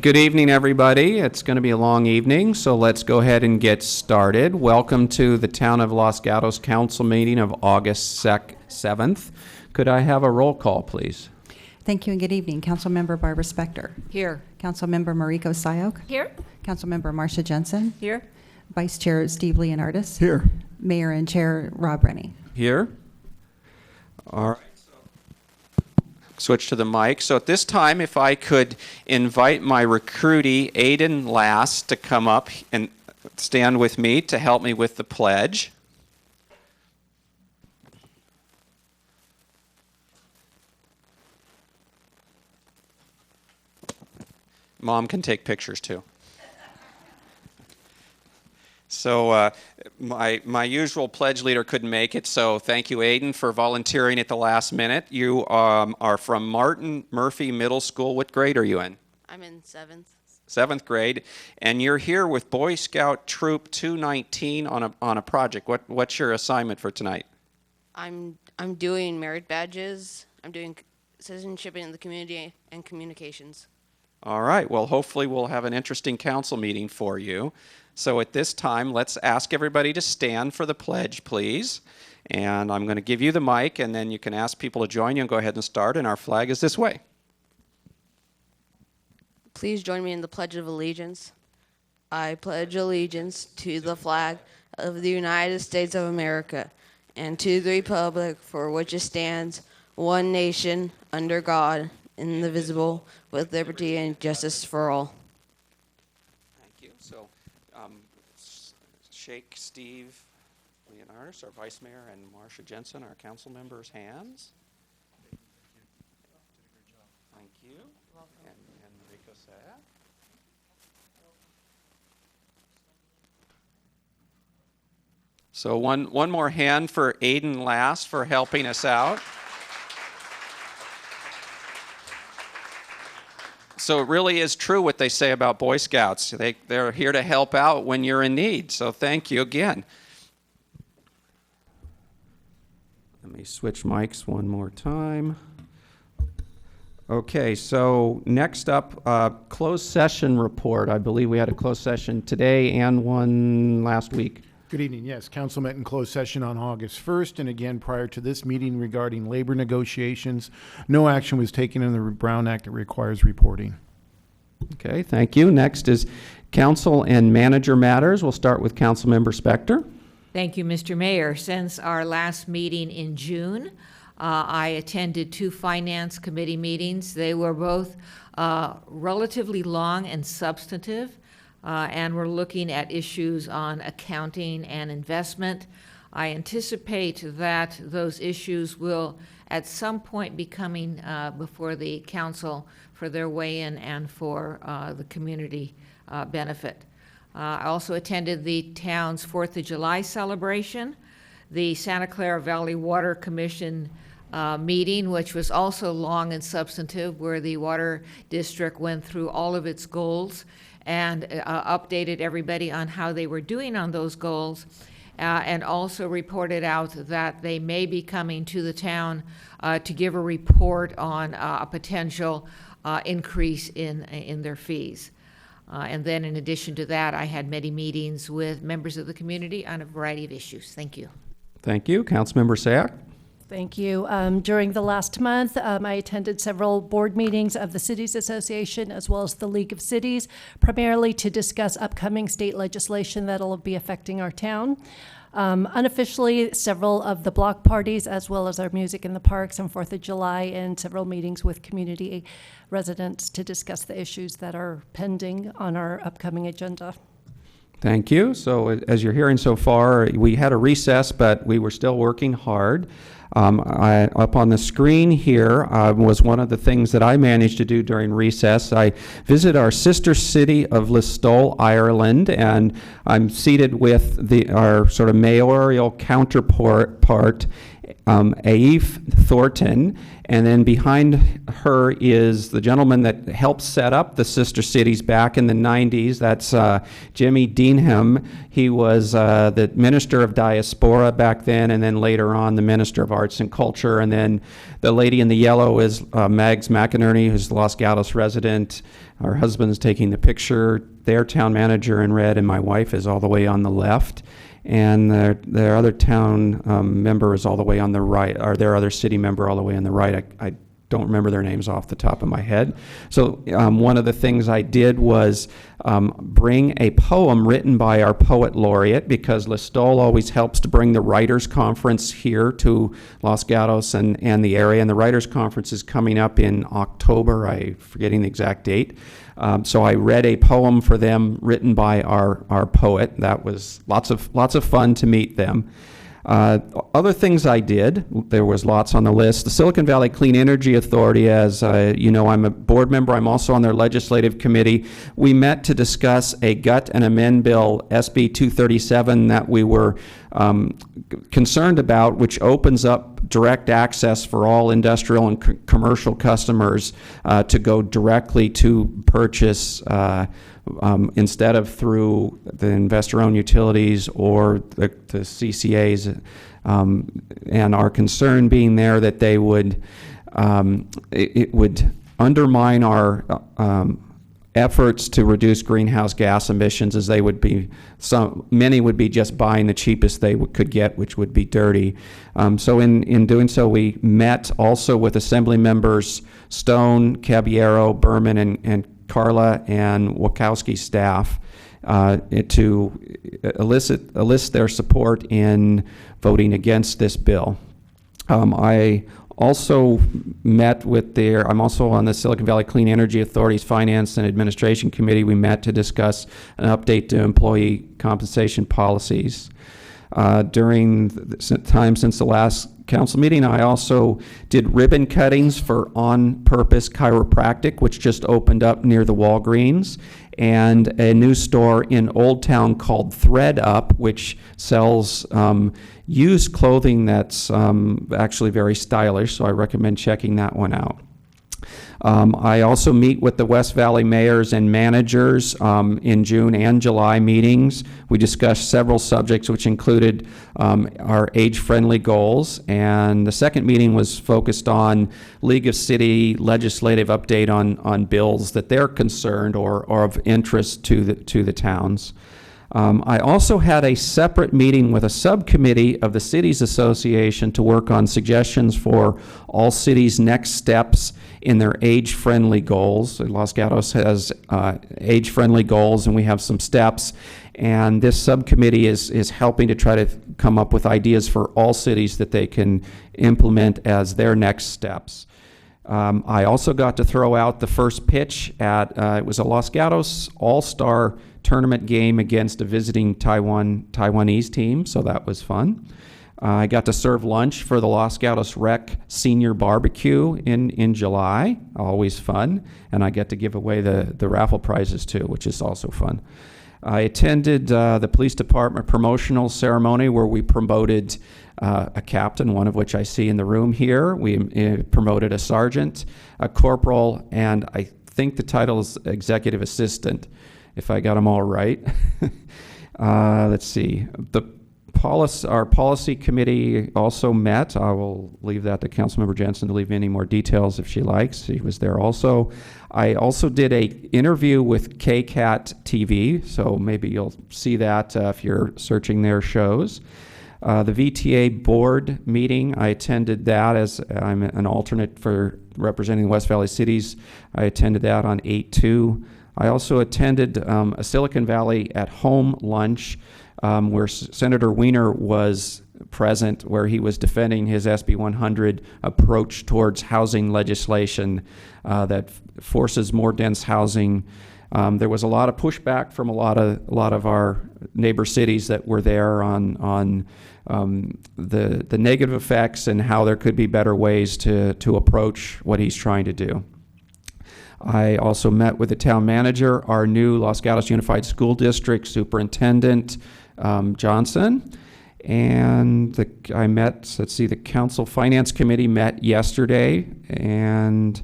Good evening, everybody. It's going to be a long evening, so let's go ahead and get started. Welcome to the Town of Los Gatos Council meeting of August 7th. Could I have a roll call, please? Thank you and good evening. Councilmember Barbara Spector. Here. Councilmember Mariko Syok. Here. Councilmember Marcia Jensen. Here. Vice Chair Steve Leonardis. Here. Mayor and Chair Rob Rennie. Here. All right. Switch to the mic. So at this time, if I could invite my recruitee, Aiden Last, to come up and stand with me to help me with the pledge. Mom can take pictures too. So my usual pledge leader couldn't make it, so thank you, Aiden, for volunteering at the last minute. You are from Martin Murphy Middle School. What grade are you in? I'm in 7th. 7th grade, and you're here with Boy Scout Troop 219 on a project. What's your assignment for tonight? I'm doing merit badges. I'm doing citizenship in the community and communications. All right. Well, hopefully we'll have an interesting council meeting for you. So at this time, let's ask everybody to stand for the pledge, please. And I'm going to give you the mic, and then you can ask people to join you and go ahead and start. And our flag is this way. Please join me in the Pledge of Allegiance. I pledge allegiance to the flag of the United States of America and to the republic for which it stands, one nation, under God, indivisible, with liberty and justice for all. Thank you. So shake Steve Leonardis, our Vice Mayor, and Marcia Jensen, our council members' hands. Thank you. And Mariko Syok. So one more hand for Aiden Last for helping us out. So it really is true what they say about Boy Scouts. They're here to help out when you're in need. So thank you again. Let me switch mics one more time. Okay, so next up, closed session report. I believe we had a closed session today and one last week. Good evening. Yes, council met in closed session on August 1st, and again prior to this meeting regarding labor negotiations. No action was taken in the Brown Act that requires reporting. Okay, thank you. Next is council and manager matters. We'll start with Councilmember Spector. Thank you, Mr. Mayor. Since our last meeting in June, I attended 2 finance committee meetings. They were both relatively long and substantive. And we're looking at issues on accounting and investment. I anticipate that those issues will at some point be coming before the council for their weigh-in and for the community benefit. I also attended the town's 4th of July celebration, the Santa Clara Valley Water Commission meeting, which was also long and substantive, where the water district went through all of its goals and updated everybody on how they were doing on those goals, and also reported out that they may be coming to the town to give a report on a potential increase in their fees. And then in addition to that, I had many meetings with members of the community on a variety of issues. Thank you. Thank you. Councilmember Syok. Thank you. During the last month, I attended several board meetings of the Cities Association as well as the League of Cities, primarily to discuss upcoming state legislation that'll be affecting our town. Unofficially, several of the block parties, as well as our Music in the Parks and 4th of July, and several meetings with community residents to discuss the issues that are pending on our upcoming agenda. Thank you. So as you're hearing so far, we had a recess, but we were still working hard. Up on the screen here was one of the things that I managed to do during recess. I visited our sister city of Listowel, Ireland, and I'm seated with our sort of mayoral counterpart, Aoife Thornton, and then behind her is the gentleman that helped set up the sister cities back in the 90s. That's Jimmy Deanham. He was the Minister of Diaspora back then, and then later on the Minister of Arts and Culture. And then the lady in the yellow is Mags McInerney, who's the Los Gatos resident. Our husband's taking the picture. Their town manager in red, and my wife is all the way on the left. And their other town member is all the way on the right, or their other city member all the way on the right. I don't remember their names off the top of my head. So one of the things I did was bring a poem written by our poet laureate, because Listowel always helps to bring the Writers' Conference here to Los Gatos and the area. And the Writers' Conference is coming up in October. I'm forgetting the exact date. So I read a poem for them written by our poet. That was lots of fun to meet them. Other things I did, there was lots on the list. The Silicon Valley Clean Energy Authority, as you know, I'm a board member. I'm also on their legislative committee. We met to discuss a gut and amend bill, SB 237, that we were concerned about, which opens up direct access for all industrial and commercial customers to go directly to purchase instead of through the investor-owned utilities or the CCAs, and our concern being there that they would, it would undermine our efforts to reduce greenhouse gas emissions, as they would be, many would be just buying the cheapest they could get, which would be dirty. So in doing so, we met also with Assembly members Stone, Caballero, Berman, and Carla and Wachowski staff to elicit their support in voting against this bill. I also met with I'm also on the Silicon Valley Clean Energy Authority's Finance and Administration Committee. We met to discuss an update to employee compensation policies. During the time since the last council meeting, I also did ribbon cuttings for On Purpose Chiropractic, which just opened up near the Walgreens, and a new store in Old Town called Thread Up, which sells used clothing that's actually very stylish, so I recommend checking that one out. I also meet with the West Valley mayors and managers in June and July meetings. We discussed several subjects, which included our age-friendly goals, and the second meeting was focused on League of City legislative update on bills that they're concerned or of interest to the towns. I also had a separate meeting with a subcommittee of the Cities Association to work on suggestions for all cities' next steps in their age-friendly goals. Los Gatos has age-friendly goals, and we have some steps. And this subcommittee is helping to try to come up with ideas for all cities that they can implement as their next steps. I also got to throw out the first pitch at, it was a Los Gatos All-Star tournament game against a visiting Taiwanese team, so that was fun. I got to serve lunch for the Los Gatos Rec Senior Barbecue in July, always fun, and I get to give away the raffle prizes too, which is also fun. I attended the police department promotional ceremony where we promoted a captain, one of which I see in the room here. We promoted a sergeant, a corporal, and I think the title is executive assistant, if I got them all right. Let's see. Our policy committee also met. I will leave that to Councilmember Jensen to leave any more details if she likes. She was there also. I also did a interview with KCAT TV, so maybe you'll see that if you're searching their shows. The VTA board meeting, I attended that as I'm an alternate for representing West Valley Cities. I attended that on 8/2. I also attended a Silicon Valley at Home lunch where Senator Wiener was present, where he was defending his SB 100 approach towards housing legislation that forces more dense housing. There was a lot of pushback from a lot of our neighbor cities that were there on the negative effects and how there could be better ways to approach what he's trying to do. I also met with the town manager, our new Los Gatos Unified School District Superintendent, Johnson, and I met, let's see, the Council Finance Committee met yesterday, and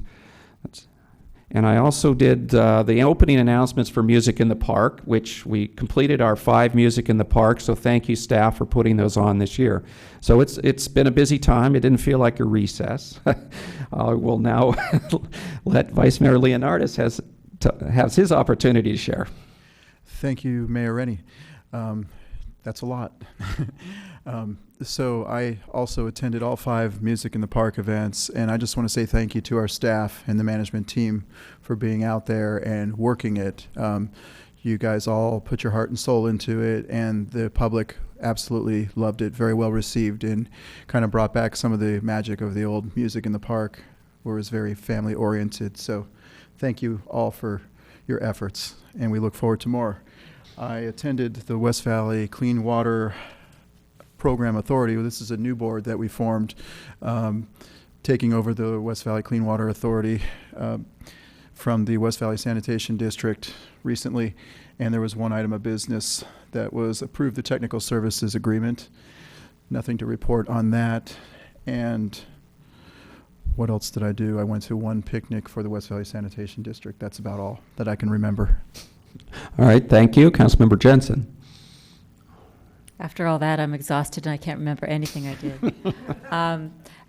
I also did the opening announcements for Music in the Park, which we completed our 5 Music in the Park, so thank you, staff, for putting those on this year. So it's been a busy time. It didn't feel like a recess. I will now let Vice Mayor Leonardis has his opportunity to share. Thank you, Mayor Rennie. That's a lot. So I also attended all 5 Music in the Park events, and I just want to say thank you to our staff and the management team for being out there and working it. You guys all put your heart and soul into it, and the public absolutely loved it, very well received, and kind of brought back some of the magic of the old Music in the Park, where it was very family oriented. So thank you all for your efforts, and we look forward to more. I attended the West Valley Clean Water Program Authority. This is a new board that we formed, taking over the West Valley Clean Water Authority from the West Valley Sanitation District recently, and there was one item of business that was approved, the technical services agreement. Nothing to report on that. And what else did I do? I went to one picnic for the West Valley Sanitation District. That's about all that I can remember. All right, thank you. Councilmember Jensen. After all that, I'm exhausted and I can't remember anything I did.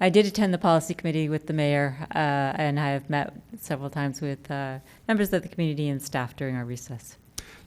I did attend the policy committee with the mayor, and I have met several times with members of the community and staff during our recess.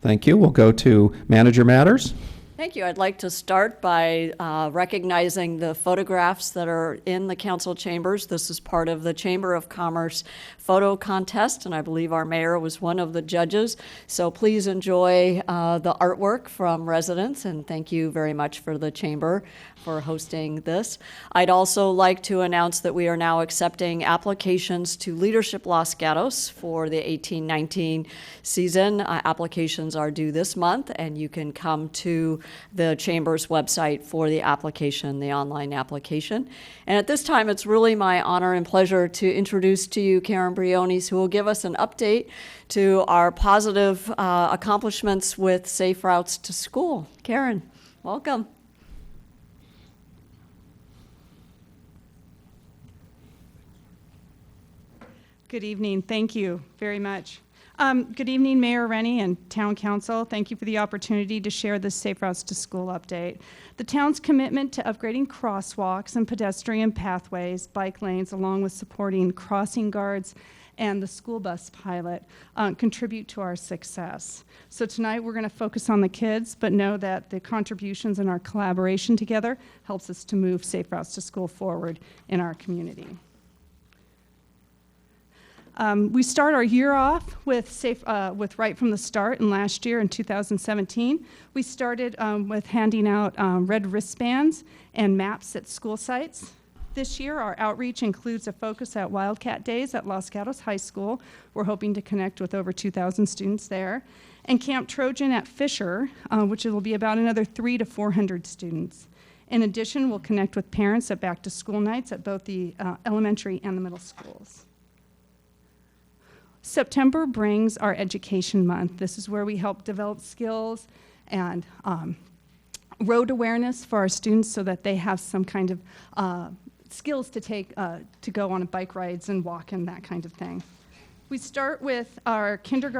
Thank you. We'll go to Manager Matters. Thank you. I'd like to start by recognizing the photographs that are in the council chambers. This is part of the Chamber of Commerce photo contest, and I believe our mayor was one of the judges. So please enjoy the artwork from residents, and thank you very much for the chamber for hosting this. I'd also like to announce that we are now accepting applications to Leadership Los Gatos for the 18-19 season. Applications are due this month, and you can come to the Chamber's website for the application, the online application. And at this time, it's really my honor and pleasure to introduce to you Karen Briones, who will give us an update to our positive accomplishments with Safe Routes to School. Karen, welcome. Good evening. Thank you very much. Good evening, Mayor Rennie and Town Council. Thank you for the opportunity to share this Safe Routes to School update. The town's commitment to upgrading crosswalks and pedestrian pathways, bike lanes, along with supporting crossing guards and the school bus pilot contribute to our success. So tonight we're going to focus on the kids, but know that the contributions and our collaboration together helps us to move Safe Routes to School forward in our community. We start our year off with right from the start, and last year in 2017, we started with handing out red wristbands and maps at school sites. This year, our outreach includes a focus at Wildcat Days at Los Gatos High School. We're hoping to connect with over 2,000 students there. And Camp Trojan at Fisher, which will be about another 300 to 400 students. In addition, we'll connect with parents at back to school nights at both the elementary and the middle schools. September brings our Education Month. This is where we help develop skills and road awareness for our students so that they have some kind of skills to take to go on bike rides and walk and that kind of thing. We start with our Kinder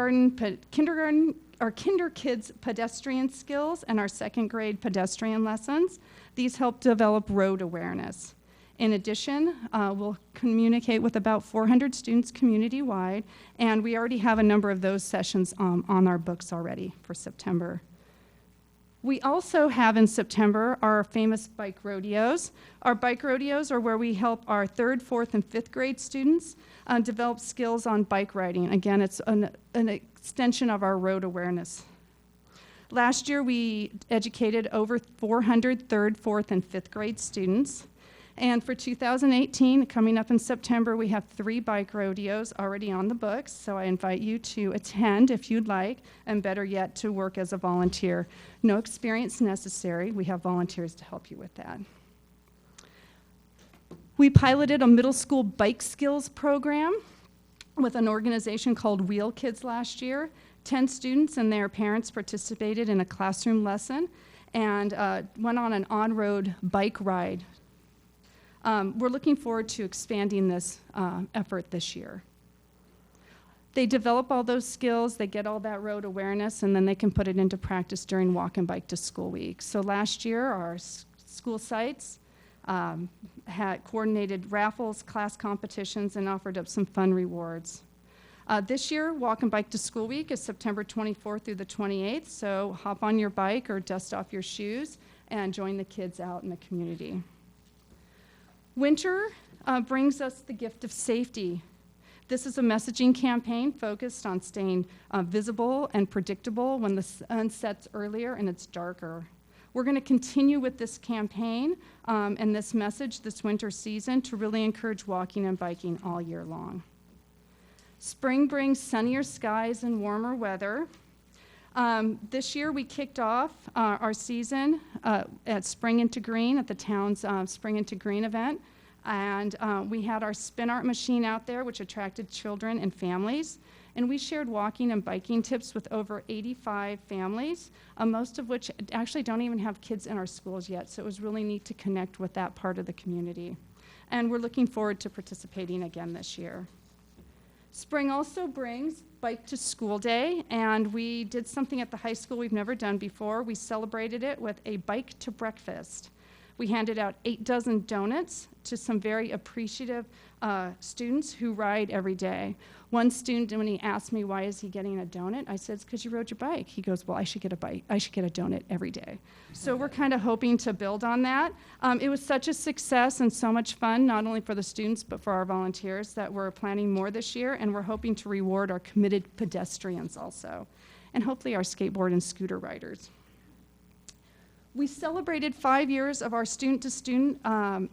Kids pedestrian skills and our second grade pedestrian lessons. These help develop road awareness. In addition, we'll communicate with about 400 students community-wide, and we already have a number of those sessions on our books already for September. We also have in September our famous bike rodeos. Our bike rodeos are where we help our 3rd, 4th, and 5th grade students develop skills on bike riding. Again, it's an extension of our road awareness. Last year, we educated over 400 3rd, 4th, and 5th grade students. And for 2018, coming up in September, we have 3 bike rodeos already on the books, so I invite you to attend if you'd like, and better yet, to work as a volunteer. No experience necessary. We have volunteers to help you with that. We piloted a middle school bike skills program with an organization called Wheel Kids last year. 10 students and their parents participated in a classroom lesson and went on an on-road bike ride. We're looking forward to expanding this effort this year. They develop all those skills, they get all that road awareness, and then they can put it into practice during Walk and Bike to School Week. So last year, our school sites had coordinated raffles, class competitions, and offered up some fun rewards. This year, Walk and Bike to School Week is September 24th through the 28th, so hop on your bike or dust off your shoes and join the kids out in the community. Winter brings us the gift of safety. This is a messaging campaign focused on staying visible and predictable when the sun sets earlier and it's darker. We're going to continue with this campaign and this message this winter season to really encourage walking and biking all year long. Spring brings sunnier skies and warmer weather. This year we kicked off our season at Spring Into Green, at the town's Spring Into Green event. And we had our spin art machine out there, which attracted children and families. And we shared walking and biking tips with over 85 families, most of which actually don't even have kids in our schools yet. So it was really neat to connect with that part of the community. And we're looking forward to participating again this year. Spring also brings Bike to School Day, and we did something at the high school we've never done before. We celebrated it with a bike to breakfast. We handed out 8 dozen donuts to some very appreciative students who ride every day. One student, when he asked me, why is he getting a donut? I said, it's because you rode your bike. He goes, well, I should get a bike. I should get a donut every day. So we're kind of hoping to build on that. It was such a success and so much fun, not only for the students, but for our volunteers, that we're planning more this year, and we're hoping to reward our committed pedestrians also, and hopefully our skateboard and scooter riders. We celebrated 5 years of our student-to-student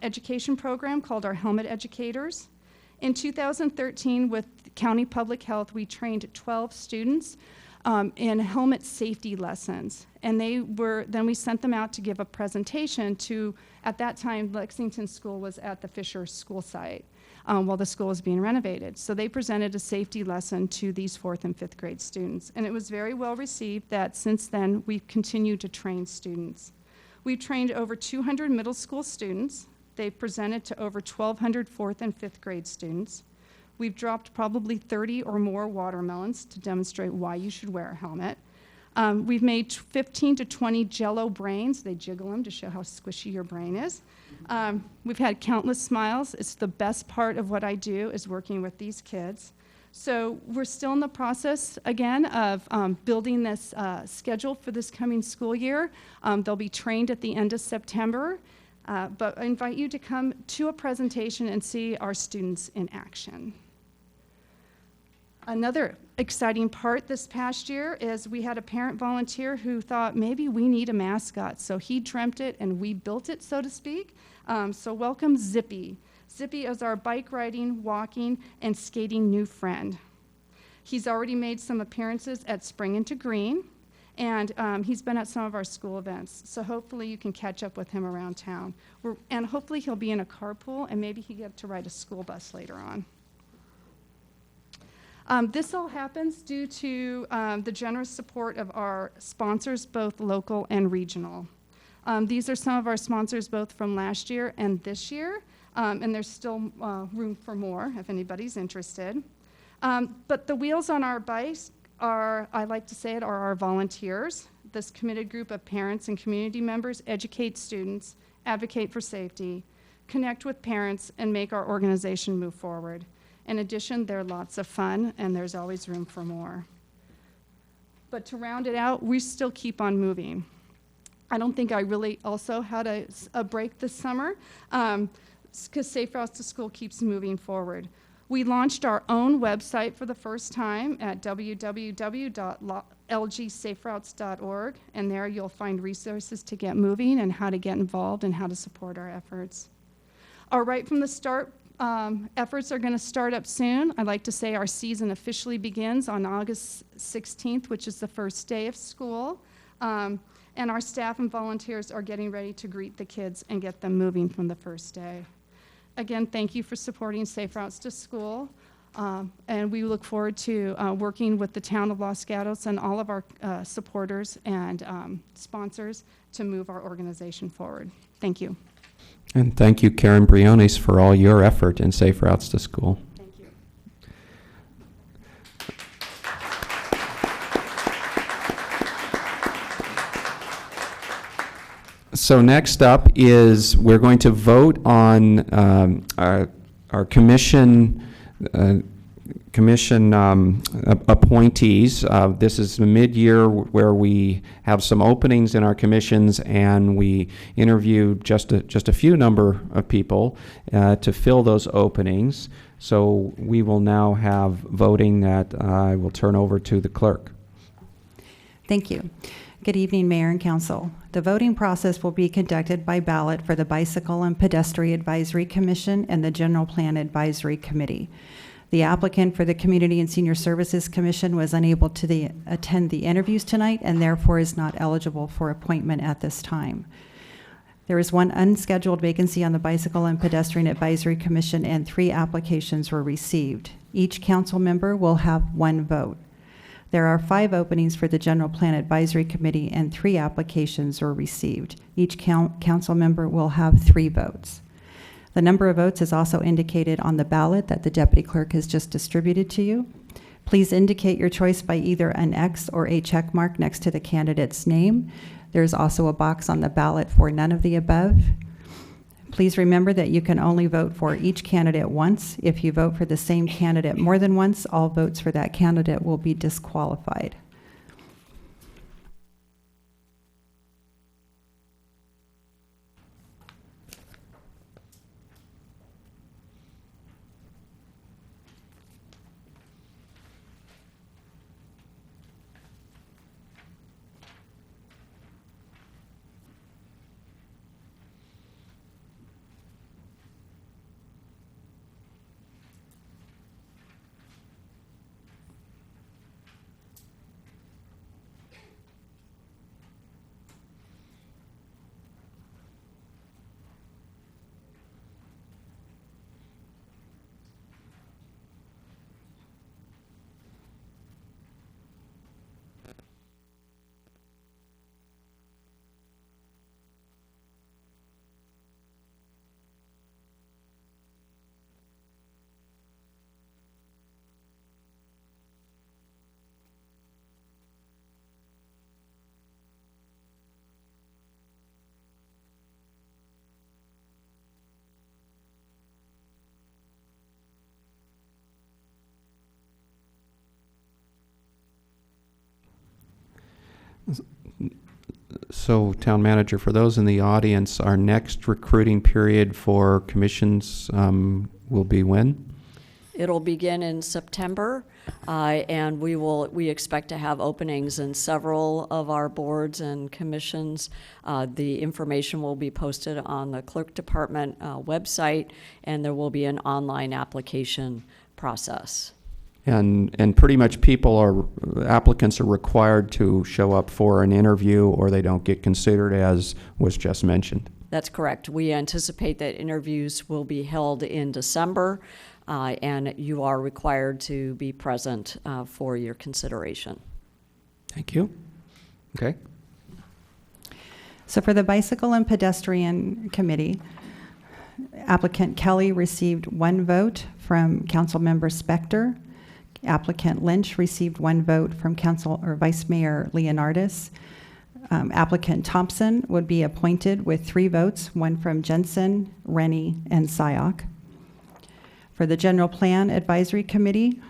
education program called our Helmet Educators. In 2013, with County Public Health, we trained 12 students in helmet safety lessons. And then we sent them out to give a presentation to, at that time, Lexington School was at the Fisher School site while the school was being renovated. So they presented a safety lesson to these 4th and 5th grade students. And it was very well received that since then, we've continued to train students. We've trained over 200 middle school students. They've presented to over 1,200 4th and 5th grade students. We've dropped probably 30 or more watermelons to demonstrate why you should wear a helmet. We've made 15 to 20 Jell-O brains. They jiggle them to show how squishy your brain is. We've had countless smiles. It's the best part of what I do is working with these kids. So we're still in the process, again, of building this schedule for this coming school year. They'll be trained at the end of September. But I invite you to come to a presentation and see our students in action. Another exciting part this past year is we had a parent volunteer who thought maybe we need a mascot. So he dreamt it and we built it, so to speak. So welcome Zippy. Zippy is our bike riding, walking, and skating new friend. He's already made some appearances at Spring Into Green. And he's been at some of our school events, so hopefully you can catch up with him around town. And hopefully he'll be in a carpool, and maybe he'll get to ride a school bus later on. This all happens due to the generous support of our sponsors, both local and regional. These are some of our sponsors both from last year and this year, and there's still room for more if anybody's interested. But the wheels on our bikes I like to say it, are our volunteers. This committed group of parents and community members educate students, advocate for safety, connect with parents, and make our organization move forward. In addition, they're lots of fun, and there's always room for more. But to round it out, we still keep on moving. I don't think I really also had a break this summer, because Safe Routes to School keeps moving forward. We launched our own website for the first time at www.lgsaferoutes.org, and there you'll find resources to get moving and how to get involved and how to support our efforts. Our Right From the Start efforts are going to start up soon. I'd like to say our season officially begins on August 16th, which is the first day of school, and our staff and volunteers are getting ready to greet the kids and get them moving from the first day. Again, thank you for supporting Safe Routes to School, and we look forward to working with the town of Los Gatos and all of our supporters and sponsors to move our organization forward. Thank you. And thank you, Karen Briones, for all your effort in Safe Routes to School. Thank you. So next up is we're going to vote on our commission commission appointees. This is the mid-year where we have some openings in our commissions, and we interview just a few number of people to fill those openings. So we will now have voting that I will turn over to the clerk. Thank you. Good evening, Mayor and Council. The voting process will be conducted by ballot for the Bicycle and Pedestrian Advisory Commission and the General Plan Advisory Committee. The applicant for the Community and Senior Services Commission was unable to attend the interviews tonight and therefore is not eligible for appointment at this time. There is one unscheduled vacancy on the Bicycle and Pedestrian Advisory Commission, and 3 applications were received. Each council member will have 1 vote. There are 5 openings for the General Plan Advisory Committee, and 3 applications were received. Each council member will have 3 votes. The number of votes is also indicated on the ballot that the deputy clerk has just distributed to you. Please indicate your choice by either an X or a check mark next to the candidate's name. There's also a box on the ballot for none of the above. Please remember that you can only vote for each candidate once. If you vote for the same candidate more than once, all votes for that candidate will be disqualified. So, Town Manager, for those in the audience, our next recruiting period for commissions will be when? It'll begin in September, and we expect to have openings in several of our boards and commissions. The information will be posted on the Clerk Department website, and there will be an online application process. And pretty much applicants are required to show up for an interview, or they don't get considered, as was just mentioned. That's correct. We anticipate that interviews will be held in December, and you are required to be present for your consideration. Thank you. Okay. So for the Bicycle and Pedestrian Committee, applicant Kelly received 1 vote from Councilmember Spector. Applicant Lynch received 1 vote from Vice Mayor Leonardis. Applicant Thompson would be appointed with 3 votes, 1 from Jensen, Rennie, and Syok. For the General Plan Advisory Committee,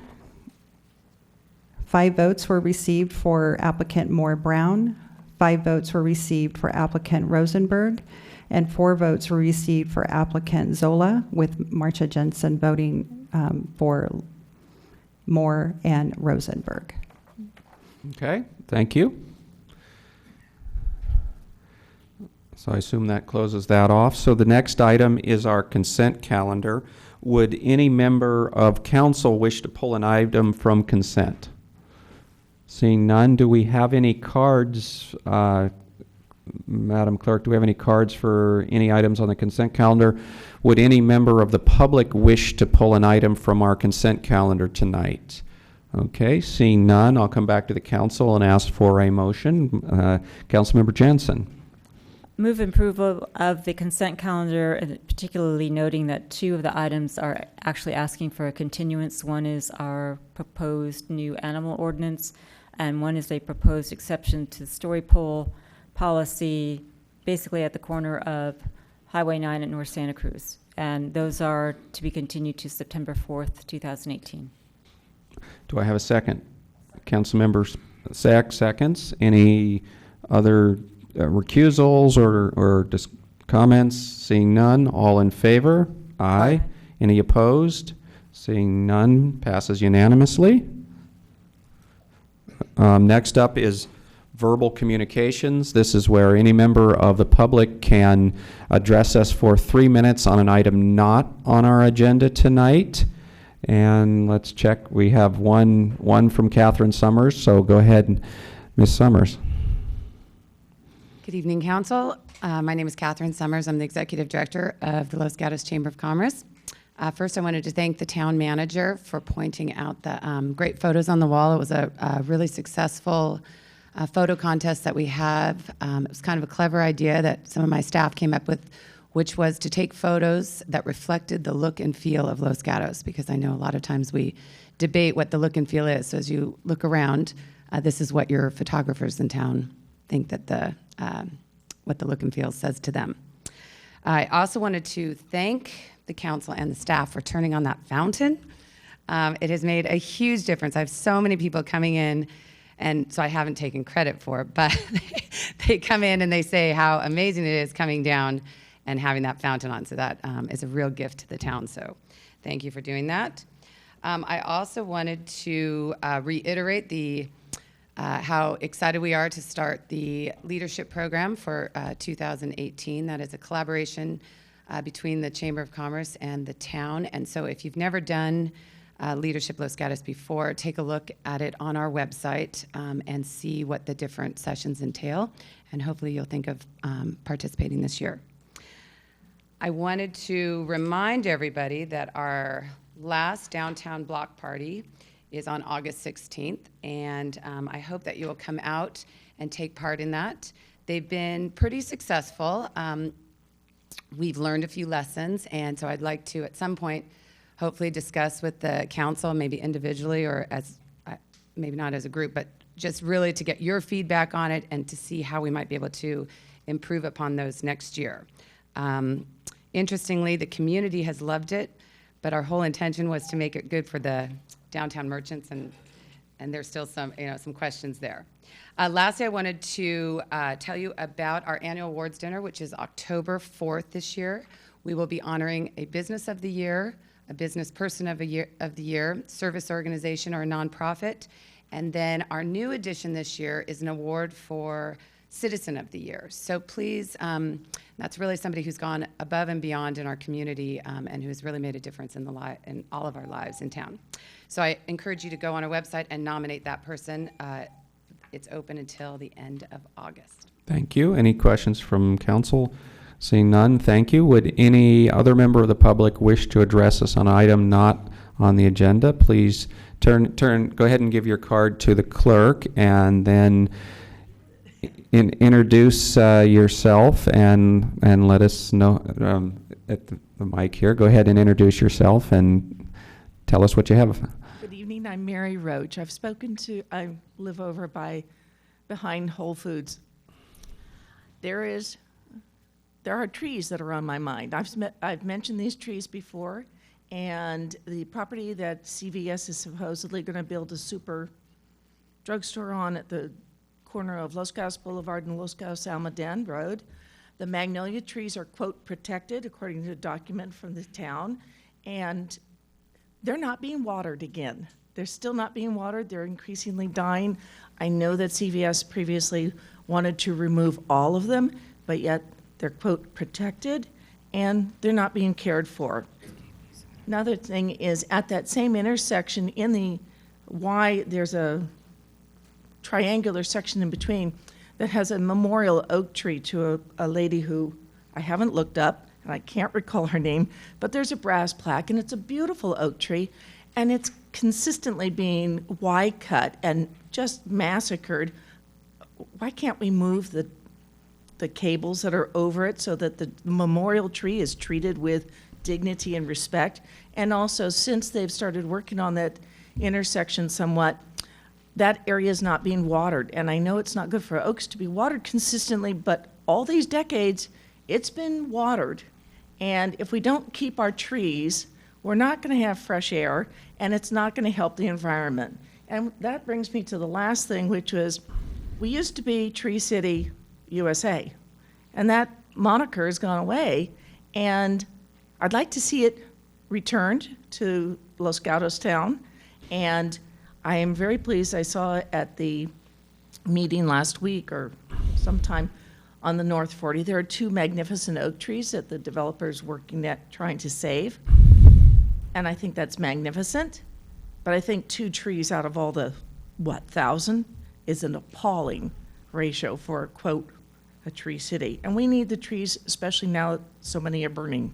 5 votes were received for applicant Moore Brown, 5 votes were received for applicant Rosenberg, and 4 votes were received for applicant Zola, with Marcia Jensen voting for Moore and Rosenberg. Okay, thank you. So I assume that closes that off. So the next item is our consent calendar. Would any member of council wish to pull an item from consent? Seeing none, do we have any cards, Madam Clerk, do we have any cards for any items on the consent calendar? Would any member of the public wish to pull an item from our consent calendar tonight? Okay, seeing none, I'll come back to the council and ask for a motion. Councilmember Jensen. Move approval of the consent calendar, particularly noting that 2 of the items are actually asking for a continuance. One is our proposed new animal ordinance, and one is a proposed exception to the story pole policy, basically at the corner of Highway 9 at North Santa Cruz. And those are to be continued to September 4th, 2018. Do I have a second? Councilmember Sack seconds. Any other recusals or comments? Seeing none, all in favor? Aye. Any opposed? Seeing none, passes unanimously. Next up is verbal communications. This is where any member of the public can address us for 3 minutes on an item not on our agenda tonight. And let's check. We have one from Catherine Summers. So go ahead, Ms. Summers. Good evening, Council. My name is Catherine Summers. I'm the Executive Director of the Los Gatos Chamber of Commerce. First, I wanted to thank the town manager for pointing out the great photos on the wall. It was a really successful photo contest that we have. It was kind of a clever idea that some of my staff came up with, which was to take photos that reflected the look and feel of Los Gatos, because I know a lot of times we debate what the look and feel is. So as you look around, this is what your photographers in town think that what the look and feel says to them. I also wanted to thank the council and the staff for turning on that fountain. It has made a huge difference. I have so many people coming in, and so I haven't taken credit for it, but they come in and they say how amazing it is coming down and having that fountain on. So that is a real gift to the town. So thank you for doing that. I also wanted to reiterate how excited we are to start the leadership program for 2018. That is a collaboration between the Chamber of Commerce and the town. And so if you've never done Leadership Los Gatos before, take a look at it on our website and see what the different sessions entail. And hopefully you'll think of participating this year. I wanted to remind everybody that our last downtown block party is on August 16th, and I hope that you will come out and take part in that. They've been pretty successful. We've learned a few lessons, and so I'd like to, at some point, hopefully discuss with the council, maybe individually or as, maybe not as a group, but just really to get your feedback on it and to see how we might be able to improve upon those next year. Interestingly, the community has loved it, but our whole intention was to make it good for the downtown merchants, and there's still some questions there. Lastly, I wanted to tell you about our annual awards dinner, which is October 4th this year. We will be honoring a Business of the Year, a Business Person of the Year, service organization or a nonprofit, and then our new addition this year is an award for Citizen of the Year. So please, that's really somebody who's gone above and beyond in our community and who has really made a difference in all of our lives in town. So I encourage you to go on our website and nominate that person. It's open until the end of August. Thank you. Any questions from council? Seeing none, thank you. Would any other member of the public wish to address us on an item not on the agenda? Please go ahead and give your card to the clerk, and then introduce yourself and let us know at the mic here. Go ahead and introduce yourself and tell us what you have. Good evening. I'm Mary Roach. I live over behind Whole Foods. There are trees that are on my mind. I've mentioned these trees before, and the property that CVS is supposedly going to build a super drugstore on at the corner of Los Gatos Boulevard and Los Gatos Almaden Road. The magnolia trees are, quote, protected, according to a document from the town, and they're not being watered again. They're still not being watered. They're increasingly dying. I know that CVS previously wanted to remove all of them, but yet they're, quote, protected, and they're not being cared for. Another thing is, at that same intersection in the Y, there's a triangular section in between that has a memorial oak tree to a lady who I haven't looked up, and I can't recall her name, but there's a brass plaque, and it's a beautiful oak tree, and it's consistently being Y-cut and just massacred. Why can't we move the cables that are over it so that the memorial tree is treated with dignity and respect? And also, since they've started working on that intersection somewhat, that area is not being watered. And I know it's not good for oaks to be watered consistently, but all these decades, it's been watered. And if we don't keep our trees, we're not going to have fresh air, and it's not going to help the environment. And that brings me to the last thing, which was, we used to be Tree City, USA, and that moniker has gone away, and I'd like to see it returned to Los Gatos Town, and I am very pleased. I saw at the meeting last week or sometime on the North 40, there are 2 magnificent oak trees that the developer's working at trying to save, and I think that's magnificent, but I think 2 trees out of all the, 1,000 is an appalling ratio for, quote, a tree city. And we need the trees, especially now that so many are burning.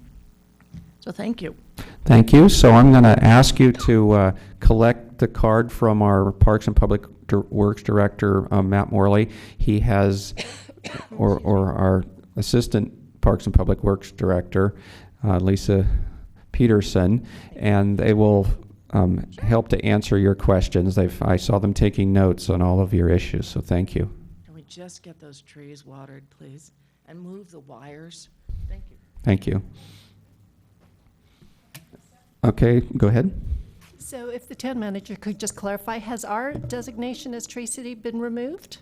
So thank you. Thank you. So I'm going to ask you to collect the card from our Parks and Public Works Director, Matt Morley. He has, or our Assistant Parks and Public Works Director, Lisa Peterson, and they will help to answer your questions. I saw them taking notes on all of your issues, so thank you. Can we just get those trees watered, please? And move the wires? Thank you. Thank you. Okay, go ahead. So if the town manager could just clarify, has our designation as Tree City been removed?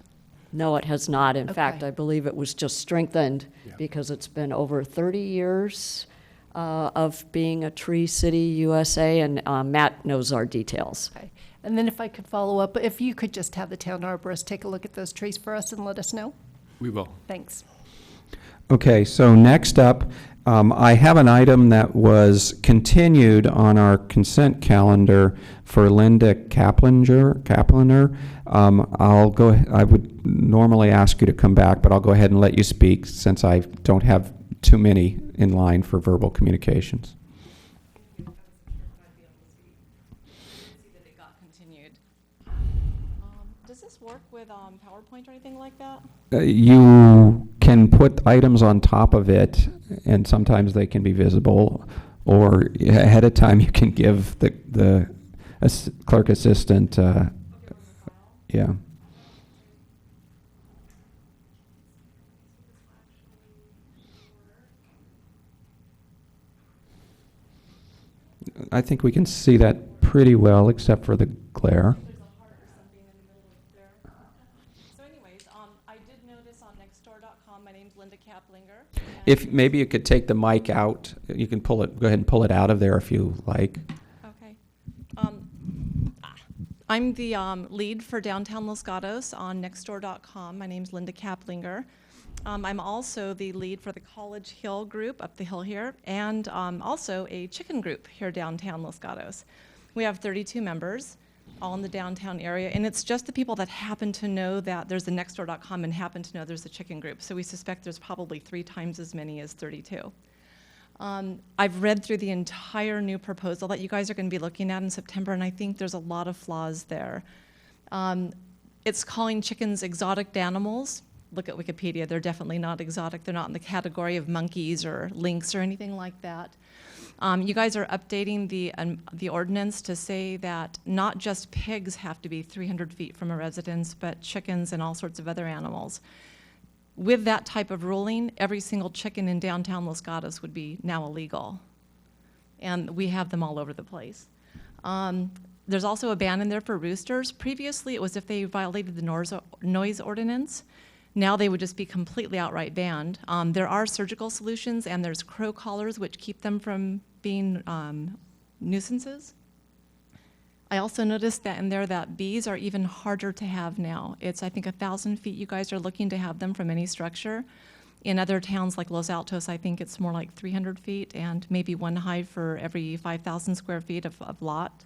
No, it has not. In Okay. fact, I believe it was just strengthened because it's been over 30 years of being a Tree City, USA, and Matt knows our details. Okay. And then if I could follow up, if you could just have the town arborist take a look at those trees for us and let us know? We will. Thanks. Okay, so next up, I have an item that was continued on our consent calendar for Linda Kapliner. I would normally ask you to come back, but I'll go ahead and let you speak since I don't have too many in line for verbal communications. Does this work with PowerPoint or anything like that? You can put items on top of it, and sometimes they can be visible, or ahead of time you can give the clerk assistant, yeah. I think we can see that pretty well, except for the glare. So anyways, I did notice on nextdoor.com, my name's Linda Kaplinger. If maybe you could take the mic out, you can pull it, go ahead and pull it out of there if you like. Okay. I'm the lead for Downtown Los Gatos on nextdoor.com. My name's Linda Kaplinger. I'm also the lead for the College Hill group up the hill here, and also a chicken group here downtown Los Gatos. We have 32 members, all in the downtown area, and it's just the people that happen to know that there's a nextdoor.com and happen to know there's a chicken group. So we suspect there's probably 3 times as many as 32. I've read through the entire new proposal that you guys are going to be looking at in September, and I think there's a lot of flaws there. It's calling chickens exotic animals. Look at Wikipedia, they're definitely not exotic. They're not in the category of monkeys or lynx or anything like that. You guys are updating the ordinance to say that not just pigs have to be 300 feet from a residence, but chickens and all sorts of other animals. With that type of ruling, every single chicken in downtown Los Gatos would be now illegal. And we have them all over the place. There's also a ban in there for roosters. Previously, it was if they violated the noise ordinance. Now they would just be completely outright banned. There are surgical solutions, and there's crow collars, which keep them from being nuisances. I also noticed that in there that bees are even harder to have now. It's, I think, 1,000 feet you guys are looking to have them from any structure. In other towns like Los Altos, I think it's more like 300 feet and maybe 1 hive for every 5,000 square feet of lot.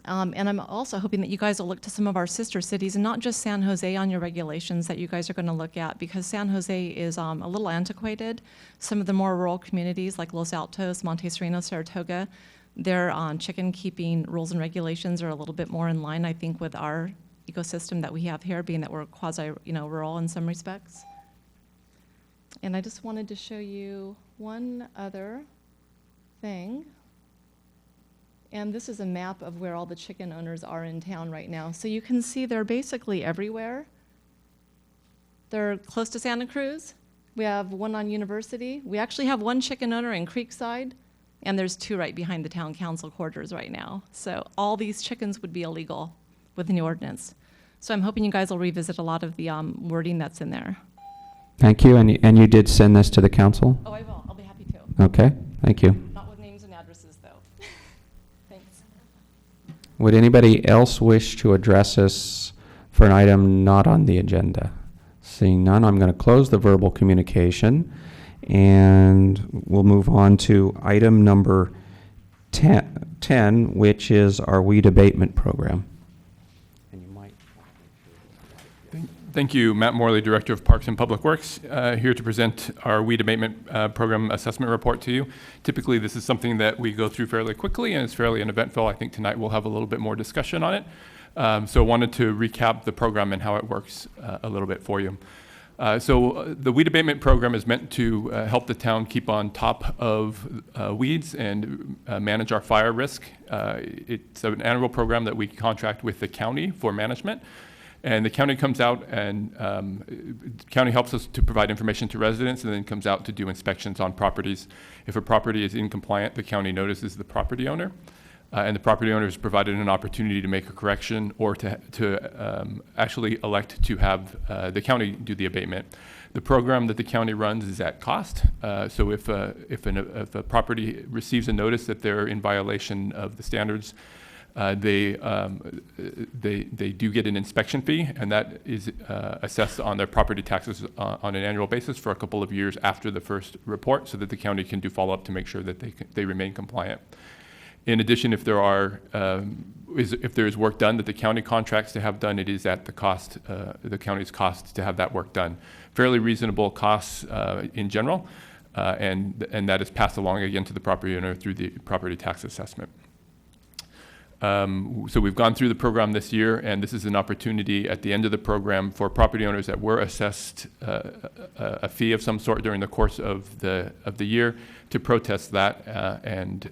And I'm also hoping that you guys will look to some of our sister cities and not just San Jose on your regulations that you guys are going to look at, because San Jose is a little antiquated. Some of the more rural communities like Los Altos, Monte Sereno, Saratoga, their chicken keeping rules and regulations are a little bit more in line, I think, with our ecosystem that we have here, being that we're quasi, rural in some respects. And I just wanted to show you one other thing. And this is a map of where all the chicken owners are in town right now. So you can see they're basically everywhere. They're close to Santa Cruz. We have one on University. We actually have one chicken owner in Creekside. And there's 2 right behind the town council quarters right now. So all these chickens would be illegal with the new ordinance. So I'm hoping you guys will revisit a lot of the wording that's in there. Thank you, and you did send this to the council? Oh, I will. I'll be happy to. Okay, thank you. Not with names and addresses, though. Thanks. Would anybody else wish to address us for an item not on the agenda? Seeing none, I'm going to close the verbal communication, and we'll move on to item number 10, which is our weed abatement program. Thank you, Matt Morley, Director of Parks and Public Works, here to present our weed abatement program assessment report to you. Typically, this is something that we go through fairly quickly, and it's fairly uneventful. I think tonight we'll have a little bit more discussion on it. So I wanted to recap the program and how it works a little bit for you. So the weed abatement program is meant to help the town keep on top of weeds and manage our fire risk. It's an annual program that we contract with the county for management. And the county comes out and county helps us to provide information to residents and then comes out to do inspections on properties. If a property is incompliant, the county notices the property owner. And the property owner is provided an opportunity to make a correction or to actually elect to have the county do the abatement. The program that the county runs is at cost. So if a property receives a notice that they're in violation of the standards, they do get an inspection fee, and that is assessed on their property taxes on an annual basis for a couple of years after the first report, so that the county can do follow-up to make sure that they remain compliant. In addition, if there is work done that the county contracts to have done, it is at the cost, the county's cost to have that work done. Fairly reasonable costs in general, and that is passed along again to the property owner through the property tax assessment. So we've gone through the program this year, and this is an opportunity at the end of the program for property owners that were assessed a fee of some sort during the course of the year to protest that and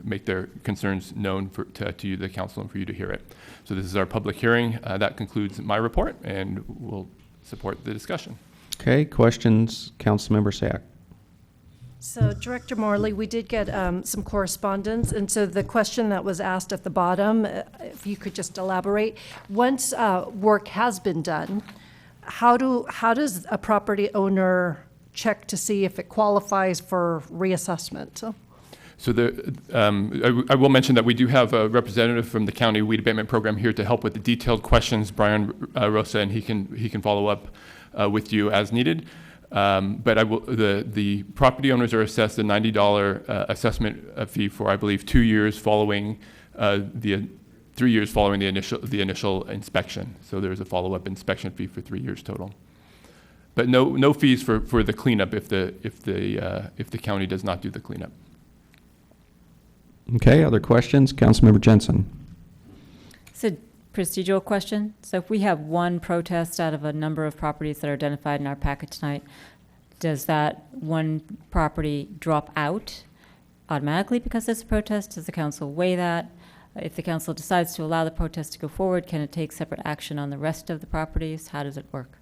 make their concerns known to you, the council, and for you to hear it. So this is our public hearing. That concludes my report, and we'll support the discussion. Okay, questions, Councilmember Sack? So Director Morley, we did get some correspondence, and so the question that was asked at the bottom, if you could just elaborate, once work has been done, how does a property owner check to see if it qualifies for reassessment? So I will mention that we do have a representative from the county weed abatement program here to help with the detailed questions, Brian Rosa, and he can follow up with you as needed. But the property owners are assessed a $90 assessment fee for, I believe, 2 years following 3 years following the initial inspection. So there's a follow-up inspection fee for 3 years total. But no fees for the cleanup if the county does not do the cleanup. Okay, other questions? Councilmember Jensen. It's a procedural question. So if we have one protest out of a number of properties that are identified in our packet tonight, does that one property drop out automatically because it's a protest? Does the council weigh that? If the council decides to allow the protest to go forward, can it take separate action on the rest of the properties? How does it work?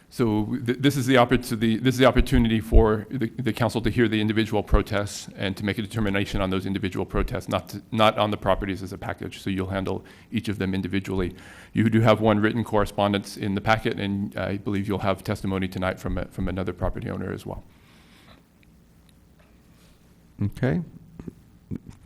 So this is the opportunity for the council to hear the individual protests and to make a determination on those individual protests, not on the properties as a package. So you'll handle each of them individually. You do have one written correspondence in the packet, and I believe you'll have testimony tonight from another property owner as well. Okay.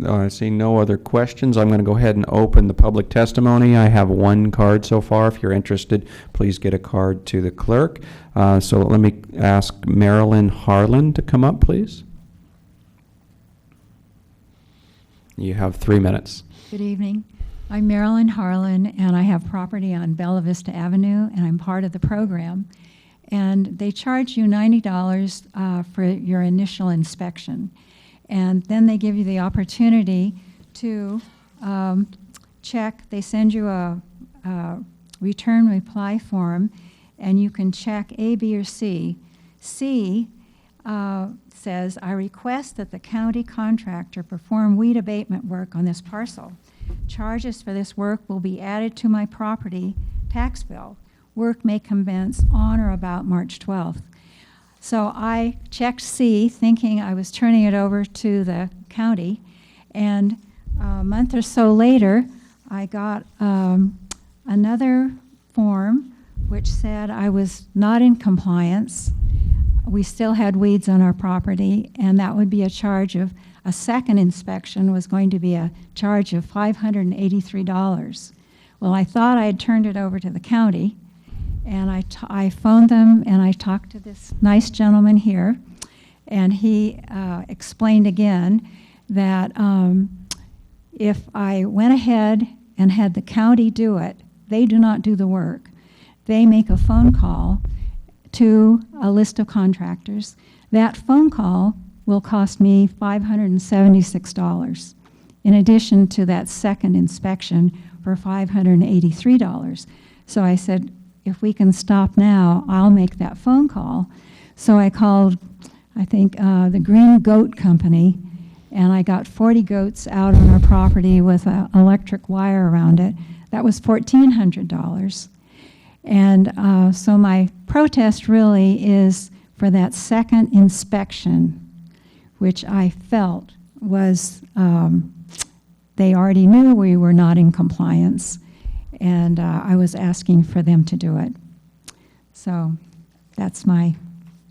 I see no other questions. I'm going to go ahead and open the public testimony. I have one card so far. If you're interested, please get a card to the clerk. So let me ask Marilyn Harlan to come up, please. You have 3 minutes. Good evening. I'm Marilyn Harlan, and I have property on Bella Vista Avenue, and I'm part of the program. And they charge you $90 for your initial inspection. And then they give you the opportunity to check. They send you a return reply form, and you can check A, B, or C. C says, I request that the county contractor perform weed abatement work on this parcel. Charges for this work will be added to my property tax bill. Work may commence on or about March 12th. So I checked C, thinking I was turning it over to the county, and a month or so later, I got another form which said I was not in compliance. We still had weeds on our property, and that would be a charge of, a second inspection was going to be a charge of $583. Well, I thought I had turned it over to the county, and I phoned them, and I talked to this nice gentleman here, and he explained again that if I went ahead and had the county do it, they do not do the work. They make a phone call to a list of contractors. That phone call will cost me $576, in addition to that second inspection for $583. So I said, if we can stop now, I'll make that phone call. So I called, I think, the Green Goat Company, and I got 40 goats out on our property with an electric wire around it. That was $1,400. And so my protest really is for that second inspection, which I felt was, they already knew we were not in compliance, and I was asking for them to do it. So that's my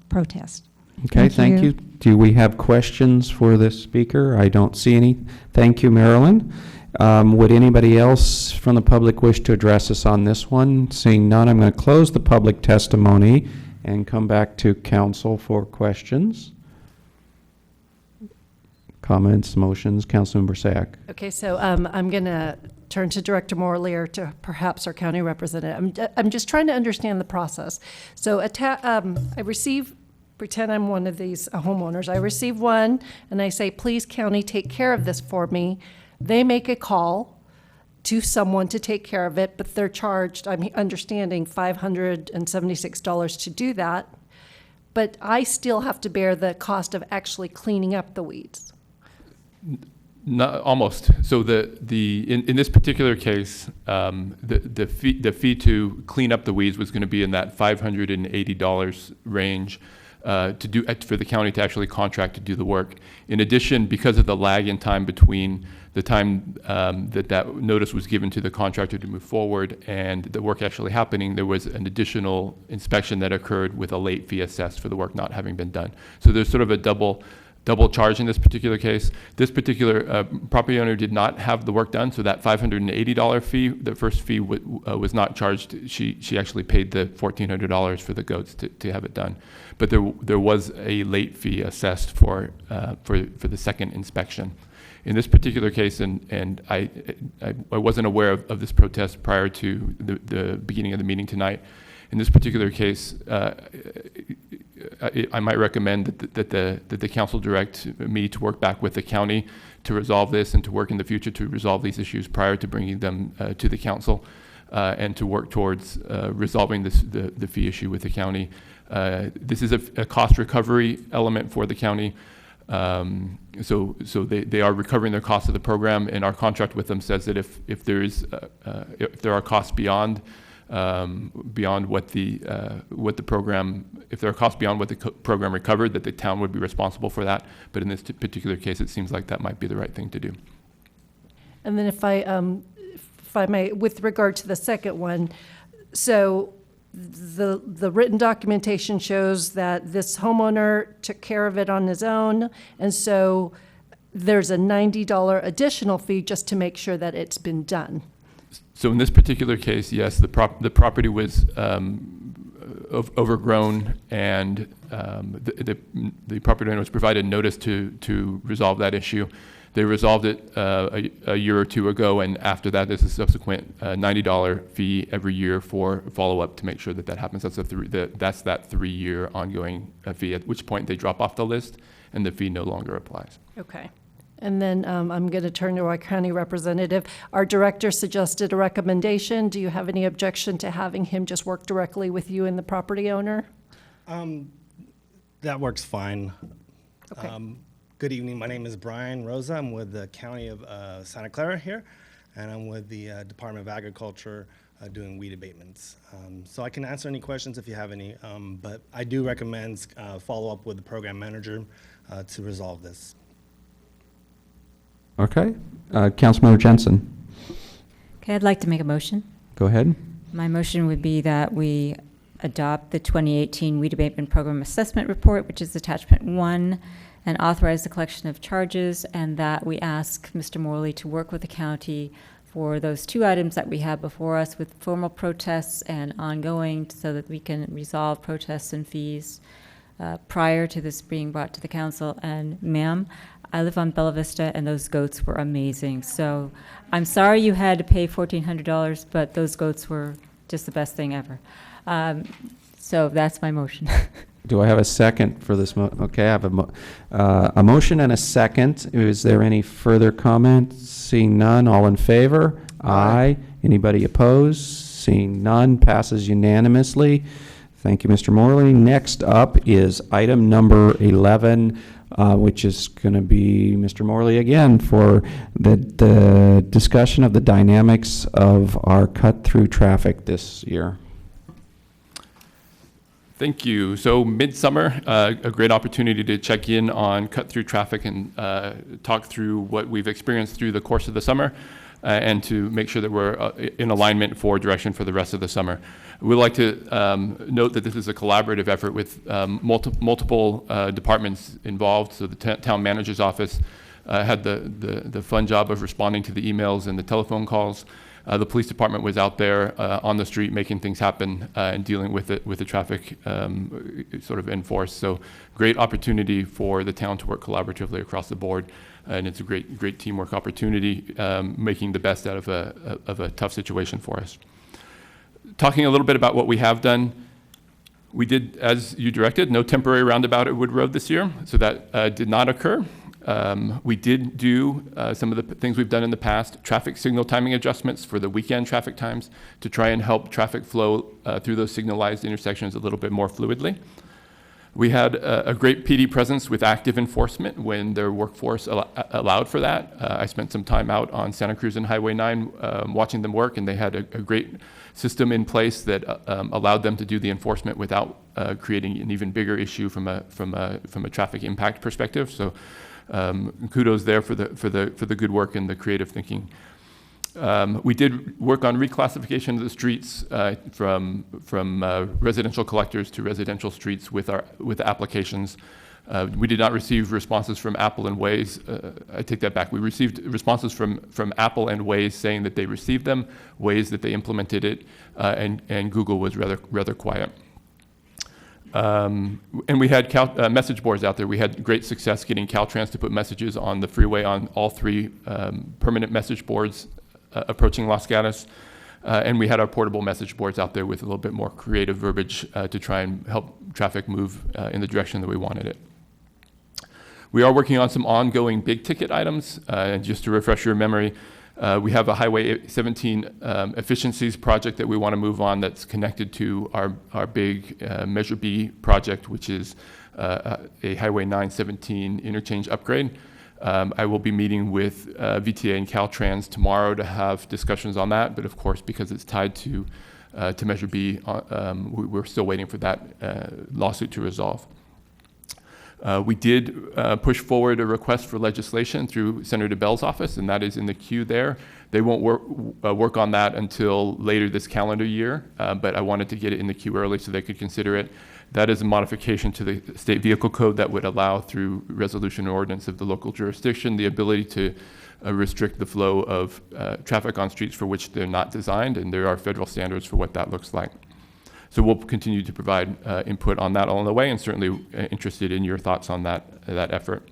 protest. Okay, thank you. Do we have questions for this speaker? I don't see any. Thank you, Marilyn. Would anybody else from the public wish to address us on this one? Seeing none, I'm going to close the public testimony and come back to council for questions. Comments, motions, Councilmember Sack. Okay, so I'm going to turn to Director Morley or to perhaps our county representative. I'm just trying to understand the process. So I receive, pretend I'm one of these homeowners. I receive one, and I say, please, county, take care of this for me. They make a call to someone to take care of it, but they're charged, I'm understanding, $576 to do that. But I still have to bear the cost of actually cleaning up the weeds. Not almost. So in this particular case, the fee to clean up the weeds was going to be in that $580 range for the county to actually contract to do the work. In addition, because of the lag in time between the time that notice was given to the contractor to move forward and the work actually happening, there was an additional inspection that occurred with a late fee assessed for the work not having been done. So there's sort of a double charge in this particular case. This particular property owner did not have the work done, so that $580 fee, the first fee was not charged. She actually paid the $1,400 for the goats to have it done. But there was a late fee assessed for the second inspection. In this particular case, and I wasn't aware of this protest prior to the beginning of the meeting tonight. In this particular case, I might recommend that the council direct me to work back with the county to resolve this and to work in the future to resolve these issues prior to bringing them to the council and to work towards resolving the fee issue with the county. This is a cost recovery element for the county. So they are recovering their costs of the program, and our contract with them says that if there are costs beyond what the program, if there are costs beyond what the program recovered, that the town would be responsible for that. But in this particular case, it seems like that might be the right thing to do. And then if I may, with regard to the second one, so the written documentation shows that this homeowner took care of it on his own, and so there's a $90 additional fee just to make sure that it's been done. So in this particular case, yes, the property was overgrown, and the property owner was provided notice to resolve that issue. They resolved it a year or two ago, and after that, there's a subsequent $90 fee every year for follow-up to make sure that happens. That's that 3-year ongoing fee, at which point they drop off the list, and the fee no longer applies. Okay. And then I'm going to turn to our county representative. Our director suggested a recommendation. Do you have any objection to having him just work directly with you and the property owner? That works fine. Okay. Good evening. My name is Brian Rosa. I'm with the County of Santa Clara here. and I'm with the Department of Agriculture doing weed abatements. So I can answer any questions if you have any, but I do recommend follow up with the program manager to resolve this. Okay. Councilmember Jensen, Okay, I'd like to make a motion. go ahead. My motion would be that we adopt the 2018 Weed Abatement Program Assessment Report, which is attachment 1, and authorize the collection of charges, and that we ask Mr. Morley to work with the county for those 2 items that we have before us with formal protests and ongoing, so that we can resolve protests and fees prior to this being brought to the council. And ma'am, I live on Bella Vista, and those goats were amazing. So I'm sorry you had to pay $1,400, but those goats were just the best thing ever. So that's my motion. Do I have a second for this? Okay, I have a motion and a second. Is there any further comment? Seeing none, all in favor? Aye. Anybody opposed? Seeing none, passes unanimously. Thank you, Mr. Morley. Next up is item number 11, which is going to be Mr. Morley again for the discussion of the dynamics of our cut-through traffic this year. Thank you. So midsummer, a great opportunity to check in on cut-through traffic and talk through what we've experienced through the course of the summer and to make sure that we're in alignment for direction for the rest of the summer. We'd like to note that this is a collaborative effort with multiple departments involved. So the town manager's office had the fun job of responding to the emails and the telephone calls. The police department was out there on the street making things happen and dealing with the traffic sort of enforced. So great opportunity for the town to work collaboratively across the board, and it's a great teamwork opportunity, making the best out of a tough situation for us. Talking a little bit about what we have done, we did, as you directed, no temporary roundabout at Wood Road this year, so that did not occur. We did do some of the things we've done in the past, traffic signal timing adjustments for the weekend traffic times to try and help traffic flow through those signalized intersections a little bit more fluidly. We had a great PD presence with active enforcement when their workforce allowed for that. I spent some time out on Santa Cruz and Highway 9 watching them work, and they had a great system in place that allowed them to do the enforcement without creating an even bigger issue from a traffic impact perspective. So kudos there for the good work and the creative thinking. We did work on reclassification of the streets from residential collectors to residential streets with applications. We did not receive responses from Apple and Waze. I take that back. We received responses from Apple and Waze saying that they received them, Waze that they implemented it, and Google was rather quiet. And we had message boards out there. We had great success getting Caltrans to put messages on the freeway on all 3 permanent message boards approaching Los Gatos. And we had our portable message boards out there with a little bit more creative verbiage to try and help traffic move in the direction that we wanted it. We are working on some ongoing big ticket items. And just to refresh your memory, we have a Highway 17 efficiencies project that we want to move on that's connected to our big Measure B project, which is a Highway 917 interchange upgrade. I will be meeting with VTA and Caltrans tomorrow to have discussions on that, but of course, because it's tied to Measure B, we're still waiting for that lawsuit to resolve. We did push forward a request for legislation through Senator Bell's office, and that is in the queue there. They won't work on that until later this calendar year, but I wanted to get it in the queue early so they could consider it. That is a modification to the state vehicle code that would allow, through resolution or ordinance of the local jurisdiction, the ability to restrict the flow of traffic on streets for which they're not designed, and there are federal standards for what that looks like. So we'll continue to provide input on that along the way, and certainly interested in your thoughts on that effort.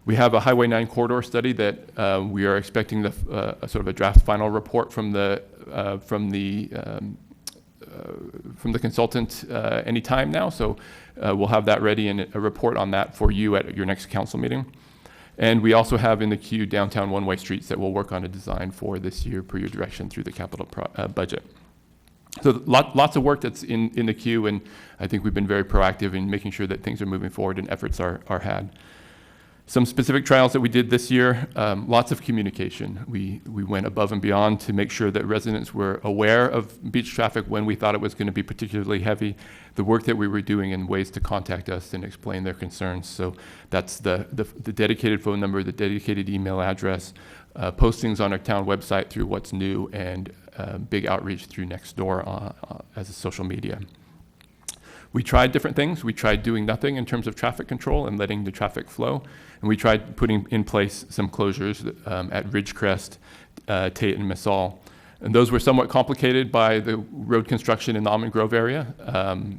We have a Highway 9 corridor study that we are expecting sort of a draft final report from the consultant any time now. So we'll have that ready and a report on that for you at your next council meeting. And we also have in the queue downtown one-way streets that we'll work on a design for this year per your direction through the capital budget. So lots of work that's in the queue, and I think we've been very proactive in making sure that things are moving forward and efforts are had. Some specific trials that we did this year, lots of communication. We went above and beyond to make sure that residents were aware of beach traffic when we thought it was going to be particularly heavy, the work that we were doing and ways to contact us and explain their concerns. So that's the dedicated phone number, the dedicated email address, postings on our town website through What's New, and big outreach through Nextdoor as a social media. We tried different things. We tried doing nothing in terms of traffic control and letting the traffic flow. And we tried putting in place some closures at Ridgecrest, Tate, and Massall. And those were somewhat complicated by the road construction in the Almond Grove area.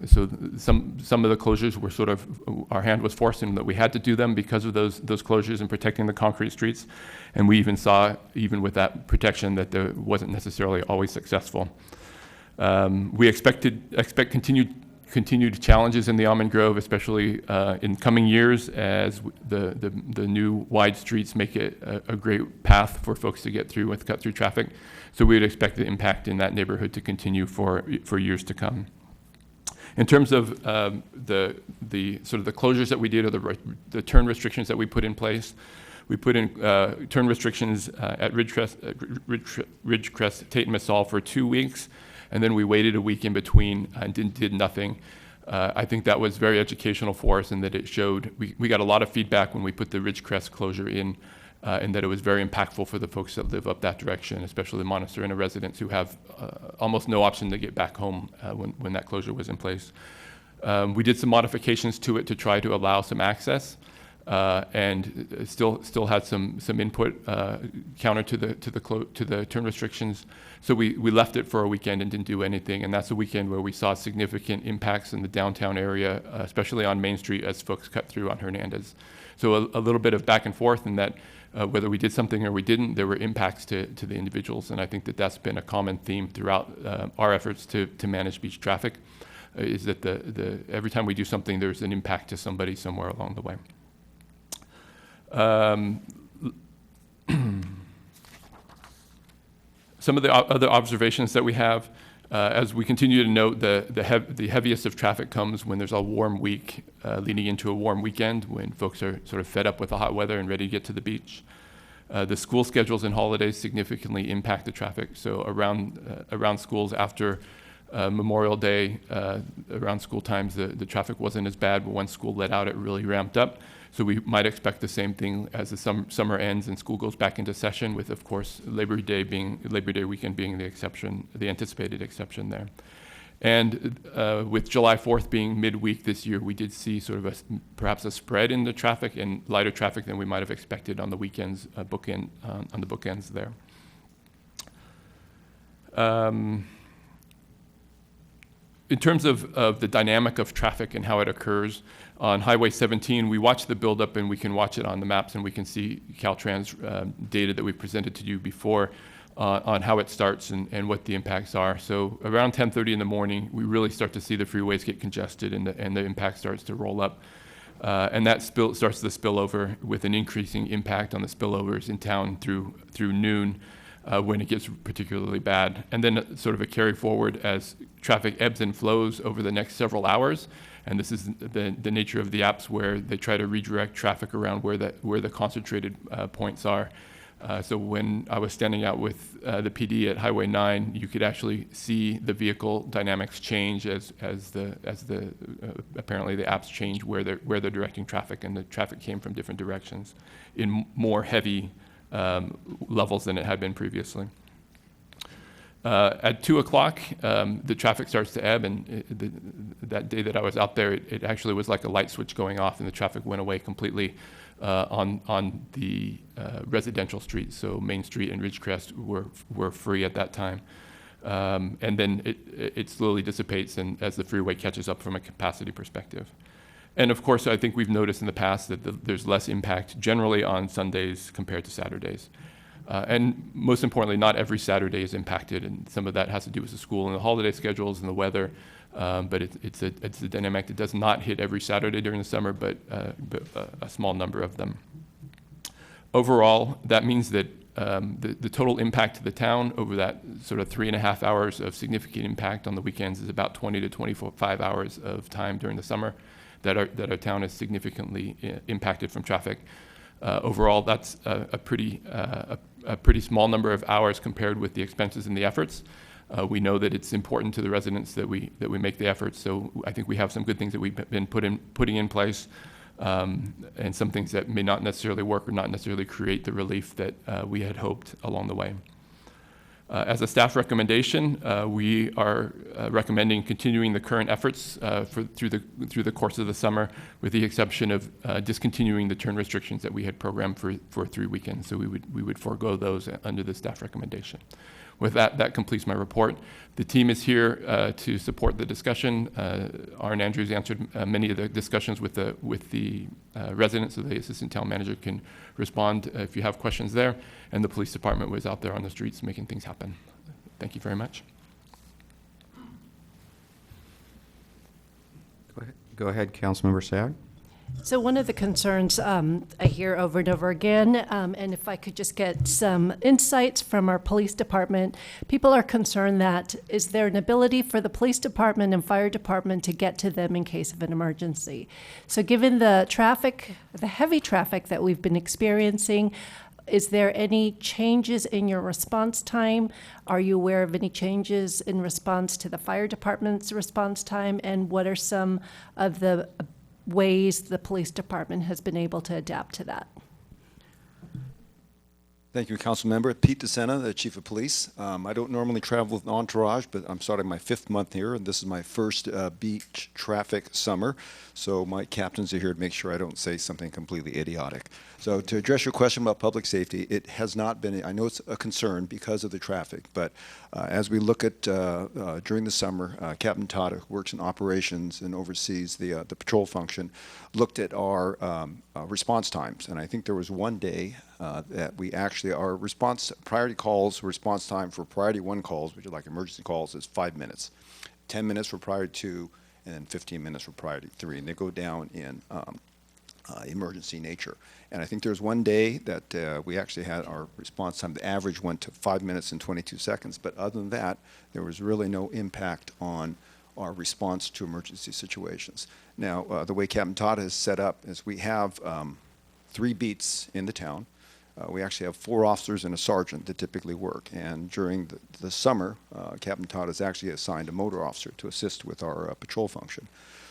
So some of the closures were sort of, our hand was forced in that we had to do them because of those closures and protecting the concrete streets. And we even saw, even with that protection, that there wasn't necessarily always successful. We expect continued challenges in the Almond Grove, especially in coming years, as the new wide streets make it a great path for folks to get through with cut-through traffic. So we would expect the impact in that neighborhood to continue for years to come. In terms of the sort of the closures that we did, or the turn restrictions that we put in place, we put in turn restrictions at Ridgecrest, Tate, and Massall for 2 weeks. And then we waited a week in between and did nothing. I think that was very educational for us, in that it showed, we got a lot of feedback when we put the Ridgecrest closure in, and that it was very impactful for the folks that live up that direction, especially the Montserrat residents who have almost no option to get back home when that closure was in place. We did some modifications to it to try to allow some access. And still had some input counter to the turn restrictions. So we left it for a weekend and didn't do anything. And that's a weekend where we saw significant impacts in the downtown area, especially on Main Street, as folks cut through on Hernandez. So a little bit of back and forth in that whether we did something or we didn't, there were impacts to the individuals. And I think that that's been a common theme throughout our efforts to manage beach traffic, is that every time we do something, there's an impact to somebody somewhere along the way. Some of the other observations that we have, as we continue to note, the heaviest of traffic comes when there's a warm week leading into a warm weekend, when folks are sort of fed up with the hot weather and ready to get to the beach. The school schedules and holidays significantly impact the traffic. So around schools after Memorial Day, around school times, the traffic wasn't as bad, but once school let out, it really ramped up. So we might expect the same thing as the summer ends and school goes back into session, with, of course, Labor Day weekend being the exception, the anticipated exception there. And with July 4th being midweek this year, we did see sort of perhaps a spread in the traffic and lighter traffic than we might have expected on the weekends, on the bookends there. In terms of the dynamic of traffic and how it occurs, on Highway 17, we watch the buildup, and we can watch it on the maps, and we can see Caltrans data that we've presented to you before on how it starts and what the impacts are. So around 10:30 in the morning, we really start to see the freeways get congested, and the impact starts to roll up. And that starts to spill over, with an increasing impact on the spillovers in town through noon, when it gets particularly bad. And then sort of a carry forward as traffic ebbs and flows over the next several hours. And this is the nature of the apps, where they try to redirect traffic around where the concentrated points are. So when I was standing out with the PD at Highway 9, you could actually see the vehicle dynamics change as apparently the apps change where they're directing traffic, and the traffic came from different directions in more heavy levels than it had been previously. At 2 o'clock, the traffic starts to ebb, and that day that I was out there, it actually was like a light switch going off, and the traffic went away completely on the residential streets. So Main Street and Ridgecrest were free at that time. And then it slowly dissipates, and as the freeway catches up from a capacity perspective. And of course, I think we've noticed in the past that there's less impact generally on Sundays compared to Saturdays. And most importantly, not every Saturday is impacted, and some of that has to do with the school and the holiday schedules and the weather. But it's a dynamic that does not hit every Saturday during the summer, but a small number of them. Overall, that means that the total impact to the town over that sort of 3.5 hours of significant impact on the weekends is about 20 to 25 hours of time during the summer that our town is significantly impacted from traffic. Overall, that's a pretty small number of hours compared with the expenses and the efforts. We know that it's important to the residents that we make the efforts. So I think we have some good things that we've been putting in place, and some things that may not necessarily work or not necessarily create the relief that we had hoped along the way. As a staff recommendation, we are recommending continuing the current efforts through the course of the summer, with the exception of discontinuing the turn restrictions that we had programmed for 3 weekends. So we would forego those under the staff recommendation. With that completes my report. The team is here to support the discussion. Arn Andrews answered many of the discussions with the residents, so the assistant town manager can respond if you have questions there. And the police department was out there on the streets making things happen. Thank you very much. Go ahead, Councilmember Sag. So one of the concerns I hear over and over again, and if I could just get some insights from our police department, people are concerned that is there an ability for the police department and fire department to get to them in case of an emergency? So given the traffic, the heavy traffic that we've been experiencing, is there any changes in your response time? Are you aware of any changes in response to the fire department's response time? And what are some of the ways the police department has been able to adapt to that? Thank you, Council Member. Pete DeSena, the Chief of Police. I don't normally travel with an entourage, but I'm starting my 5th month here, and this is my first beach traffic summer. So my captains are here to make sure I don't say something completely idiotic. So to address your question about public safety, it has not been, I know it's a concern because of the traffic, but as we look at during the summer, Captain Tata, who works in operations and oversees the patrol function, looked at our response times. And I think there was one day that we actually, our priority calls, response time for priority 1 calls, which are like emergency calls, is 5 minutes. 10 minutes for priority 2, and then 15 minutes for priority 3. And they go down in emergency nature. And I think there's one day that we actually had our response time, the average went to 5 minutes and 22 seconds. But other than that, there was really no impact on our response to emergency situations. Now, the way Captain Tata is set up is we have 3 beats in the town. We actually have 4 officers and a sergeant that typically work. And during the summer, Captain Todd has actually assigned a motor officer to assist with our patrol function.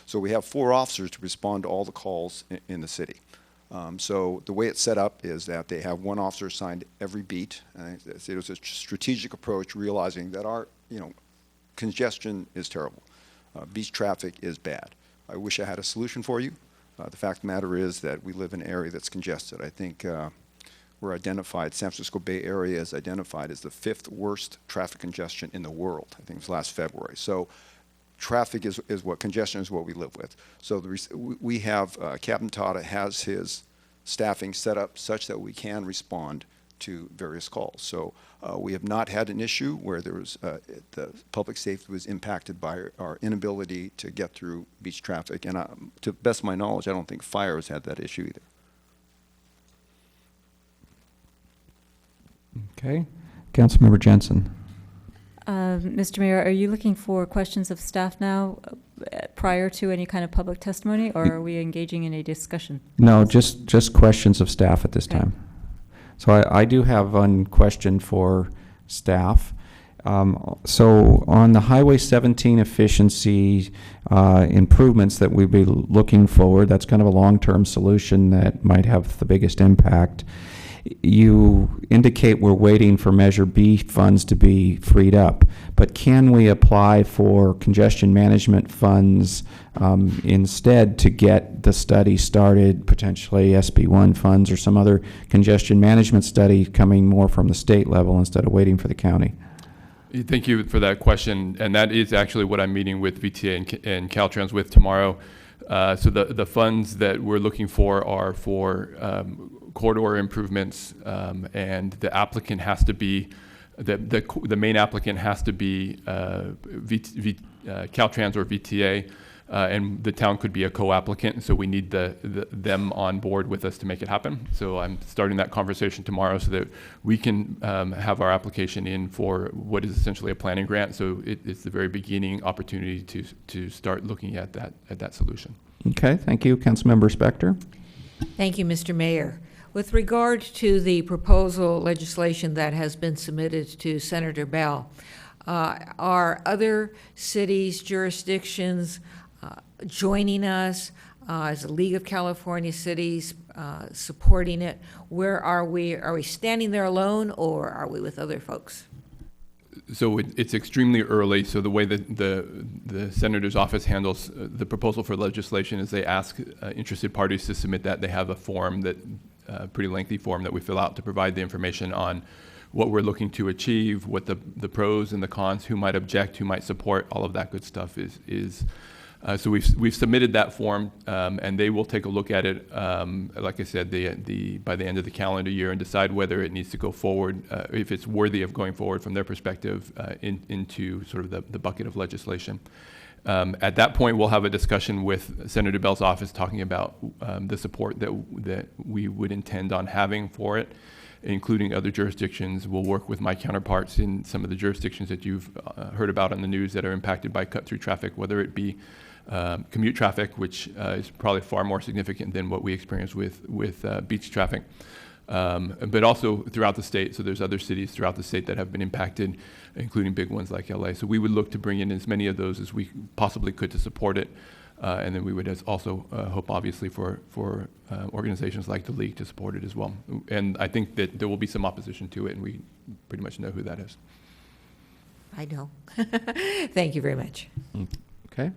So we have 4 officers to respond to all the calls in the city. So the way it's set up is that they have 1 officer assigned every beat. It was a strategic approach, realizing that our congestion is terrible. Beach traffic is bad. I wish I had a solution for you. The fact of the matter is that we live in an area that's congested. I think we're identified, San Francisco Bay Area is identified as the 5th worst traffic congestion in the world. I think it was last February. So traffic is what, congestion is what we live with. So we have, Captain Tata has his staffing set up such that we can respond to various calls. So we have not had an issue where there was, the public safety was impacted by our inability to get through beach traffic. And to the best of my knowledge, I don't think fire has had that issue either. Okay. Councilmember Jensen. Mr. Mayor, are you looking for questions of staff now prior to any kind of public testimony, or are we engaging in a discussion? No, just questions of staff at this time. So I do have one question for staff. So on the Highway 17 efficiency improvements that we'd be looking forward, that's kind of a long-term solution that might have the biggest impact. You indicate we're waiting for Measure B funds to be freed up, but can we apply for congestion management funds instead to get the study started, potentially SB1 funds or some other congestion management study coming more from the state level instead of waiting for the county? Thank you for that question, and that is actually what I'm meeting with VTA and Caltrans with tomorrow. So the funds that we're looking for are for corridor improvements, and the applicant has to be, the main applicant has to be Caltrans or VTA, and the town could be a co-applicant, so we need them on board with us to make it happen. So I'm starting that conversation tomorrow so that we can have our application in for what is essentially a planning grant. So it's the very beginning opportunity to start looking at that solution. Okay, thank you. Councilmember Spector. Thank you, Mr. Mayor. With regard to the proposal legislation that has been submitted to Senator Bell, are other cities, jurisdictions joining us as a League of California Cities supporting it? Where are we? Are we standing there alone, or are we with other folks? So it's extremely early. So the way that the senator's office handles the proposal for legislation is they ask interested parties to submit that. They have a form that, pretty lengthy form that we fill out to provide the information on what we're looking to achieve, what the pros and the cons, who might object, who might support, all of that good stuff is. So we've submitted that form, and they will take a look at it. Like I said, by the end of the calendar year, and decide whether it needs to go forward, if it's worthy of going forward from their perspective into sort of the bucket of legislation. At that point, we'll have a discussion with Senator Bell's office talking about the support that we would intend on having for it, including other jurisdictions. We'll work with my counterparts in some of the jurisdictions that you've heard about on the news that are impacted by cut-through traffic, whether it be commute traffic, which is probably far more significant than what we experience with beach traffic, but also throughout the state. So there's other cities throughout the state that have been impacted, including big ones like LA. So we would look to bring in as many of those as we possibly could to support it. And then we would also hope, obviously, for organizations like the League to support it as well. And I think that there will be some opposition to it, and we pretty much know who that is. I know. Thank you very much. Okay.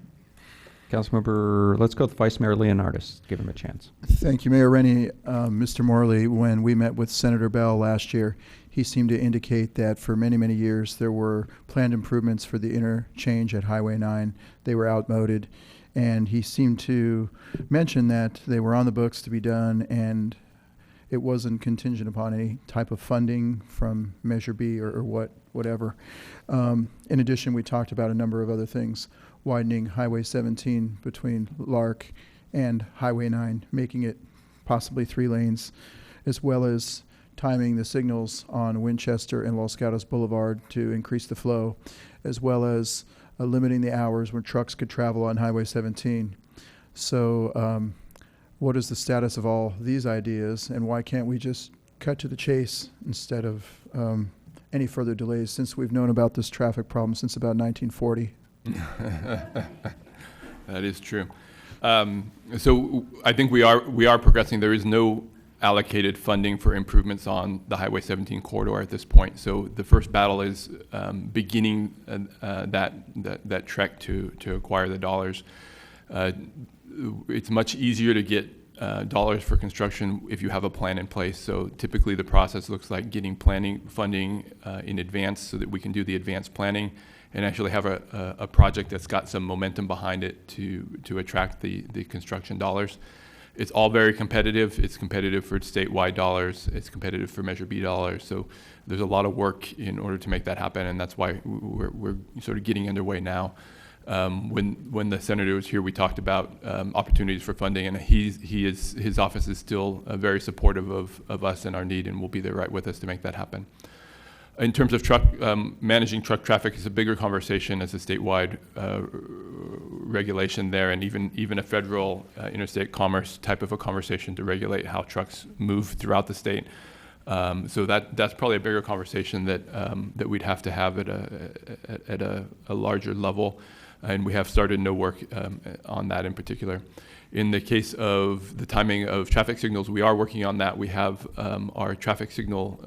Councilmember, let's go with Vice Mayor Leonardis. Give him a chance. Thank you, Mayor Rennie. Mr. Morley, when we met with Senator Bell last year, he seemed to indicate that for many, many years there were planned improvements for the interchange at Highway 9. They were outmoded. And he seemed to mention that they were on the books to be done, and it wasn't contingent upon any type of funding from Measure B or whatever. In addition, we talked about a number of other things, widening Highway 17 between Lark and Highway 9, making it possibly 3 lanes, as well as timing the signals on Winchester and Los Gatos Boulevard to increase the flow, as well as limiting the hours when trucks could travel on Highway 17. So what is the status of all these ideas, and why can't we just cut to the chase instead of any further delays, since we've known about this traffic problem since about 1940? That is true. So I think we are progressing. There is no allocated funding for improvements on the Highway 17 corridor at this point. So the first battle is beginning that trek to acquire the dollars. It's much easier to get dollars for construction if you have a plan in place. So typically the process looks like getting planning funding in advance so that we can do the advanced planning and actually have a project that's got some momentum behind it to attract the construction dollars. It's all very competitive. It's competitive for statewide dollars. It's competitive for Measure B dollars. So there's a lot of work in order to make that happen, and that's why we're sort of getting underway now. When the senator was here, we talked about opportunities for funding, and his office is still very supportive of us and our need, and will be there right with us to make that happen. In terms of managing truck traffic is a bigger conversation as a statewide regulation there, and even a federal interstate commerce type of a conversation to regulate how trucks move throughout the state. So that's probably a bigger conversation that we'd have to have at a larger level, and we have started no work on that in particular. In the case of the timing of traffic signals, we are working on that. We have our traffic signal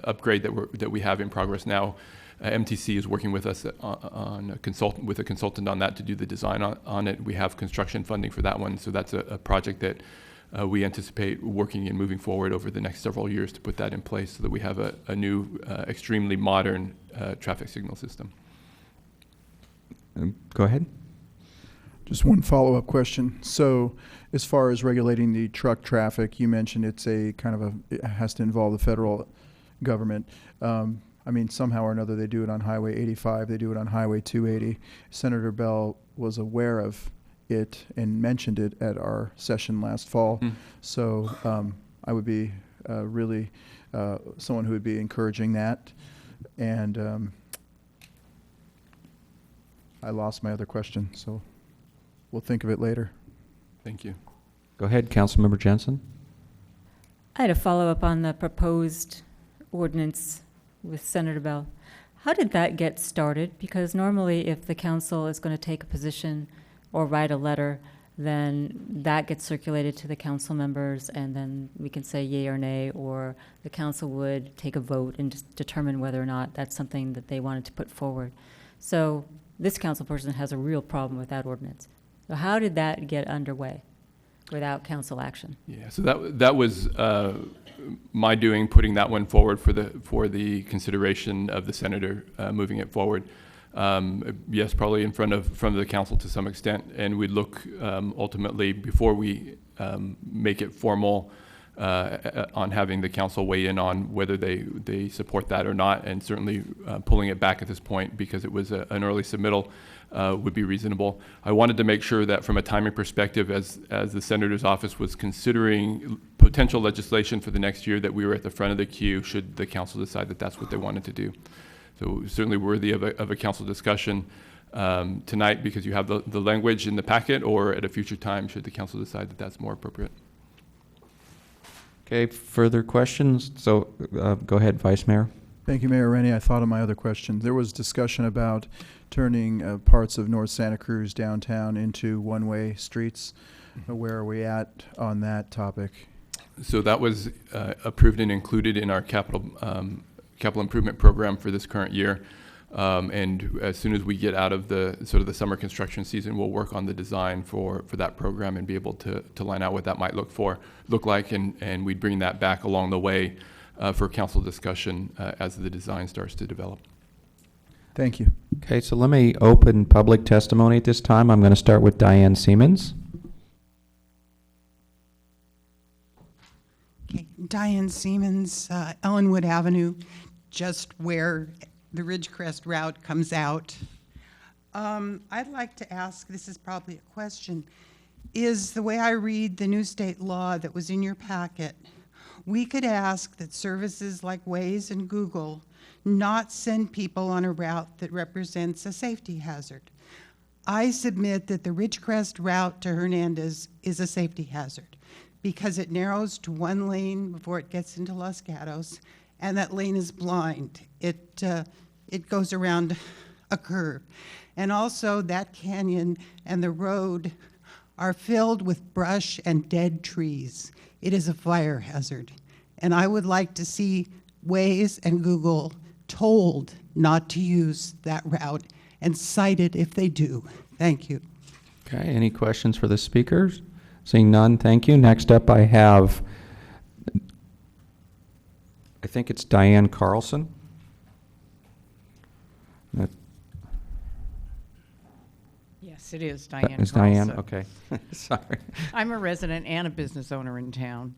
upgrade that we have in progress now. MTC is working with us with a consultant on that to do the design on it. We have construction funding for that one, so that's a project that we anticipate working and moving forward over the next several years to put that in place so that we have a new, extremely modern traffic signal system. Go ahead. Just one follow-up question. So as far as regulating the truck traffic, you mentioned it's a kind of it has to involve the federal government. I mean, somehow or another, they do it on Highway 85, they do it on Highway 280. Senator Bell was aware of it and mentioned it at our session last fall. So I would be really someone who would be encouraging that. And I lost my other question, so we'll think of it later. Thank you. Go ahead, Councilmember Jensen. I had a follow-up on the proposed ordinance with Senator Bell. How did that get started? Because normally if the council is going to take a position or write a letter, then that gets circulated to the council members, and then we can say yay or nay, or the council would take a vote and just determine whether or not that's something that they wanted to put forward. So this council person has a real problem with that ordinance. So how did that get underway without council action? Yeah, so that was my doing, putting that one forward for the consideration of the senator moving it forward. Yes, probably in front of the council to some extent, and we'd look ultimately before we make it formal on having the council weigh in on whether they support that or not, and certainly pulling it back at this point because it was an early submittal would be reasonable. I wanted to make sure that from a timing perspective, as the senator's office was considering potential legislation for the next year, that we were at the front of the queue should the council decide that that's what they wanted to do. So certainly worthy of a council discussion tonight because you have the language in the packet, or at a future time should the council decide that that's more appropriate. Okay, further questions? So go ahead, Vice Mayor. Thank you, Mayor Rennie. I thought of my other question. There was discussion about turning parts of North Santa Cruz downtown into one-way streets. Where are we at on that topic? So that was approved and included in our capital improvement program for this current year. And as soon as we get out of the the summer construction season, we'll work on the design for that program and be able to line out what that might look like, and we'd bring that back along the way for council discussion as the design starts to develop. Thank you. Okay, so let me open public testimony at this time. I'm going to start with Diane Siemens. Okay, Diane Siemens, Ellenwood Avenue, just where the Ridgecrest route comes out. I'd like to ask, this is probably a question, is the way I read the new state law that was in your packet, we could ask that services like Waze and Google not send people on a route that represents a safety hazard. I submit that the Ridgecrest route to Hernandez is a safety hazard because it narrows to one lane before it gets into Los Gatos, and that lane is blind. It goes around a curve. And also that canyon and the road are filled with brush and dead trees. It is a fire hazard. And I would like to see Waze and Google told not to use that route and cited if they do. Thank you. Okay, any questions for the speakers? Seeing none, thank you. Next up I have, I think it's Diane Carlson. Yes, it is Diane It's Carlson. Diane, okay. Sorry. I'm a resident and a business owner in town,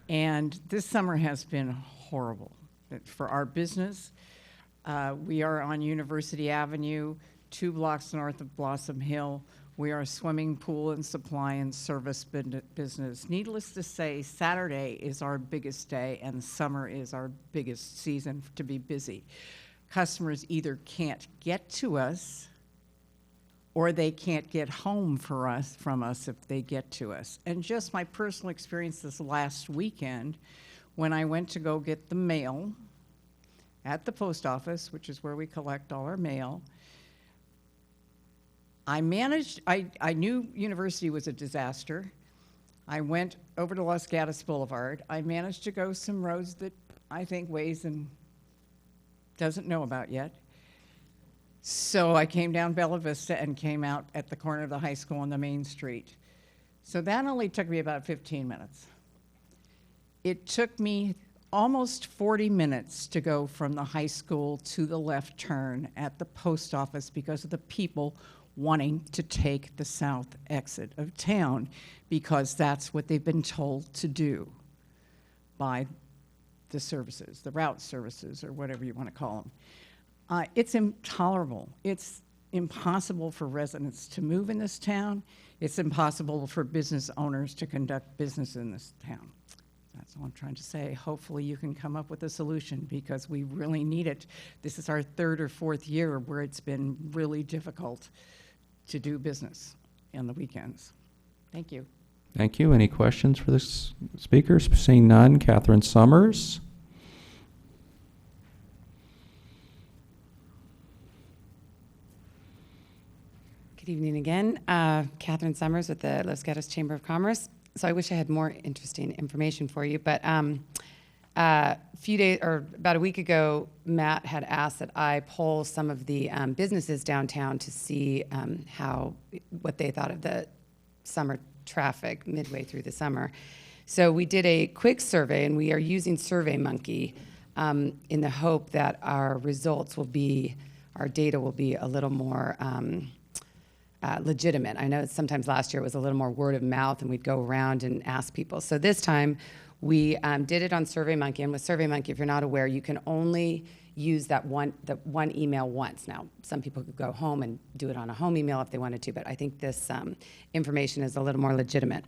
and this summer has been horrible for our business. We are on University Avenue, 2 blocks north of Blossom Hill. We are a swimming pool and supply and service business. Needless to say, Saturday is our biggest day, and summer is our biggest season to be busy. Customers either can't get to us or they can't get home from us if they get to us. And just my personal experience this last weekend, when I went to go get the mail at the post office, which is where we collect all our mail, I knew University was a disaster. I went over to Los Gatos Boulevard. I managed to go some roads that I think Waze and doesn't know about yet. So I came down Bella Vista and came out at the corner of the high school on the main street. So that only took me about 15 minutes. It took me almost 40 minutes to go from the high school to the left turn at the post office because of the people wanting to take the south exit of town because that's what they've been told to do by the services, the route services, or whatever you want to call them. It's intolerable. It's impossible for residents to move in this town. It's impossible for business owners to conduct business in this town. That's all I'm trying to say. Hopefully you can come up with a solution because we really need it. This is our 3rd or 4th year where it's been really difficult to do business on the weekends. Thank you. Thank you. Any questions for this speakers? Seeing none, Catherine Summers. Good evening again. Catherine Summers with the Los Gatos Chamber of Commerce. So I wish I had more interesting information for you, but a few days or about a week ago, Matt had asked that I poll some of the businesses downtown to see what they thought of the summer traffic midway through the summer. So we did a quick survey, and we are using SurveyMonkey in the hope that our data will be a little more legitimate. I know sometimes last year it was a little more word of mouth and we'd go around and ask people. So this time we did it on SurveyMonkey. And with SurveyMonkey, if you're not aware, you can only use the one email once. Now, some people could go home and do it on a home email if they wanted to, but I think this information is a little more legitimate.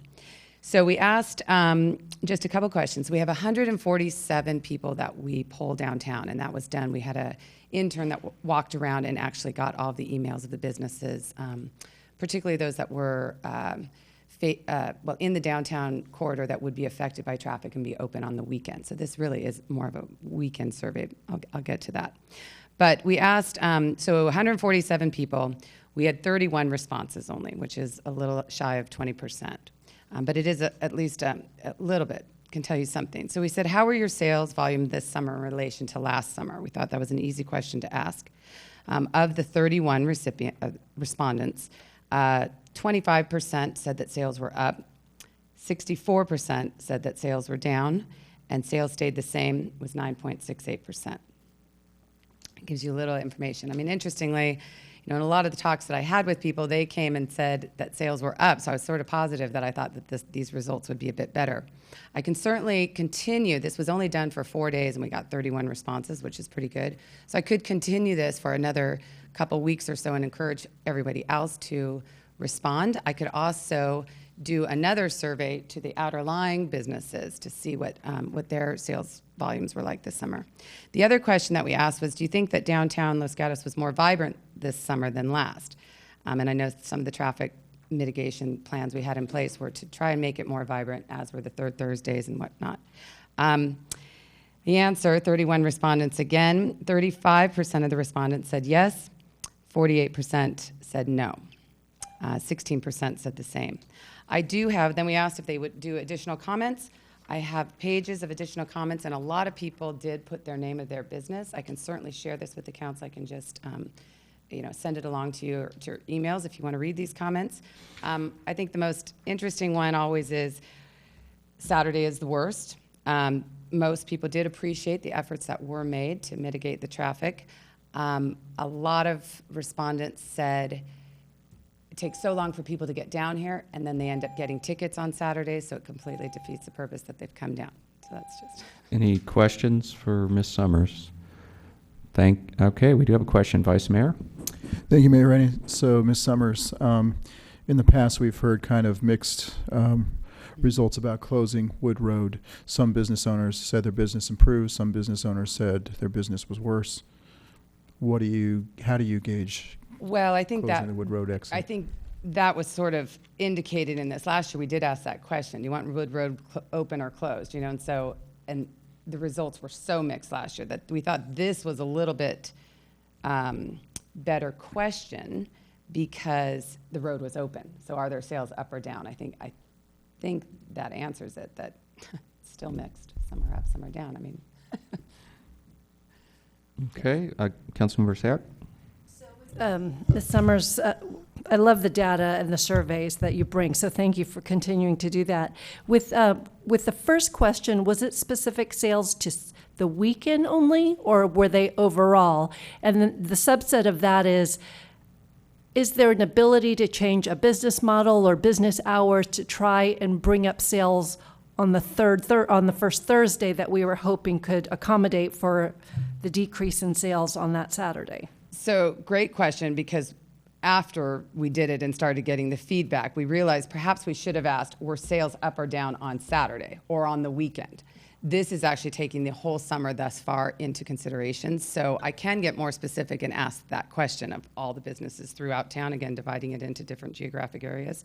So we asked just a couple questions. We have 147 people that we polled downtown, and that was done. We had an intern that walked around and actually got all the emails of the businesses, particularly those that were in the downtown corridor that would be affected by traffic and be open on the weekend. So this really is more of a weekend survey. I'll get to that. But we asked, so 147 people. We had 31 responses only, which is a little shy of 20%. But it is at least a little bit, can tell you something. So we said, how were your sales volume this summer in relation to last summer? We thought that was an easy question to ask. Of the 31 respondents, 25% said that sales were up, 64% said that sales were down, and sales stayed the same, was 9.68%. It gives you a little information. I mean, interestingly, in a lot of the talks that I had with people, they came and said that sales were up, so I was sort of positive that I thought that these results would be a bit better. I can certainly continue. This was only done for 4 days, and we got 31 responses, which is pretty good. So I could continue this for another couple weeks or so and encourage everybody else to respond. I could also do another survey to the outer lying businesses to see what their sales volumes were like this summer. The other question that we asked was, do you think that downtown Los Gatos was more vibrant this summer than last? And I know some of the traffic mitigation plans we had in place were to try and make it more vibrant, as were the third Thursdays and whatnot. The answer, 31 respondents again, 35% of the respondents said yes, 48% said no. 16% said the same. Then we asked if they would do additional comments. I have pages of additional comments, and a lot of people did put their name of their business. I can certainly share this with the council. I can just send it along to you to your emails if you want to read these comments. I think the most interesting one always is Saturday is the worst. Most people did appreciate the efforts that were made to mitigate the traffic. A lot of respondents said it takes so long for people to get down here, and then they end up getting tickets on Saturdays, so it completely defeats the purpose that they've come down. So that's just. Any questions for Ms. Summers? Okay, we do have a question, Vice Mayor. Thank you, Mayor Rennie. So, Ms. Summers, in the past we've heard kind of mixed results about closing Wood Road. Some business owners said their business improved. Some business owners said their business was worse. How do you gauge? Well, I think closing the Wood Road exit? I think that was sort of indicated in this. Last year, we did ask that question. Do you want Wood Road open or closed? And the results were so mixed last year that we thought this was a little bit better question because the road was open. So are their sales up or down? I think that answers it, that it's still mixed. Some are up, some are down. I mean. Okay, Councilmember Sayre. Ms. Summers, I love the data and the surveys that you bring, so thank you for continuing to do that. With the first question, was it specific sales to the weekend only, or were they overall? And then the subset of that is there an ability to change a business model or business hours to try and bring up sales on the on the first Thursday that we were hoping could accommodate for the decrease in sales on that Saturday? So great question, because after we did it and started getting the feedback, we realized perhaps we should have asked, were sales up or down on Saturday or on the weekend? This is actually taking the whole summer thus far into consideration. So I can get more specific and ask that question of all the businesses throughout town, again, dividing it into different geographic areas.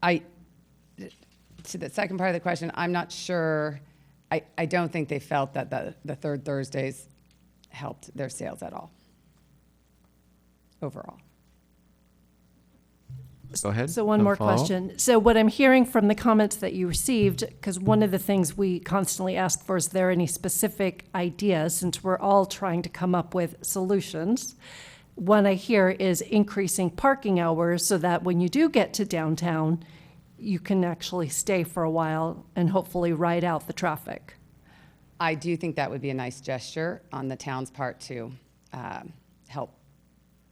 To the second part of the question, I'm not sure. I don't think they felt that the third Thursdays helped their sales at all overall. Go ahead. So one more Follow-up. question. So what I'm hearing from the comments that you received, because one of the things we constantly ask for is there any specific ideas, since we're all trying to come up with solutions. One I hear is increasing parking hours so that when you do get to downtown, you can actually stay for a while and hopefully ride out the traffic. I do think that would be a nice gesture on the town's part to help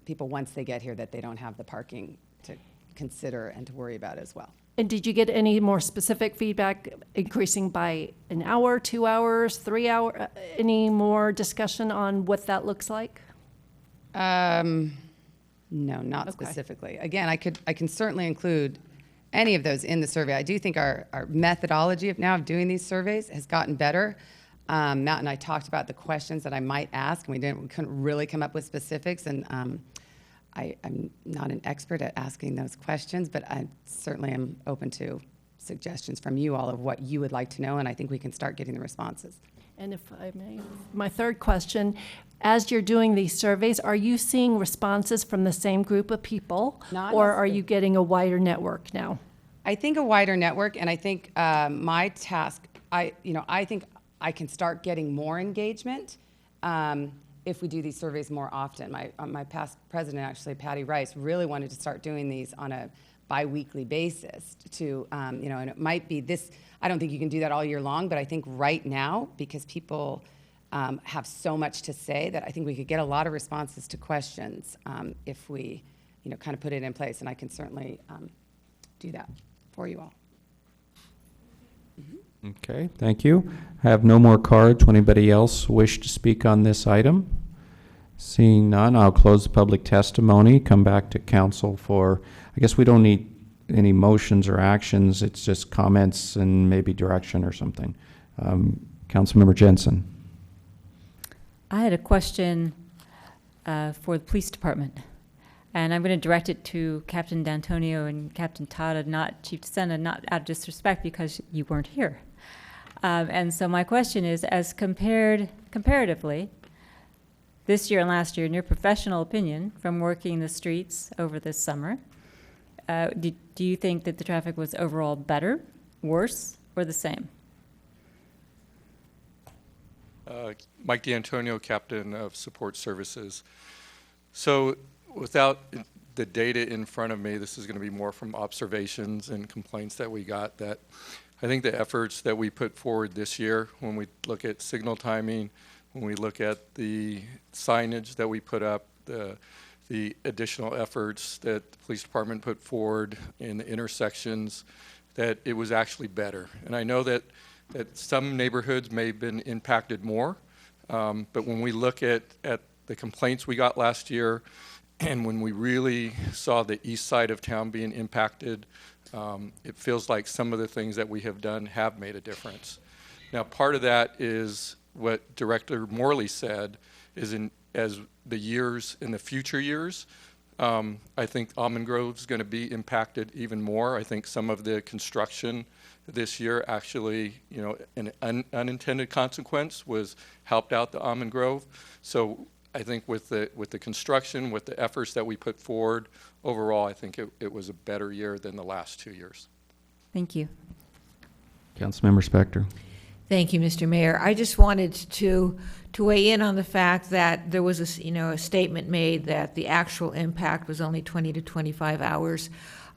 people once they get here that they don't have the parking to consider and to worry about as well. And did you get any more specific feedback, increasing by an hour, 2 hours, 3 hours? Any more discussion on what that looks like? No, not Okay. specifically. Again, I can certainly include any of those in the survey. I do think our methodology of doing these surveys has gotten better. Matt and I talked about the questions that I might ask, and we couldn't really come up with specifics. And I'm not an expert at asking those questions, but I certainly am open to suggestions from you all of what you would like to know, and I think we can start getting the responses. And if I may, my third question, as you're doing these surveys, are you seeing responses from the same group of people? Not or are necessarily. you getting a wider network now? I think a wider network, and I think my task, I think I can start getting more engagement if we do these surveys more often. My past president, actually, Patty Rice, really wanted to start doing these on a bi-weekly basis to, and it might be this, I don't think you can do that all year long, but I think right now, because people have so much to say, that I think we could get a lot of responses to questions if we, kind of put it in place, and I can certainly do that for you all. Okay, thank you. I have no more cards. Would anybody else wish to speak on this item? Seeing none, I'll close the public testimony, come back to council for, I guess we don't need any motions or actions. It's just comments and maybe direction or something. Councilmember Jensen. I had a question for the police department, and I'm going to direct it to Captain D'Antonio and Captain Tada, not Chief DeSena, not out of disrespect because you weren't here. And so my question is, as comparatively, this year and last year, in your professional opinion, from working the streets over this summer, do you think that the traffic was overall better, worse, or the same? Mike D'Antonio, Captain of Support Services. So without the data in front of me, this is going to be more from observations and complaints that we got, that I think the efforts that we put forward this year, when we look at signal timing, when we look at the signage that we put up, the additional efforts that the police department put forward in the intersections, that it was actually better. And I know that some neighborhoods may have been impacted more, but when we look at the complaints we got last year, and when we really saw the east side of town being impacted, it feels like some of the things that we have done have made a difference. Now, part of that is what Director Morley said, is as the years, in the future years, I think Almond Grove is going to be impacted even more. I think some of the construction this year actually, an unintended consequence was helped out the Almond Grove. So I think with the construction, with the efforts that we put forward, overall, I think it was a better year than the last 2 years. Thank you. Councilmember Spector. Thank you, Mr. Mayor. I just wanted to weigh in on the fact that there was a statement made that the actual impact was only 20 to 25 hours.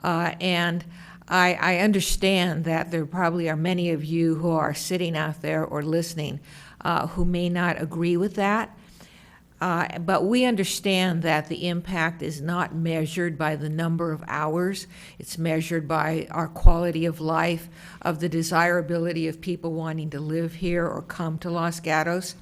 And I understand that there probably are many of you who are sitting out there or listening who may not agree with that. But we understand that the impact is not measured by the number of hours. It's measured by our quality of life, of the desirability of people wanting to live here or come to Los Gatos.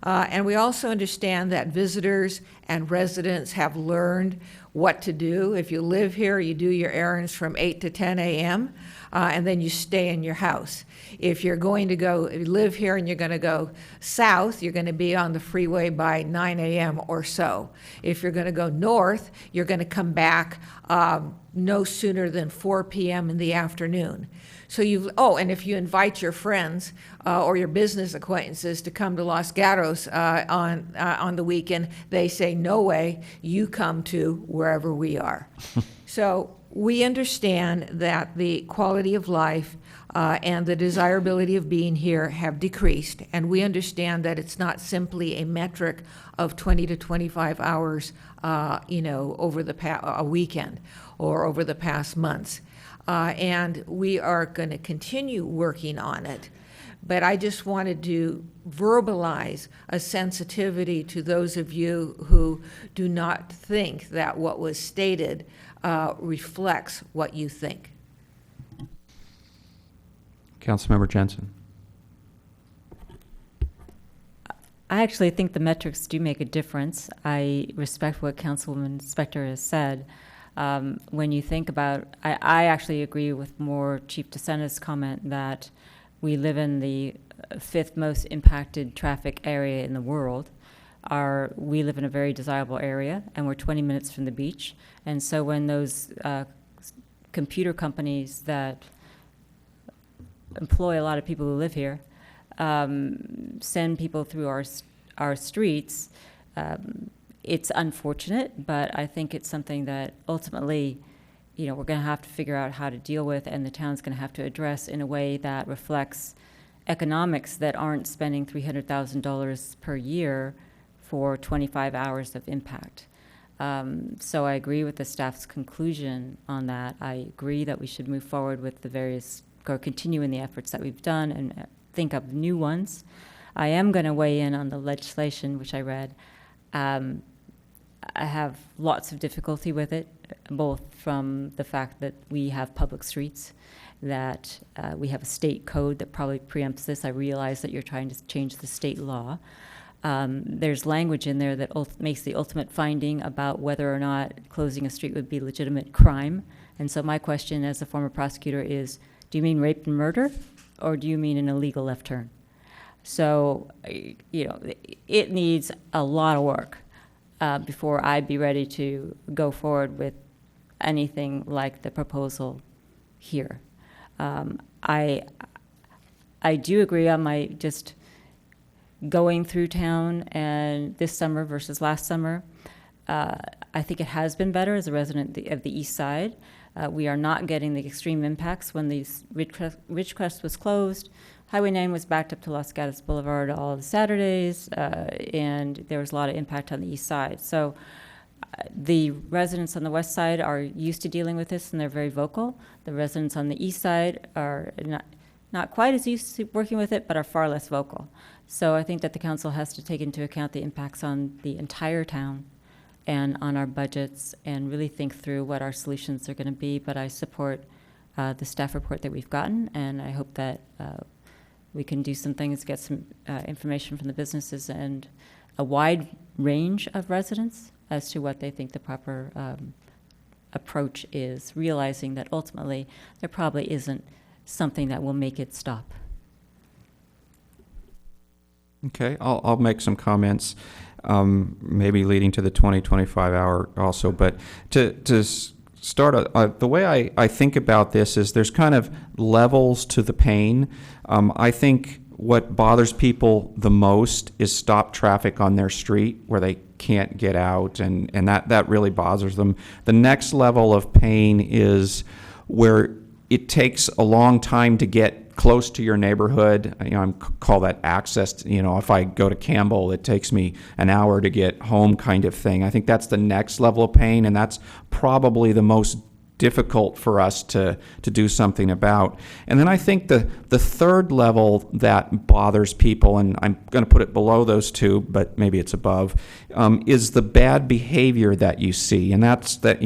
And we also understand that visitors and residents have learned what to do. If you live here, you do your errands from 8 to 10 a.m., and then you stay in your house. If you're going to go, if you live here and you're going to go south, you're going to be on the freeway by 9 a.m. or so. If you're going to go north, you're going to come back no sooner than 4 p.m. in the afternoon. So and if you invite your friends or your business acquaintances to come to Los Gatos on the weekend, they say, no way, you come to wherever we are. So we understand that the quality of life and the desirability of being here have decreased, and we understand that it's not simply a metric of 20 to 25 hours, over a weekend or over the past months. And we are going to continue working on it. But I just wanted to verbalize a sensitivity to those of you who do not think that what was stated reflects what you think. Councilmember Jensen. I actually think the metrics do make a difference. I respect what Councilwoman Spector has said. When you think about, I actually agree with more Chief DeSena's comment that we live in the fifth most impacted traffic area in the world. We live in a very desirable area, and we're 20 minutes from the beach. And so when those computer companies that employ a lot of people who live here send people through our streets, it's unfortunate, but I think it's something that ultimately, we're going to have to figure out how to deal with, and the town's going to have to address in a way that reflects economics that aren't spending $300,000 per year for 25 hours of impact. So I agree with the staff's conclusion on that. I agree that we should move forward with continue in the efforts that we've done and think of new ones. I am going to weigh in on the legislation, which I read. I have lots of difficulty with it, both from the fact that we have public streets, that we have a state code that probably preempts this. I realize that you're trying to change the state law. There's language in there that makes the ultimate finding about whether or not closing a street would be legitimate crime. And so my question as a former prosecutor is, do you mean rape and murder, or do you mean an illegal left turn? So, it needs a lot of work before I'd be ready to go forward with anything like the proposal here. I do agree on my just going through town and this summer versus last summer. I think it has been better as a resident of the east side. We are not getting the extreme impacts. When the Ridgecrest was closed, Highway 9 was backed up to Los Gatos Boulevard all the Saturdays, and there was a lot of impact on the east side. So the residents on the west side are used to dealing with this, and they're very vocal. The residents on the east side are not quite as used to working with it, but are far less vocal. So I think that the council has to take into account the impacts on the entire town and on our budgets and really think through what our solutions are going to be. But I support the staff report that we've gotten, and I hope that we can do some things, get some information from the businesses and a wide range of residents as to what they think the proper approach is, realizing that ultimately there probably isn't something that will make it stop. Okay, I'll make some comments, maybe leading to the 2025 hour also. But to start, the way I think about this is there's kind of levels to the pain. I think what bothers people the most is stop traffic on their street where they can't get out, and that really bothers them. The next level of pain is where it takes a long time to get close to your neighborhood. I call that access. If I go to Campbell, it takes me an hour to get home, kind of thing. I think that's the next level of pain, and that's probably the most difficult for us to do something about. And then I think the third level that bothers people, and I'm going to put it below those two, but maybe it's above, is the bad behavior that you see. And that's that,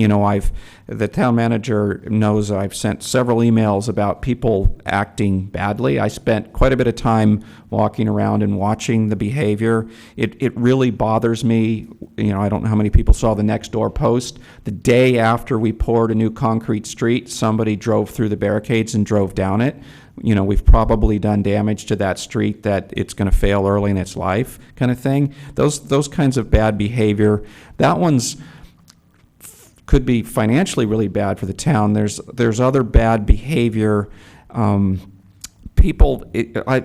the town manager knows I've sent several emails about people acting badly. I spent quite a bit of time walking around and watching the behavior. It really bothers me. You know, I don't know how many people saw the Nextdoor post. The day after we poured a new concrete street, somebody drove through the barricades and drove down it. You know, we've probably done damage to that street that it's going to fail early in its life, kind of thing. Those kinds of bad behavior, that one's could be financially really bad for the town. There's other bad behavior. The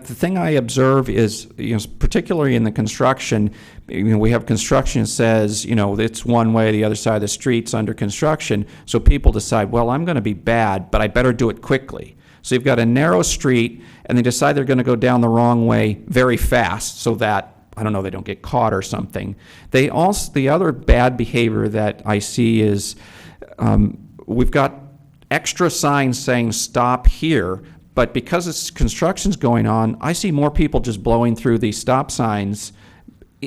thing I observe is, you know, particularly in the construction, you know, we have construction that says, you know, it's one way, the other side of the street's under construction. So people decide, well, I'm going to be bad, but I better do it quickly. So you've got a narrow street, and they decide they're going to go down the wrong way very fast so that, I don't know, they don't get caught or something. The other bad behavior that I see is we've got extra signs saying stop here, but because construction's going on, I see more people just blowing through these stop signs.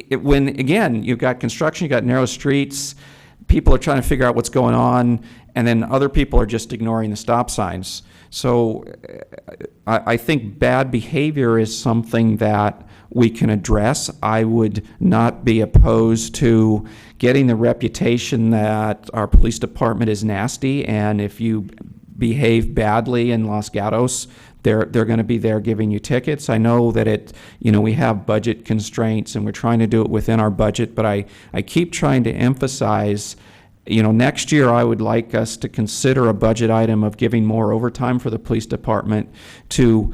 When, again, you've got construction, you've got narrow streets, people are trying to figure out what's going on, and then other people are just ignoring the stop signs. So I think bad behavior is something that we can address. I would not be opposed to getting the reputation that our police department is nasty, and if you behave badly in Los Gatos, they're going to be there giving you tickets. I know that we have budget constraints and we're trying to do it within our budget, but I keep trying to emphasize, you know, next year I would like us to consider a budget item of giving more overtime for the police department to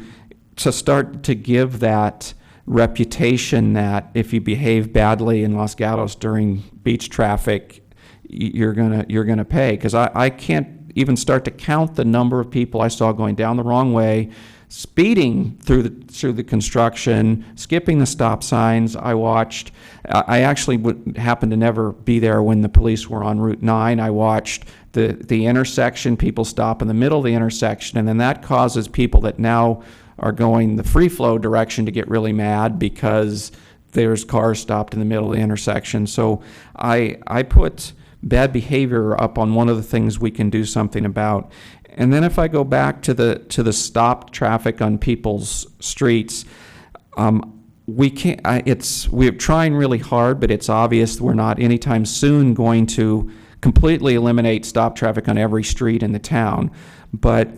start to give that reputation that if you behave badly in Los Gatos during beach traffic, you're gonna pay. Because I can't even start to count the number of people I saw going down the wrong way, speeding through the construction, skipping the stop signs. I actually happened to never be there when the police were on Route 9. I watched the intersection, people stop in the middle of the intersection, and then that causes people that now are going the free flow direction to get really mad because there's cars stopped in the middle of the intersection. So I put bad behavior up on one of the things we can do something about. And then if I go back to the stopped traffic on people's streets, we're trying really hard, but it's obvious we're not anytime soon going to completely eliminate stop traffic on every street in the town. But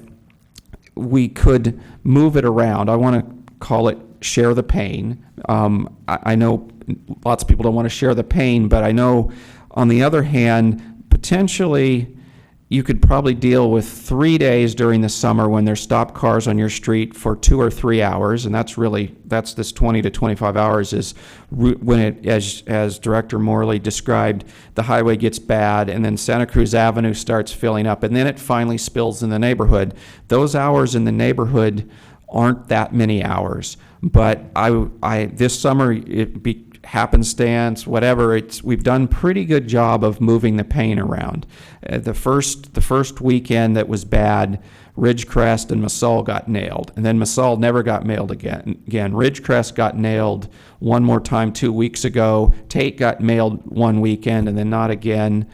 we could move it around. I want to call it share the pain. I know lots of people don't want to share the pain, but I know on the other hand, potentially you could probably deal with 3 days during the summer when there's stopped cars on your street for 2 or 3 hours, and that's this 20 to 25 hours is when it, as Director Morley described, the highway gets bad and then Santa Cruz Avenue starts filling up and then it finally spills in the neighborhood. Those hours in the neighborhood aren't that many hours, but this summer happenstance, whatever, we've done pretty good job of moving the pain around. The first weekend that was bad, Ridgecrest and Massaul got nailed, and then Massaul never got nailed again. Ridgecrest got nailed one more time 2 weeks ago. Tate got nailed one weekend and then not again.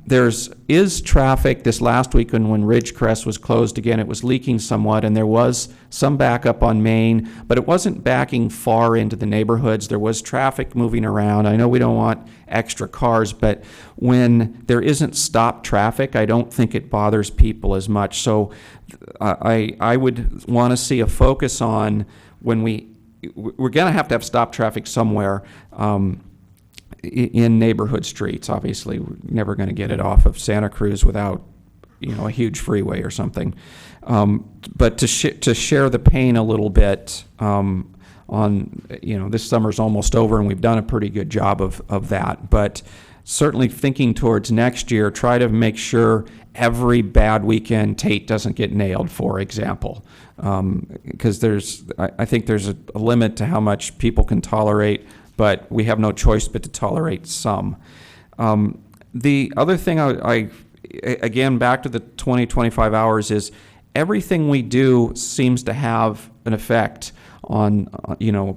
There is traffic this last weekend when Ridgecrest was closed again. It was leaking somewhat, and there was some backup on Main, but it wasn't backing far into the neighborhoods. There was traffic moving around. I know we don't want extra cars, but when there isn't stopped traffic, I don't think it bothers people as much. So I would want to see a focus on when we're going to have stopped traffic somewhere. In neighborhood streets. Obviously, we're never going to get it off of Santa Cruz without, a huge freeway or something. But to share the pain a little bit this summer's almost over and we've done a pretty good job of that. But certainly thinking towards next year, try to make sure every bad weekend Tate doesn't get nailed, for example. Because I think there's a limit to how much people can tolerate, but we have no choice but to tolerate some. The other thing, again, back to the 20-25 hours, is everything we do seems to have an effect on,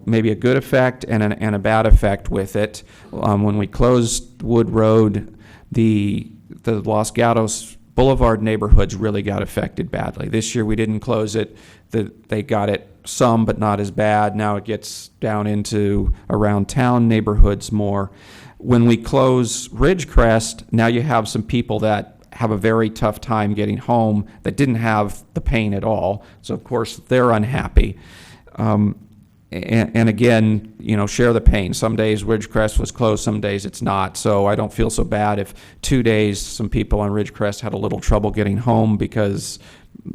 maybe a good effect and a bad effect with it. When we closed Wood Road, the Los Gatos Boulevard neighborhoods really got affected badly. This year we didn't close it. They got it some, but not as bad. Now it gets down into around town neighborhoods more. When we close Ridgecrest, now you have some people that have a very tough time getting home that didn't have the pain at all. So of course they're unhappy. And again, share the pain. Some days Ridgecrest was closed, some days it's not. So I don't feel so bad if 2 days some people on Ridgecrest had a little trouble getting home because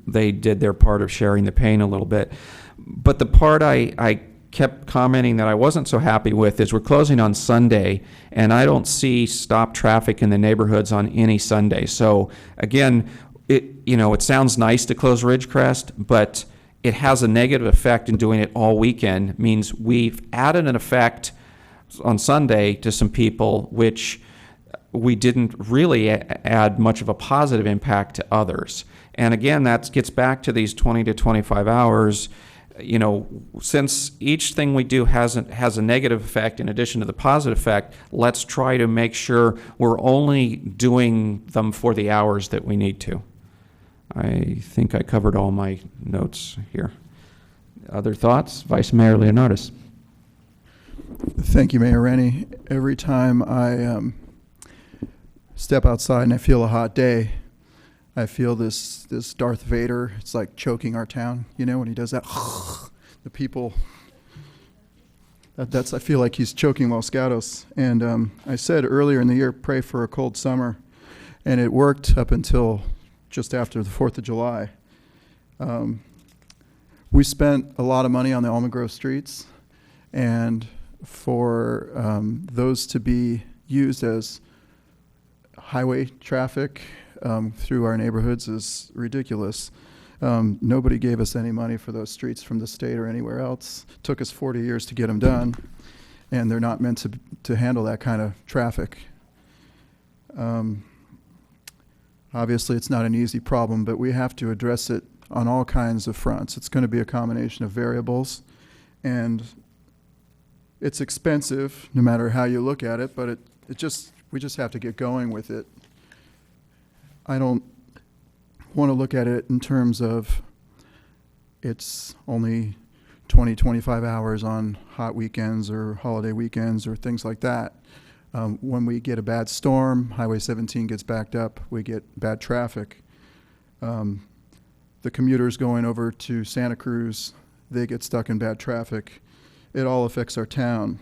they did their part of sharing the pain a little bit. But the part I kept commenting that I wasn't so happy with is we're closing on Sunday, and I don't see stop traffic in the neighborhoods on any Sunday. So again, it sounds nice to close Ridgecrest, but it has a negative effect in doing it all weekend. Means we've added an effect on Sunday to some people, which we didn't really add much of a positive impact to others. And again, that gets back to these 20 to 25 hours. Since each thing we do has a negative effect in addition to the positive effect, let's try to make sure we're only doing them for the hours that we need to. I think I covered all my notes here. Other thoughts? Vice Mayor Leonardis. Thank you, Mayor Rennie. Every time I step outside and I feel a hot day, I feel this Darth Vader. It's like choking our town. When he does that, the people. I feel like he's choking Los Gatos. And I said earlier in the year, pray for a cold summer, and it worked up until just after the 4th of July. We spent a lot of money on the Almond Grove streets, and for those to be used as highway traffic through our neighborhoods is ridiculous. Nobody gave us any money for those streets from the state or anywhere else. It took us 40 years to get them done, and they're not meant to handle that kind of traffic. Obviously, it's not an easy problem, but we have to address it on all kinds of fronts. It's going to be a combination of variables, and it's expensive no matter how you look at it, but we just have to get going with it. I don't want to look at it in terms of it's only 20, 25 hours on hot weekends or holiday weekends or things like that. When we get a bad storm, Highway 17 gets backed up, we get bad traffic. The commuters going over to Santa Cruz, they get stuck in bad traffic. It all affects our town.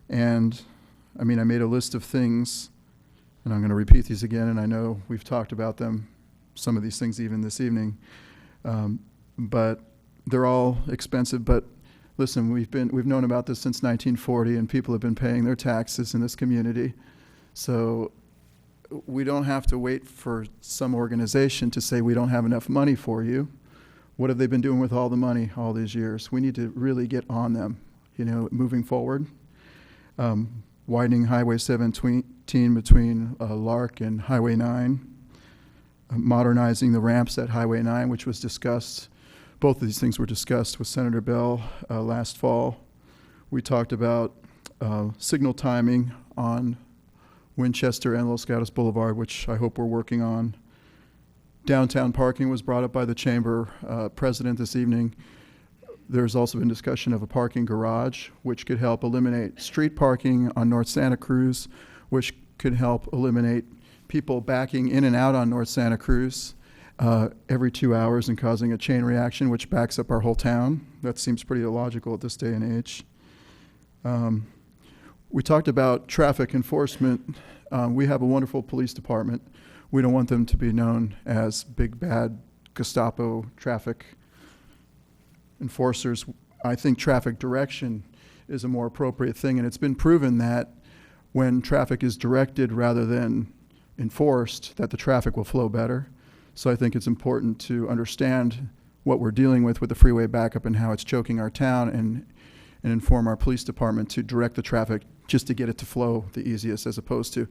And I made a list of things, and I'm going to repeat these again, and I know we've talked about them, some of these things even this evening. But they're all expensive. But listen, we've known about this since 1940, and people have been paying their taxes in this community. So we don't have to wait for some organization to say we don't have enough money for you. What have they been doing with all the money all these years? We need to really get on them, moving forward. Widening Highway 17 between Lark and Highway 9. Modernizing the ramps at Highway 9, which was discussed. Both of these things were discussed with Senator Bell last fall. We talked about signal timing on Winchester and Los Gatos Boulevard, which I hope we're working on. Downtown parking was brought up by the Chamber president this evening. There's also been discussion of a parking garage, which could help eliminate street parking on North Santa Cruz, which could help eliminate people backing in and out on North Santa Cruz every 2 hours and causing a chain reaction, which backs up our whole town. That seems pretty illogical at this day and age. We talked about traffic enforcement. We have a wonderful police department. We don't want them to be known as big, bad Gestapo traffic enforcers. I think traffic direction is a more appropriate thing, and it's been proven that when traffic is directed rather than enforced, that the traffic will flow better. So I think it's important to understand what we're dealing with the freeway backup and how it's choking our town, and inform our police department to direct the traffic just to get it to flow the easiest, as opposed to,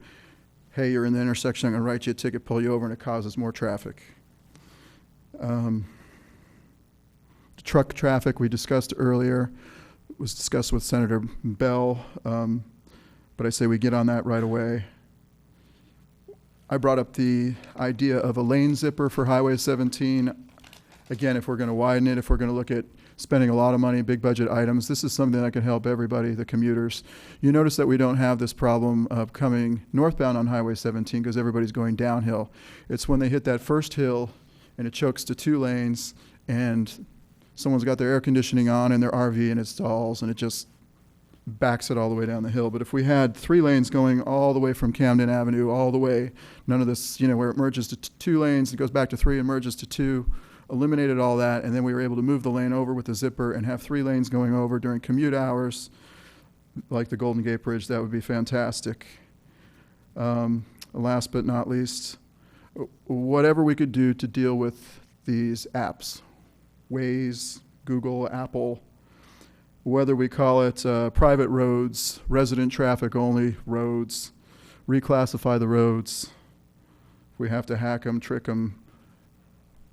hey, you're in the intersection, I'm going to write you a ticket, pull you over, and it causes more traffic. Truck traffic we discussed earlier was discussed with Senator Bell, but I say we get on that right away. I brought up the idea of a lane zipper for Highway 17. Again, if we're going to widen it, if we're going to look at spending a lot of money, big budget items. This is something that can help everybody, the commuters. You notice that we don't have this problem of coming northbound on Highway 17 because everybody's going downhill. It's when they hit that first hill and it chokes to 2 lanes and someone's got their air conditioning on in their RV and it stalls and it just backs it all the way down the hill. But if we had 3 lanes going all the way from Camden Avenue all the way, none of this, where it merges to 2 lanes, it goes back to 3 and merges to 2, eliminated all that, and then we were able to move the lane over with the zipper and have 3 lanes going over during commute hours, like the Golden Gate Bridge. That would be fantastic. Last but not least, whatever we could do to deal with these apps, Waze, Google, Apple, whether we call it private roads, resident traffic only roads, reclassify the roads. If we have to hack them, trick them,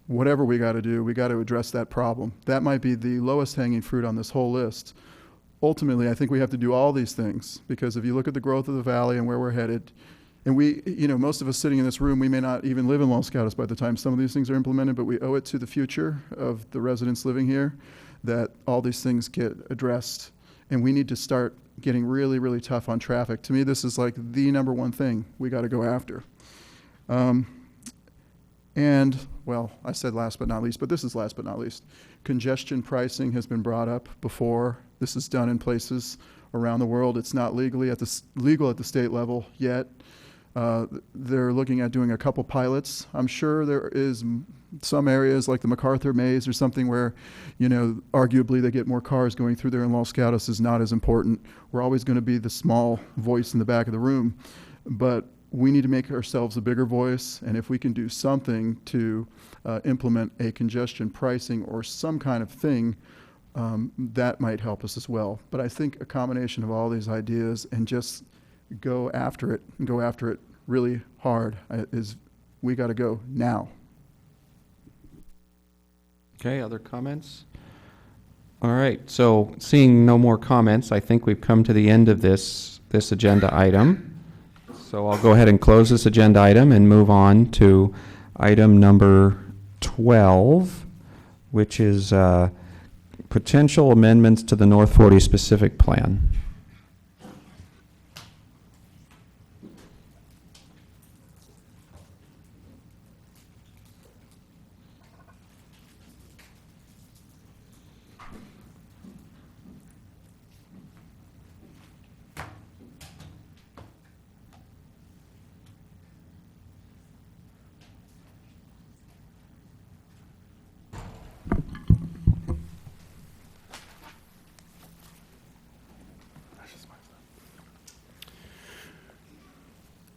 whatever we got to do, we got to address that problem. That might be the lowest hanging fruit on this whole list. Ultimately, I think we have to do all these things because if you look at the growth of the valley and where we're headed, and we, most of us sitting in this room, we may not even live in Los Gatos by the time some of these things are implemented, but we owe it to the future of the residents living here that all these things get addressed. And we need to start getting really, really tough on traffic. To me, this is like the number one thing we got to go after. And, well, I said last but not least, but this is last but not least. Congestion pricing has been brought up before. This is done in places around the world. It's not legal at the state level yet. They're looking at doing a couple pilots. I'm sure there is some areas like the MacArthur Maze or something where, arguably they get more cars going through there, and Los Gatos is not as important. We're always going to be the small voice in the back of the room, but we need to make ourselves a bigger voice, and if we can do something to implement a congestion pricing or some kind of thing, that might help us as well. But I think a combination of all these ideas and just go after it really hard is we got to go now. Okay, other comments? All right, so seeing no more comments, I think we've come to the end of this agenda item. So I'll go ahead and close this agenda item and move on to item number 12, which is potential amendments to the North 40 specific plan.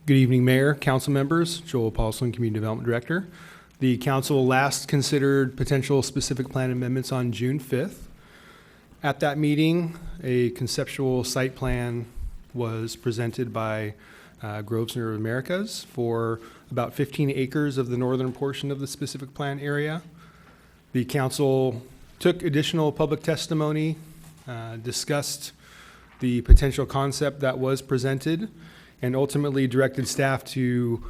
Good evening, Mayor, council members. Joel Paulson, Community Development Director. The council last considered potential specific plan amendments on June 5th. At that meeting, a conceptual site plan was presented by Grosvenor Americas for about 15 acres of the northern portion of the specific plan area. The council took additional public testimony, discussed the potential concept that was presented, and ultimately directed staff to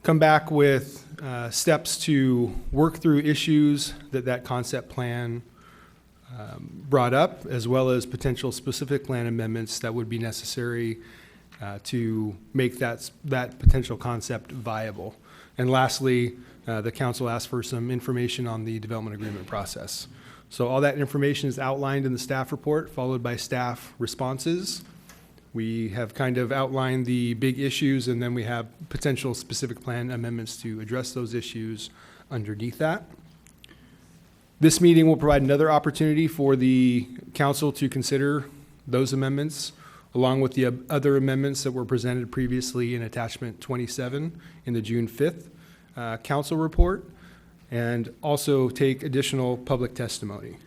come back with steps to work through issues that concept plan brought up, as well as potential specific plan amendments that would be necessary to make that potential concept viable. And lastly, the council asked for some information on the development agreement process. So all that information is outlined in the staff report, followed by staff responses. We have kind of outlined the big issues, and then we have potential specific plan amendments to address those issues underneath that. This meeting will provide another opportunity for the council to consider those amendments, along with the other amendments that were presented previously in attachment 27 in the June 5th council report, and also take additional public testimony.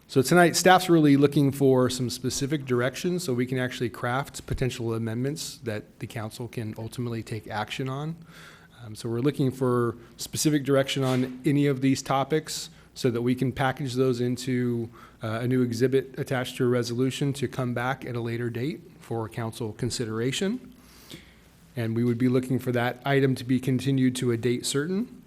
So tonight, staff's really looking for some specific direction so we can actually craft potential amendments that the council can ultimately take action on. So we're looking for specific direction on any of these topics so that we can package those into a new exhibit attached to a resolution to come back at a later date for council consideration. And we would be looking for that item to be continued to a date certain.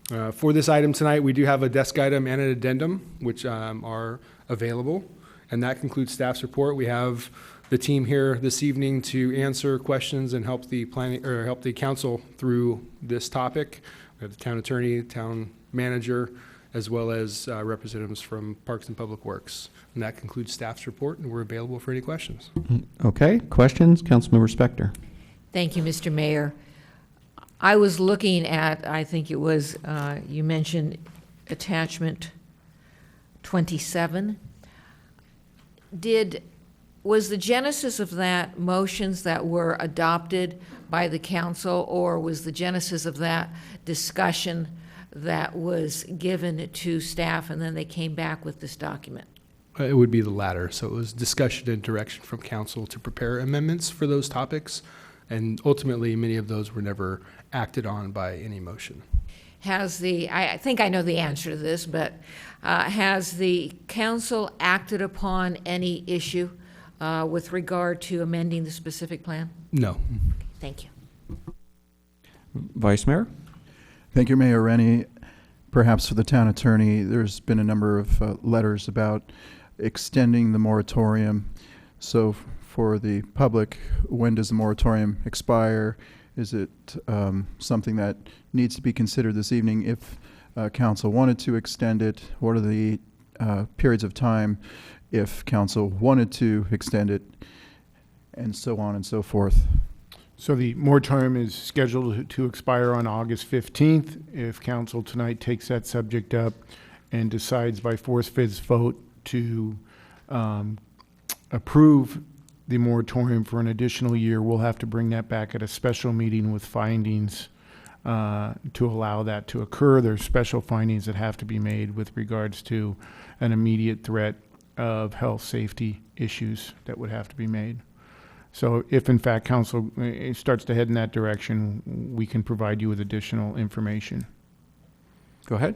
For this item tonight, we do have a desk item and an addendum, which are available, and that concludes staff's report. We have the team here this evening to answer questions and help the council through this topic. We have the town attorney, town manager, as well as representatives from Parks and Public Works. And that concludes staff's report, and we're available for any questions. Okay, questions? Councilmember Spector. Thank you, Mr. Mayor. I was looking at, I think it was, you mentioned attachment 27. Was the genesis of that motions that were adopted by the council, or was the genesis of that discussion that was given to staff and then they came back with this document? It would be the latter. So it was discussion and direction from council to prepare amendments for those topics. And ultimately, many of those were never acted on by any motion. I think I know the answer to this, but has the council acted upon any issue with regard to amending the specific plan? No. Thank you. Vice Mayor? Thank you, Mayor Rennie. Perhaps for the town attorney, there's been a number of letters about extending the moratorium. So for the public, when does the moratorium expire? Is it something that needs to be considered this evening? If council wanted to extend it, what are the periods of time if council wanted to extend it, and so on and so forth? So the moratorium is scheduled to expire on August 15th. If council tonight takes that subject up and decides by 4/5 vote to approve the moratorium for an additional year, we'll have to bring that back at a special meeting with findings to allow that to occur. There's special findings that have to be made with regards to an immediate threat of health safety issues that would have to be made. So if in fact council starts to head in that direction, we can provide you with additional information. Go ahead.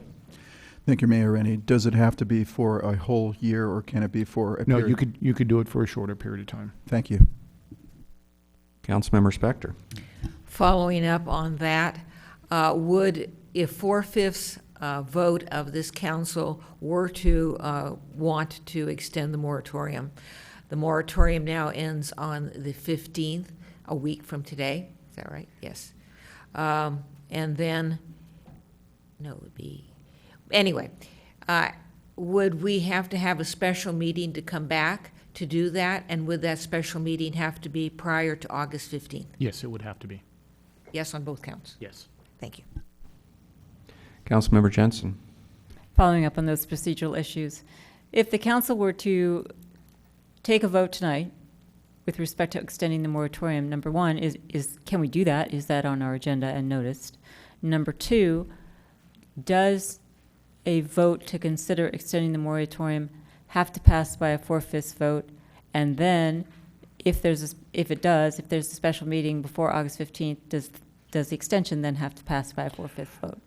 Thank you, Mayor Rennie. Does it have to be for a whole year, or can it be for a period? No, you could do it for a shorter period of time. Thank you. Councilmember Spector. Following up on that, if 4/5 vote of this council were to want to extend the moratorium now ends on the 15th, a week from today. Is that right? Yes. And then, no, it would be, anyway, would we have to have a special meeting to come back to do that? And would that special meeting have to be prior to August 15th? Yes, it would have to be. Yes, on both counts? Yes. Thank you. Councilmember Jensen. Following up on those procedural issues, if the council were to take a vote tonight with respect to extending the moratorium, number one is can we do that? Is that on our agenda and noticed? Number two, does a vote to consider extending the moratorium have to pass by a 4/5 vote? And then if there's a special meeting before August 15th, does the extension then have to pass by a 4/5 vote?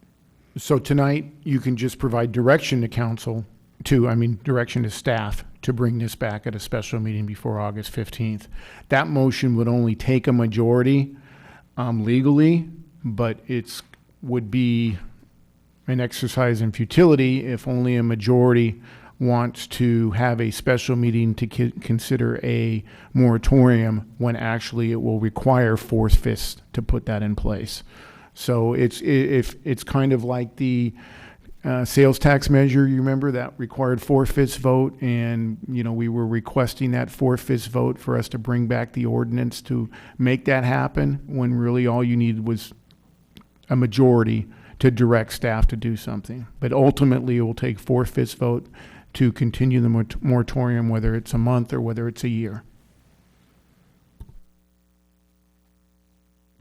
So tonight, you can just provide direction to council direction to staff to bring this back at a special meeting before August 15th. That motion would only take a majority legally, but would be an exercise in futility if only a majority wants to have a special meeting to consider a moratorium when actually it will require 4/5 to put that in place. So it's kind of like the sales tax measure, you remember, that required 4/5 vote, and we were requesting that 4/5 vote for us to bring back the ordinance to make that happen, when really all you needed was a majority to direct staff to do something. But ultimately, it will take 4/5 vote to continue the moratorium, whether it's a month or whether it's a year.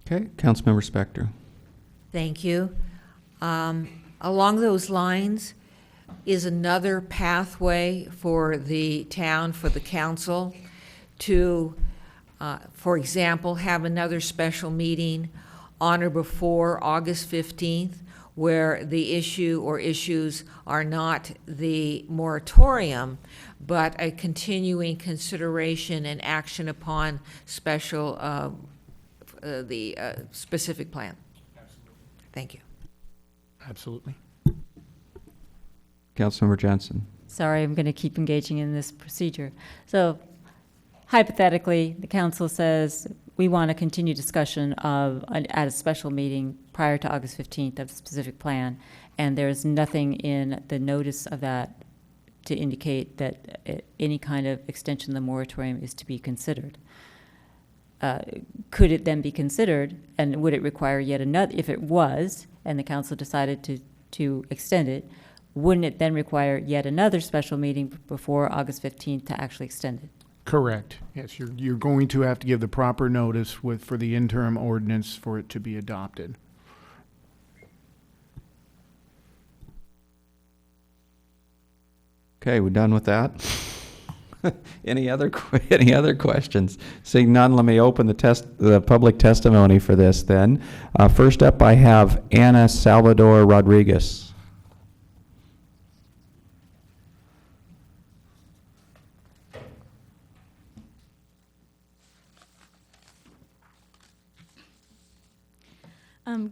Okay, Councilmember Spector. Thank you. Along those lines, is another pathway for the town, for the council, to, for example, have another special meeting on or before August 15th, where the issue or issues are not the moratorium, but a continuing consideration and action upon the specific plan? Thank you. Absolutely. Councilmember Jensen. Sorry, I'm going to keep engaging in this procedure. So hypothetically, the council says we want to continue discussion at a special meeting prior to August 15th of the specific plan, and there's nothing in the notice of that to indicate that any kind of extension of the moratorium is to be considered. Could it then be considered, and would it require yet another, if it was, and the council decided to extend it, wouldn't it then require yet another special meeting before August 15th to actually extend it? Correct. Yes, you're going to have to give the proper notice for the interim ordinance for it to be adopted. Okay, we're done with that. Any other questions? Seeing none, let me open the public testimony for this then. First up, I have Ana Salvador Rodriguez.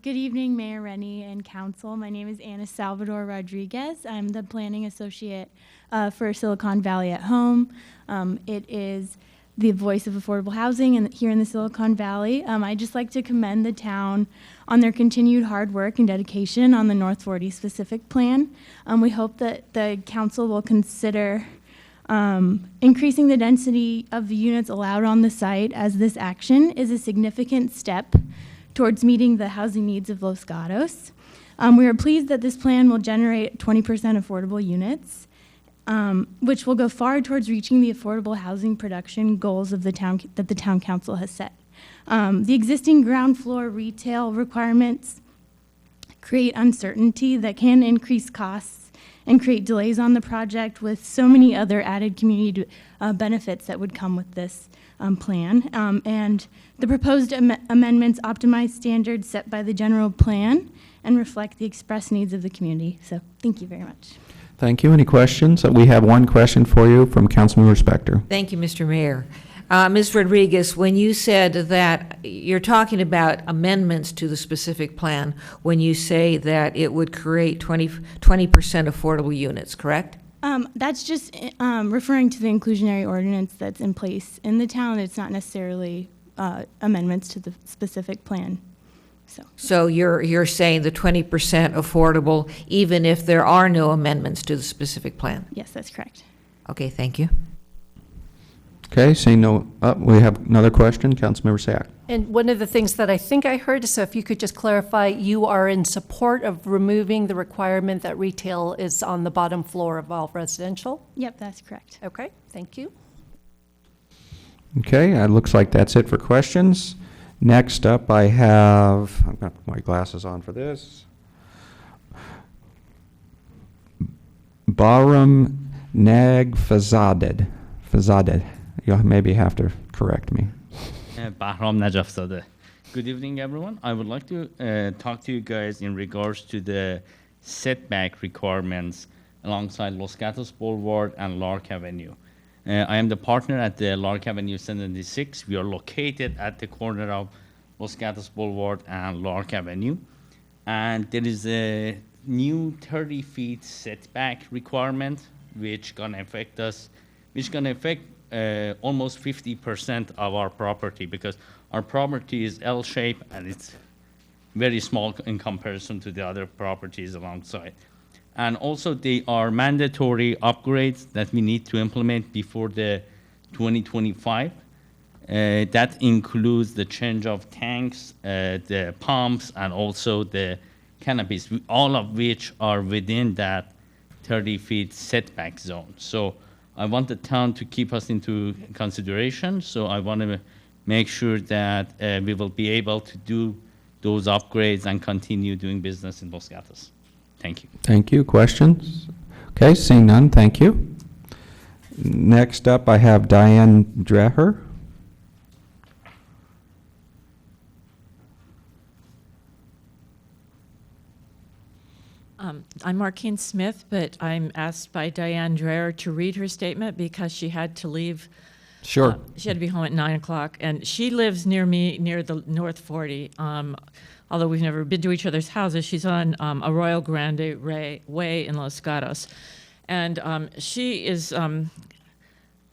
Good evening, Mayor Rennie and Council. My name is Ana Salvador Rodriguez. I'm the Planning Associate for Silicon Valley at Home. It is the voice of affordable housing here in the Silicon Valley. I'd just like to commend the town on their continued hard work and dedication on the North 40 specific plan. We hope that the council will consider increasing the density of the units allowed on the site, as this action is a significant step towards meeting the housing needs of Los Gatos. We are pleased that this plan will generate 20% affordable units, which will go far towards reaching the affordable housing production goals of the town that the town council has set. The existing ground floor retail requirements create uncertainty that can increase costs and create delays on the project, with so many other added community benefits that would come with this plan. And the proposed amendments optimize standards set by the general plan and reflect the express needs of the community. So thank you very much. Thank you. Any questions? We have one question for you from Councilmember Spector. Thank you, Mr. Mayor. Ms. Rodriguez, when you said that you're talking about amendments to the specific plan, when you say that it would create 20% affordable units, correct? That's just referring to the inclusionary ordinance that's in place in the town. It's not necessarily amendments to the specific plan. So you're saying the 20% affordable, even if there are no amendments to the specific plan? Yes, that's correct. Okay, thank you. Okay, seeing no, we have another question, Councilmember Sack. And one of the things that I think I heard, so if you could just clarify, you are in support of removing the requirement that retail is on the bottom floor of all residential? Yep, that's correct. Okay, thank you. Okay, it looks like that's it for questions. Next up, I have, I'm going to put my glasses on for this. Bahram Nagfazadeh. You'll maybe have to correct me. Bahram Najafzadeh. Good evening, everyone. I would like to talk to you guys in regards to the setback requirements alongside Los Gatos Boulevard and Lark Avenue. I am the partner at the Lark Avenue 76. We are located at the corner of Los Gatos Boulevard and Lark Avenue. And there is a new 30 feet setback requirement which gonna affect almost 50% of our property, because our property is L-shaped and it's very small in comparison to the other properties alongside. And also they are mandatory upgrades that we need to implement before the 2025. That includes the change of tanks, the pumps, and also the canopies, all of which are within that 30 feet setback zone. So I want the town to keep us into consideration. So I want to make sure that we will be able to do those upgrades and continue doing business in Los Gatos. Thank you. Thank you. Questions? Okay, seeing none, thank you. Next up, I have Diane Dreher. I'm Markeen Smith, but I'm asked by Diane Dreher to read her statement because she had to leave Sure. She had to be home at 9 o'clock, and she lives near me, near the North 40. Although we've never been to each other's houses, she's on Arroyo Grande Way in Los Gatos. And she is,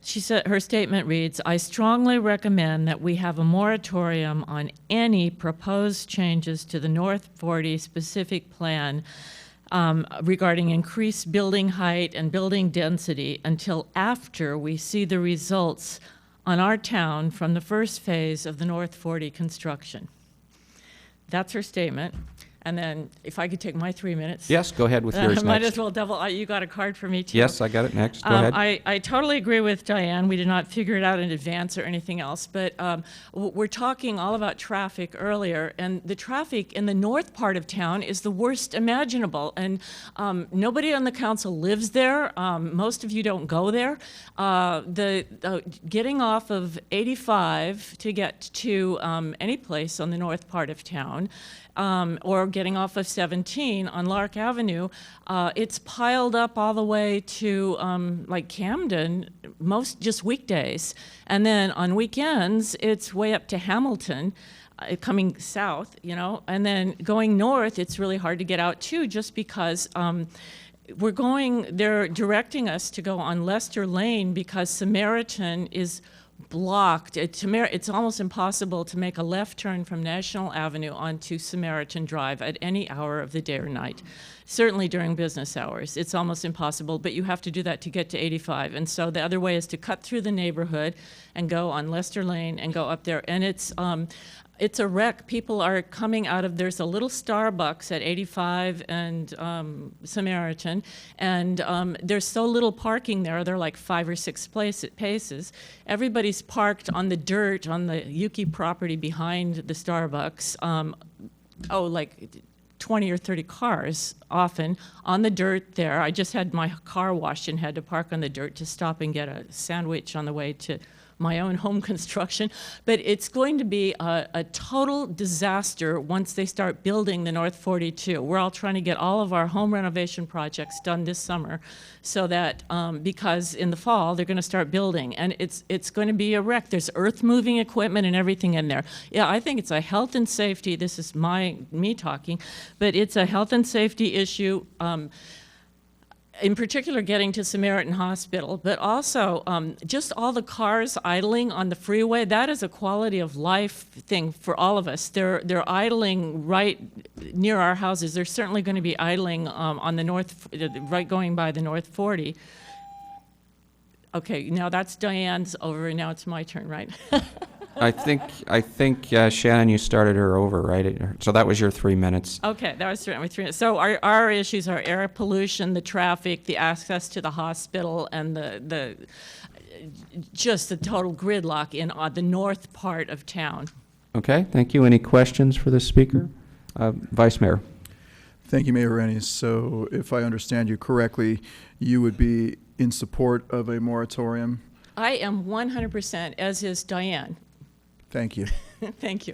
she said, her statement reads, "I strongly recommend that we have a moratorium on any proposed changes to the North 40 specific plan regarding increased building height and building density until after we see the results on our town from the first phase of the North 40 construction." That's her statement. And then if I could take my 3 minutes. Yes, go ahead with yours Might next. as well double. You got a card for me too. Yes, I got it next. Go ahead. I totally agree with Diane. We did not figure it out in advance or anything else, but we're talking all about traffic earlier, and the traffic in the north part of town is the worst imaginable, and nobody on the council lives there. Most of you don't go there. Getting off of 85 to get to any place on the north part of town, or getting off of 17 on Lark Avenue, it's piled up all the way to like Camden, most just weekdays. And then on weekends, it's way up to Hamilton, coming south, you know, and then going north, it's really hard to get out too, just because they're directing us to go on Lester Lane because Samaritan is blocked. It's almost impossible to make a left turn from National Avenue onto Samaritan Drive at any hour of the day or night. Certainly during business hours, it's almost impossible, but you have to do that to get to 85. And so the other way is to cut through the neighborhood and go on Lester Lane and go up there. And it's a wreck. People are coming out of, there's a little Starbucks at 85 and Samaritan, and there's so little parking there. There are like 5 or 6 paces. Everybody's parked on the dirt on the Yuki property behind the Starbucks. Like 20 or 30 cars often on the dirt there. I just had my car washed and had to park on the dirt to stop and get a sandwich on the way to my own home construction. But it's going to be a total disaster once they start building the North 42. We're all trying to get all of our home renovation projects done this summer so that, because in the fall, they're going to start building. And it's going to be a wreck. There's earth-moving equipment and everything in there. Yeah, I think it's a health and safety, this is me talking, but it's a health and safety issue. In particular, getting to Samaritan Hospital, but also just all the cars idling on the freeway. That is a quality of life thing for all of us. They're idling right near our houses. They're certainly going to be idling on the north, right going by the North 40. Okay, now that's Diane's over, and now it's my turn, right? I think Shannon, you started her over, right? So that was your 3 minutes. Okay, that was 3 minutes. So our issues are air pollution, the traffic, the access to the hospital, and just the total gridlock in the north part of town. Okay, thank you. Any questions for the speaker? Vice Mayor. Thank you, Mayor Rennie. So if I understand you correctly, you would be in support of a moratorium? I am 100%, as is Diane. Thank you. Thank you.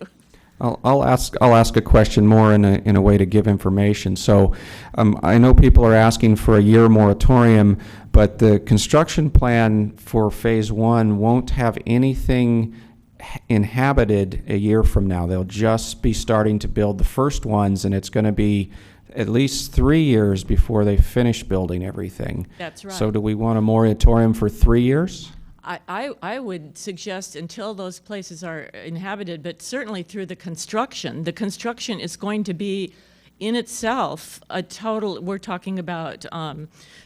I'll ask a question more in a way to give information. So I know people are asking for a year moratorium, but the construction plan for phase 1 won't have anything inhabited a year from now. They'll just be starting to build the first ones, and it's going to be at least 3 years before they finish building everything. That's right. So do we want a moratorium for 3 years? I would suggest until those places are inhabited, but certainly through the construction. The construction is going to be in itself a total, we're talking about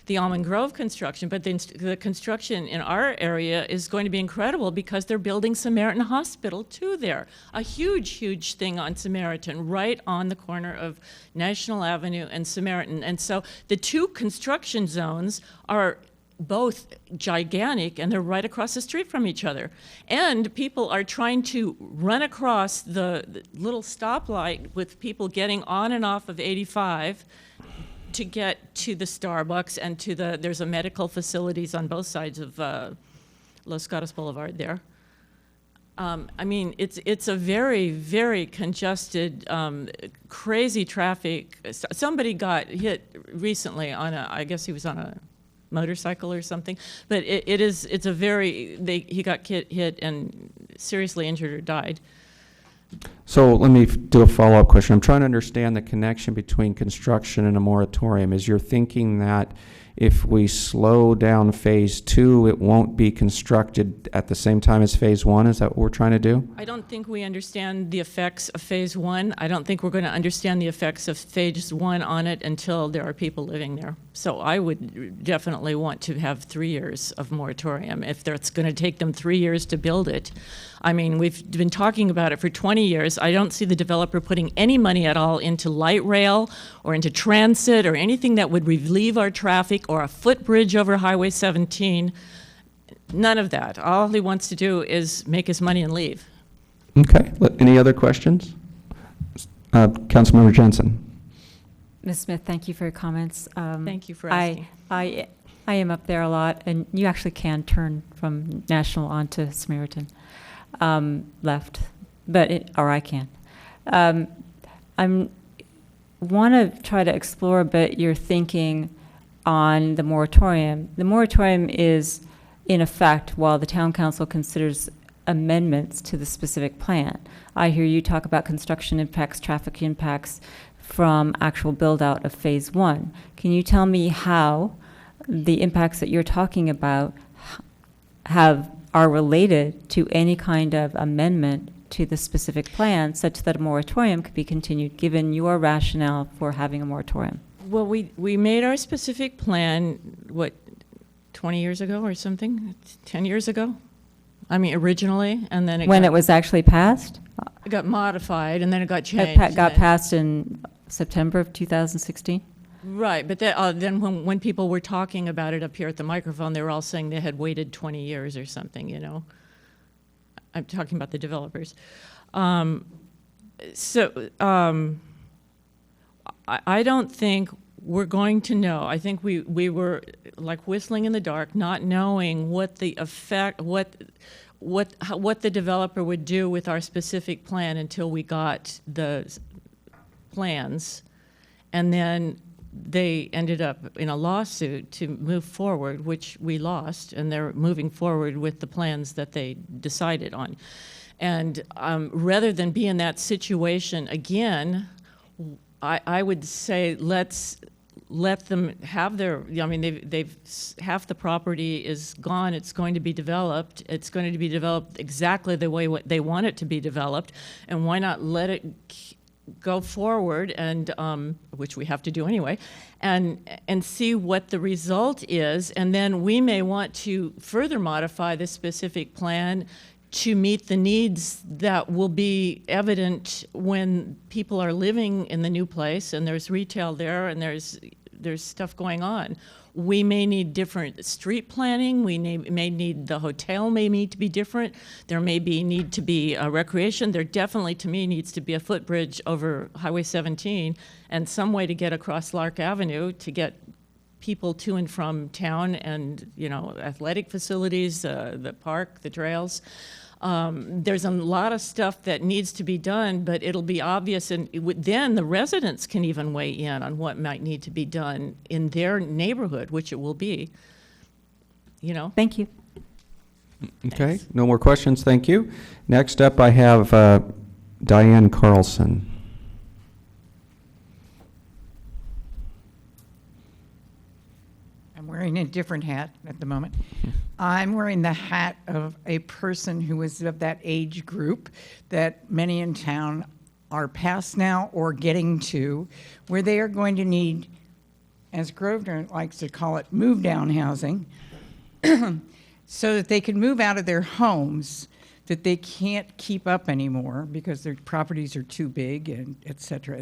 the Almond Grove construction, but the construction in our area is going to be incredible because they're building Samaritan Hospital too there. A huge, huge thing on Samaritan, right on the corner of National Avenue and Samaritan. And so the two construction zones are both gigantic, and they're right across the street from each other. And people are trying to run across the little stoplight with people getting on and off of 85 to get to the Starbucks and to there's a medical facilities on both sides of Los Gatos Boulevard there. I mean, it's a very, very congested, crazy traffic. Somebody got hit recently on I guess he was on a motorcycle or something. But it's a very, he got hit and seriously injured or died. So let me do a follow-up question. I'm trying to understand the connection between construction and a moratorium. Is you're thinking that if we slow down phase 2, it won't be constructed at the same time as phase 1? Is that what we're trying to do? I don't think we understand the effects of phase 1. I don't think we're going to understand the effects of phase 1 on it until there are people living there. So I would definitely want to have 3 years of moratorium if it's going to take them 3 years to build it. I mean, we've been talking about it for 20 years. I don't see the developer putting any money at all into light rail or into transit or anything that would relieve our traffic or a footbridge over Highway 17. None of that. All he wants to do is make his money and leave. Okay. Any other questions? Councilmember Jensen. Ms. Smith, thank you for your comments. Thank you for asking. I am up there a lot, and you actually can turn from National onto Samaritan left, or I can. I want to try to explore a bit your thinking on the moratorium. The moratorium is in effect while the town council considers amendments to the specific plan. I hear you talk about construction impacts, traffic impacts from actual build out of phase 1. Can you tell me how the impacts that you're talking about are related to any kind of amendment to the specific plan such that a moratorium could be continued given your rationale for having a moratorium? Well, we made our specific plan, 20 years ago or something? 10 years ago? I mean, originally, and then it was actually passed? It got modified, and then it got changed. It got passed in September of 2016? Right, but then when people were talking about it up here at the microphone, they were all saying they had waited 20 years or something, you know. I'm talking about the developers. I don't think we're going to know. I think we were like whistling in the dark, not knowing what the effect, what the developer would do with our specific plan until we got the plans, and then they ended up in a lawsuit to move forward, which we lost, and they're moving forward with the plans that they decided on. And rather than be in that situation again, I would say let's let them have their, I mean, they've half the property is gone. It's going to be developed. It's going to be developed exactly the way they want it to be developed. And why not let it go forward, and which we have to do anyway, and see what the result is. And then we may want to further modify the specific plan to meet the needs that will be evident when people are living in the new place and there's retail there and there's stuff going on. We may need different street planning. We may need, the hotel may need to be different. There may need to be a recreation. There definitely, to me, needs to be a footbridge over Highway 17 and some way to get across Lark Avenue to get people to and from town and, you know, athletic facilities, the park, the trails. There's a lot of stuff that needs to be done, but it'll be obvious, and then the residents can even weigh in on what might need to be done in their neighborhood, which it will be, you know. Thank you. Okay, no more questions, thank you. Next up, I have Diane Carlson. I'm wearing a different hat at the moment. I'm wearing the hat of a person who is of that age group that many in town are past now or getting to, where they are going to need, as Grosvenor likes to call it, move-down housing, so that they can move out of their homes that they can't keep up anymore because their properties are too big, and et cetera,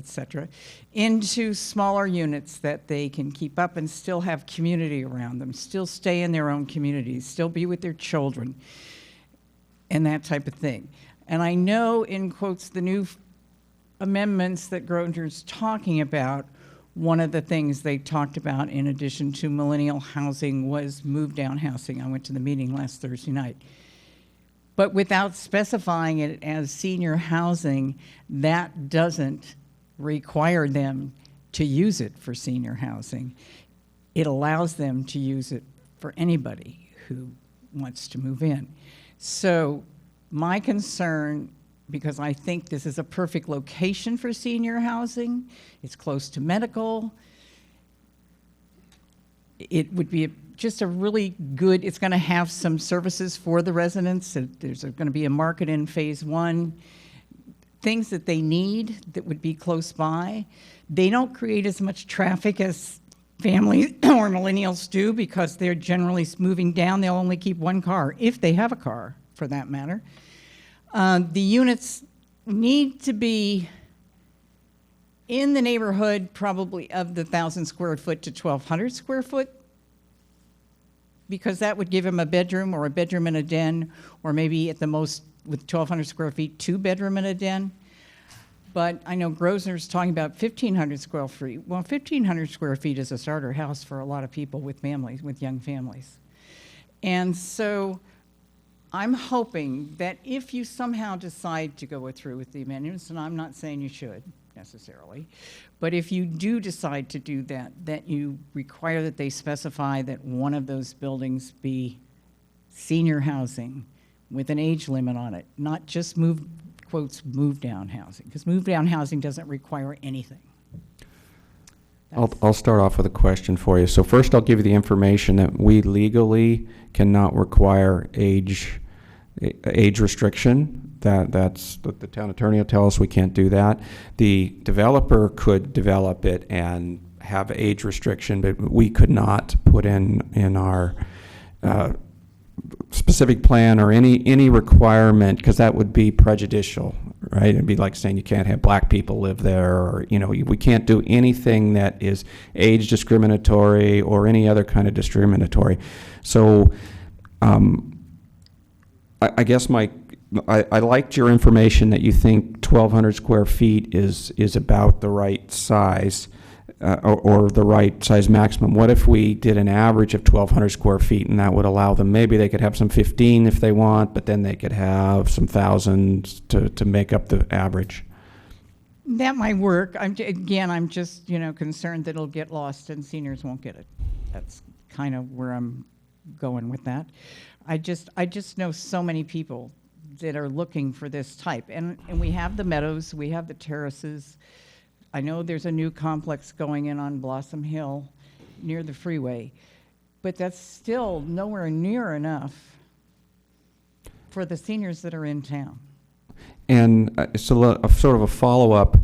into smaller units that they can keep up and still have community around them, still stay in their own communities, still be with their children, and that type of thing. And I know, in quotes, the new amendments that Grosvenor's talking about, one of the things they talked about in addition to millennial housing was move-down housing. I went to the meeting last Thursday night. But without specifying it as senior housing, that doesn't require them to use it for senior housing. it allows them to use it for anybody who wants to move in. So my concern, because I think this is a perfect location for senior housing, it's close to medical, it would be just a really good, it's going to have some services for the residents. There's going to be a market in phase 1, things that they need that would be close by. They don't create as much traffic as families or millennials do because they're generally moving down. They'll only keep one car, if they have a car, for that matter. The units need to be in the neighborhood probably of the 1,000 square foot to 1,200 square foot, because that would give them a bedroom or a bedroom and a den, or maybe at the most with 1,200 square feet, 2-bedroom and a den. But I know Grosvenor's talking about 1,500 square feet. Well, 1,500 square feet is a starter house for a lot of people with families, with young families. And so I'm hoping that if you somehow decide to go through with the amendments, and I'm not saying you should necessarily, but if you do decide to do that, that you require that they specify that one of those buildings be senior housing with an age limit on it, not just move down housing, because move down housing doesn't require anything. I'll start off with a question for you. So first I'll give you the information that we legally cannot require age restriction. That's what the town attorney will tell us. We can't do that. The developer could develop it and have age restriction, but we could not put in our specific plan or any requirement, because that would be prejudicial, right? It'd be like saying you can't have black people live there, or we can't do anything that is age discriminatory or any other kind of discriminatory. So I guess I liked your information that you think 1,200 square feet is about the right size, or the right size maximum. What if we did an average of 1,200 square feet, and that would allow them, maybe they could have some 15 if they want, but then they could have some thousands to make up the average? That might work. I'm just concerned that it'll get lost and seniors won't get it. That's kind of where I'm going with that. I just know so many people that are looking for this type, and we have the meadows, we have the terraces. I know there's a new complex going in on Blossom Hill near the freeway, but that's still nowhere near enough for the seniors that are in town. And so sort of a follow-up,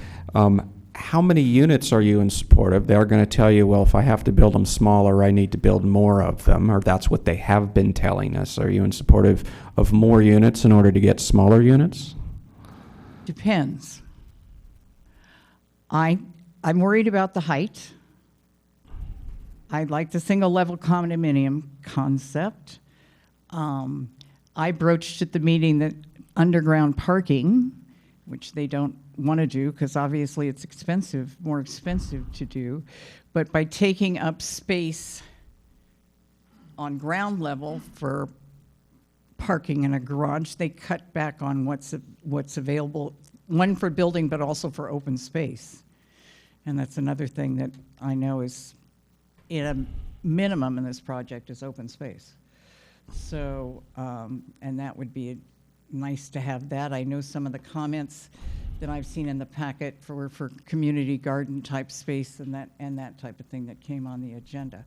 how many units are you in support of? They're going to tell you, well, if I have to build them smaller, I need to build more of them, or that's what they have been telling us. Are you in support of more units in order to get smaller units? Depends. I'm worried about the height. I like the single-level condominium concept. I broached at the meeting that underground parking, which they don't want to do because obviously it's expensive, more expensive to do. But by taking up space on ground level for parking in a garage, they cut back on what's available, one for building, but also for open space. And that's another thing that I know is in a minimum in this project is open space. So, and that would be nice to have that. I know some of the comments that I've seen in the packet for community garden type space and that type of thing that came on the agenda.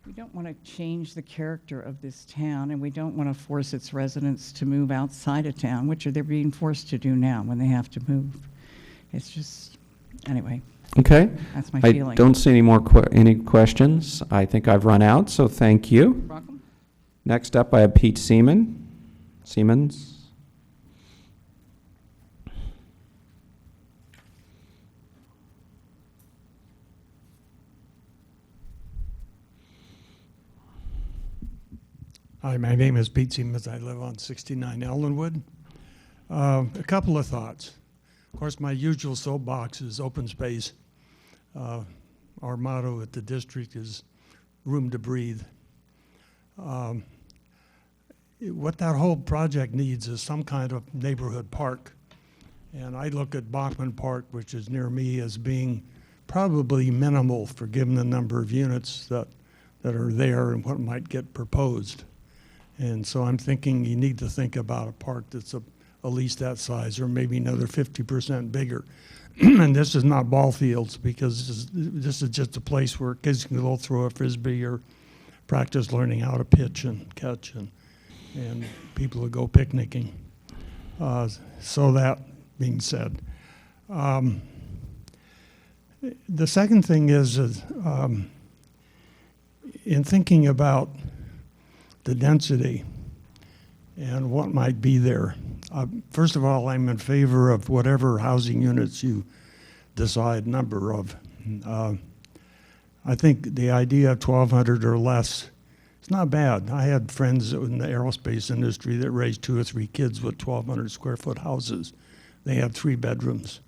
We don't want to change the character of this town, and we don't want to force its residents to move outside of town, which they're being forced to do now when they have to move. It's just, anyway. Okay. That's my feeling. I don't see any more any questions. I think I've run out, so thank you. You're welcome. Next up, I have Pete Siemens. Hi, my name is Pete Siemens. I live on 69 Ellenwood. A couple of thoughts. Of course, my usual soapbox is open space. Our motto at the district is room to breathe. What that whole project needs is some kind of neighborhood park. And I look at Bachman Park, which is near me, as being probably minimal for given the number of units that that are there and what might get proposed. And so I'm thinking you need to think about a park that's at least that size, or maybe another 50% bigger. And this is not ball fields, because this is just a place where kids can go throw a Frisbee or practice learning how to pitch and catch, and people will go picnicking. So that being said, the second thing is in thinking about the density and what might be there. First of all, I'm in favor of whatever housing units you decide number of. I think the idea of 1,200 or less, it's not bad. I had friends in the aerospace industry that raised 2 or 3 kids with 1,200 square foot houses. They had 3 bedrooms.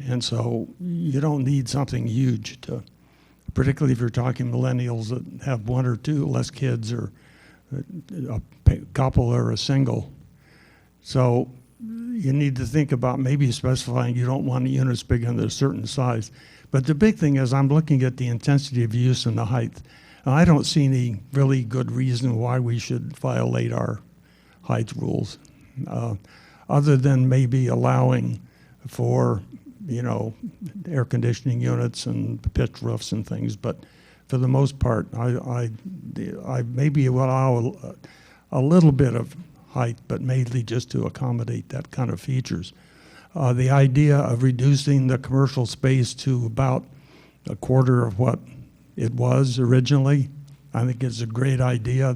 And so you don't need something huge to, particularly if you're talking millennials that have 1 or 2 less kids, or a couple or a single. So you need to think about maybe specifying you don't want units bigger than a certain size. But the big thing is I'm looking at the intensity of use and the height. And I don't see any really good reason why we should violate our height rules, other than maybe allowing for, air conditioning units and pitched roofs and things. But for the most part, I maybe will allow a little bit of height, but mainly just to accommodate that kind of features. The idea of reducing the commercial space to about a quarter of what it was originally, I think is a great idea.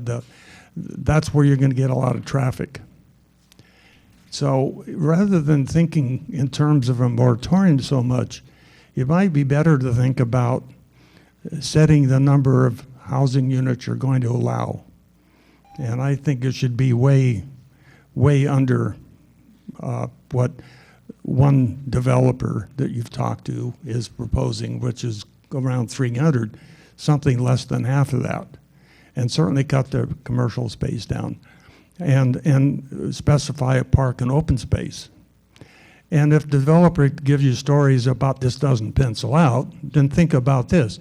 That's where you're going to get a lot of traffic. So rather than thinking in terms of a moratorium so much, it might be better to think about setting the number of housing units you're going to allow. And I think it should be way under what one developer that you've talked to is proposing, which is around 300, something less than half of that. And certainly cut the commercial space down, and specify a park and open space. And if the developer gives you stories about this doesn't pencil out, then think about this.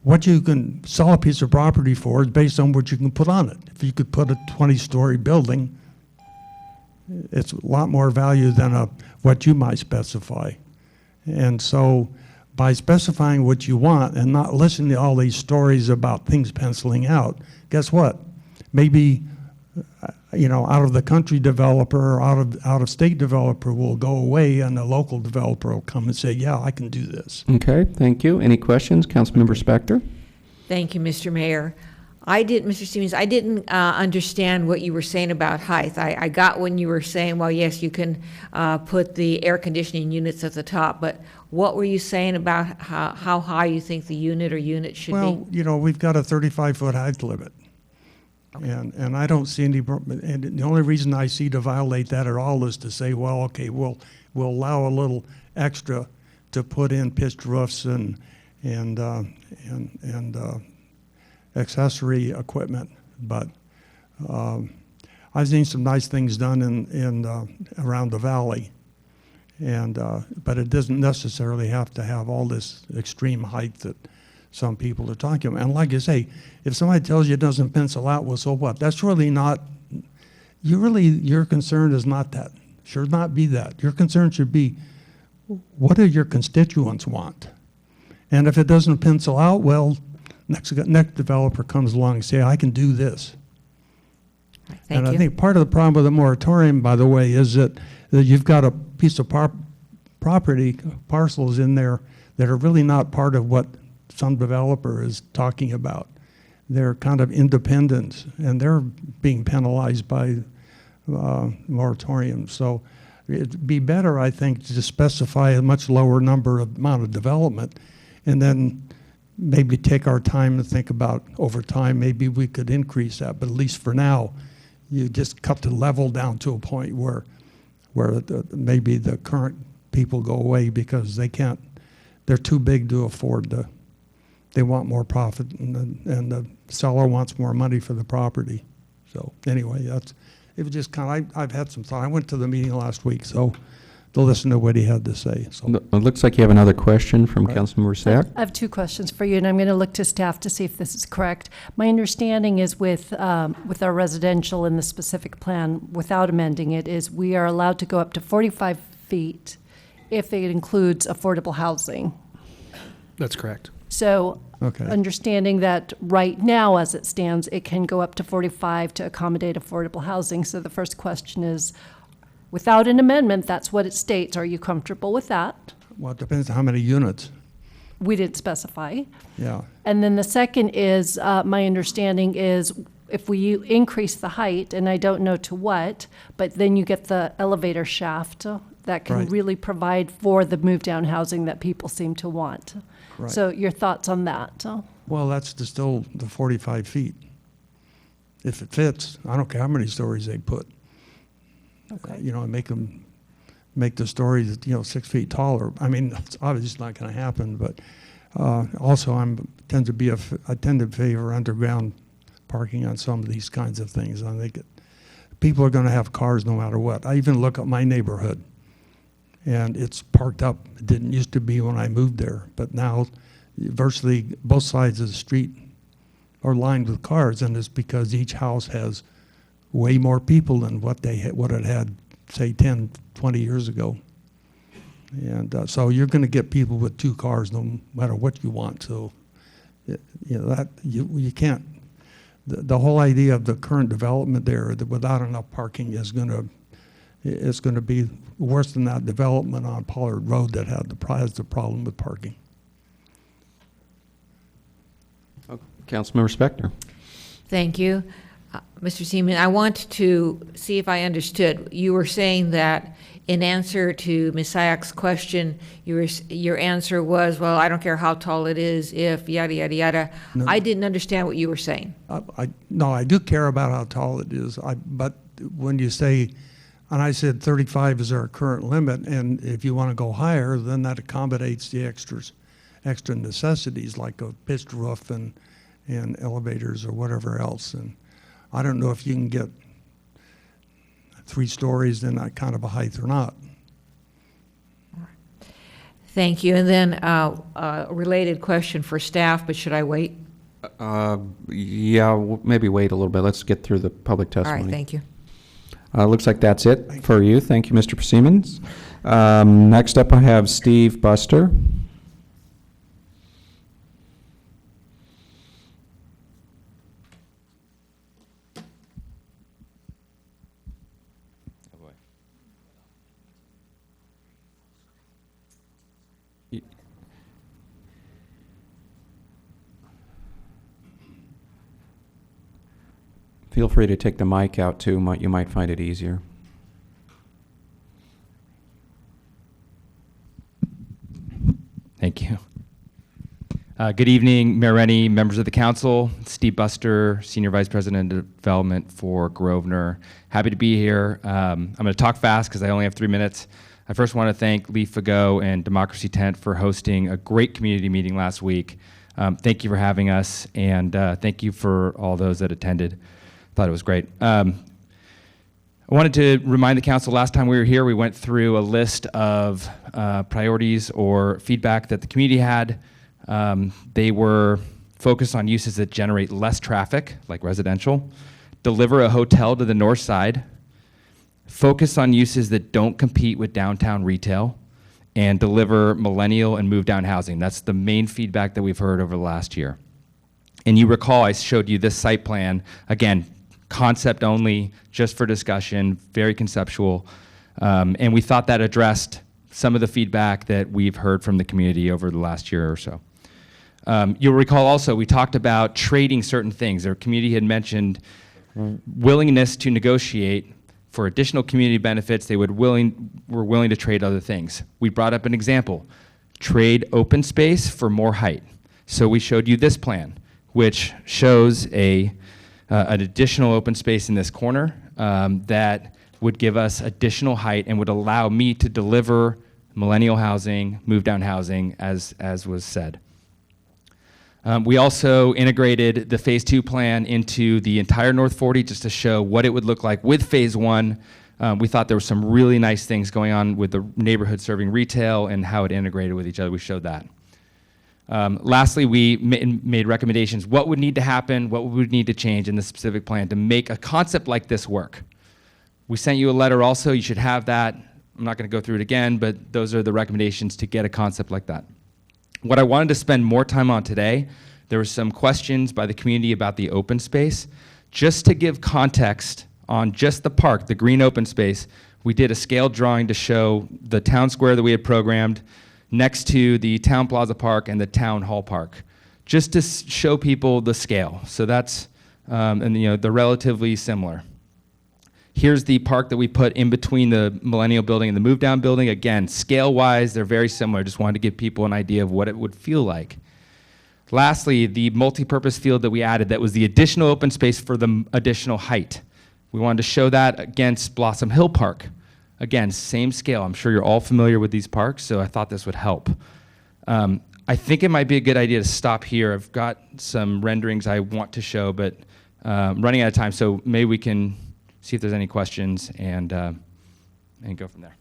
What you can sell a piece of property for is based on what you can put on it. If you could put a 20-story building, it's a lot more value than what you might specify. And so by specifying what you want and not listening to all these stories about things penciling out, guess what? Maybe out of the country developer or out of state developer will go away, and the local developer will come and say, yeah, I can do this. Okay, thank you. Any questions? Councilmember Spector? Thank you, Mr. Mayor. Mr. Stevens, I didn't understand what you were saying about height. I got when you were saying, well, yes, you can put the air conditioning units at the top, but what were you saying about how high you think the unit or units should be? Well, we've got a 35-foot height limit. Okay. And I don't see any, and the only reason I see to violate that at all is to say, well, okay, we'll allow a little extra to put in pitched roofs and accessory equipment. But I've seen some nice things done in around the valley, but it doesn't necessarily have to have all this extreme height that some people are talking about. And like I say, if somebody tells you it doesn't pencil out, well, so what? That's really not, your concern is not that. Should not be that. Your concern should be, what do your constituents want? And if it doesn't pencil out, well, next developer comes along and say, I can do this. Thank you. I think part of the problem with the moratorium, by the way, is that you've got a piece of property, parcels in there that are really not part of what some developer is talking about. They're kind of independent, and they're being penalized by moratorium. So it'd be better, I think, to specify a much lower amount of development, and then maybe take our time and think about over time, maybe we could increase that. But at least for now, you just cut the level down to a point where maybe the current people go away because they're too big to afford they want more profit, and the seller wants more money for the property. So anyway, it was just kind of, I've had some thought. I went to the meeting last week, so to listen to what he had to say. So It looks like you have another question from Councilmember Sack. I have two questions for you, and I'm going to look to staff to see if this is correct. My understanding is with our residential in the specific plan, without amending it, is we are allowed to go up to 45 feet if it includes affordable housing. That's correct. So Okay. understanding that right now, as it stands, it can go up to 45 to accommodate affordable housing. So the first question is, without an amendment, that's what it states. Are you comfortable with that? well, it depends on how many units. We didn't specify. Yeah. And then the second is, my understanding is if we increase the height, and I don't know to what, but then you get the elevator shaft that can Right. really provide for the move-down housing that people seem to want. Right. So your thoughts on that? Well, that's still the 45 feet. If it fits, I don't care how many stories they put. Okay. You know, and make the stories, 6 feet taller. I mean, it's obviously not going to happen, but also I tend to favor underground parking on some of these kinds of things. I think people are going to have cars no matter what. I even look at my neighborhood, and it's parked up. It didn't used to be when I moved there, but now virtually both sides of the street are lined with cars, and it's because each house has way more people than what it had, say, 10, 20 years ago. And so you're going to get people with 2 cars no matter what you want. So, you can't. The whole idea of the current development there, that without enough parking, is going to be worse than that development on Pollard Road that had the problem with parking. Councilmember Spector. Thank you. Mr. Seaman, I want to see if I understood. You were saying that in answer to Ms. Sayak's question, your answer was, well, I don't care how tall it is, if yada, yada, yada. No. I didn't understand what you were saying. No, I do care about how tall it is. But when you say, and I said 35 is our current limit, and if you want to go higher, then that accommodates the extra necessities like a pitched roof and elevators or whatever else. And I don't know if you can get 3 stories in that kind of a height or not. Thank you. And then a related question for staff, but should I wait? Yeah, maybe wait a little bit. Let's get through the public All testimony. right, thank you. Looks like that's it for you. Thank you, Mr. Siemens. Next up, I have Steve Buster. Feel free to take the mic out too. You might find it easier. Thank you. Good evening, Mayor Rennie, members of the council. Steve Buster, Senior Vice President of Development for Grosvenor. Happy to be here. I'm going to talk fast because I only have 3 minutes. I first want to thank Lee Fago and Democracy Tent for hosting a great community meeting last week. Thank you for having us, and thank you for all those that attended. Thought it was great. I wanted to remind the council, last time we were here, we went through a list of priorities or feedback that the community had. They were focused on uses that generate less traffic, like residential, deliver a hotel to the north side, focus on uses that don't compete with downtown retail, and deliver millennial and move-down housing. That's the main feedback that we've heard over the last year. And you recall I showed you this site plan, again, concept only, just for discussion, very conceptual. And we thought that addressed some of the feedback that we've heard from the community over the last year or so. You'll recall also we talked about trading certain things. Our community had mentioned willingness to negotiate for additional community benefits. They were willing to trade other things. We brought up an example, trade open space for more height. So we showed you this plan, which shows an additional open space in this corner that would give us additional height and would allow me to deliver millennial housing, move-down housing, as was said. We also integrated the Phase 2 plan into the entire North 40 just to show what it would look like with Phase 1 We thought there were some really nice things going on with the neighborhood serving retail and how it integrated with each other. We showed that. Lastly, we made recommendations. What would need to happen? What would need to change in the specific plan to make a concept like this work? We sent you a letter also. You should have that. I'm not going to go through it again, but those are the recommendations to get a concept like that. What I wanted to spend more time on today, there were some questions by the community about the open space. Just to give context on just the park, the green open space, we did a scale drawing to show the town square that we had programmed next to the Town Plaza Park and the Town Hall Park, just to show people the scale. So that's, and they're relatively similar. Here's the park that we put in between the Millennial Building and the Move Down Building. Again, scale-wise, they're very similar. Just wanted to give people an idea of what it would feel like. Lastly, the multi-purpose field that we added, that was the additional open space for the additional height. We wanted to show that against Blossom Hill Park. Again, same scale. I'm sure you're all familiar with these parks, so I thought this would help. I think it might be a good idea to stop here. I've got some renderings I want to show, but I'm running out of time, so maybe we can see if there's any questions and go from there.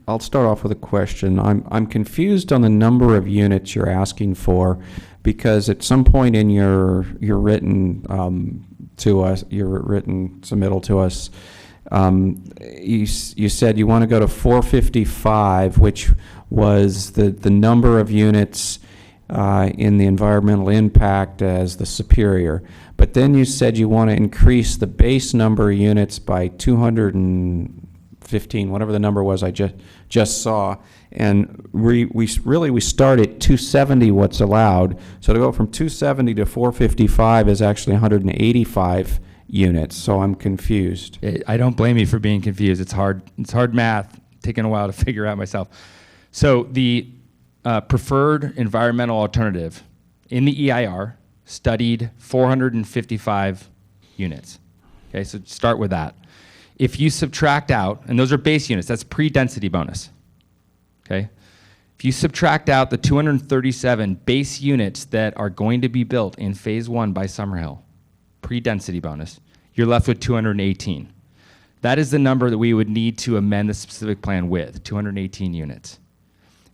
I'll start off with a question. I'm confused on the number of units you're asking for, because at some point in your written to us, your written submittal to us, you said you want to go to 455, which was the number of units in the environmental impact as the superior. But then you said you want to increase the base number of units by 215, whatever the number was I just saw. And we start at 270 what's allowed. So to go from 270 to 455 is actually 185 units. So I'm confused. I don't blame you for being confused. It's hard math, taking a while to figure out myself. So the preferred environmental alternative in the EIR studied 455 units. Okay, so start with that. If you subtract out, and those are base units, that's pre-density bonus. Okay? If you subtract out the 237 base units that are going to be built in phase 1 by Summerhill, pre-density bonus, you're left with 218. That is the number that we would need to amend the specific plan with, 218 units.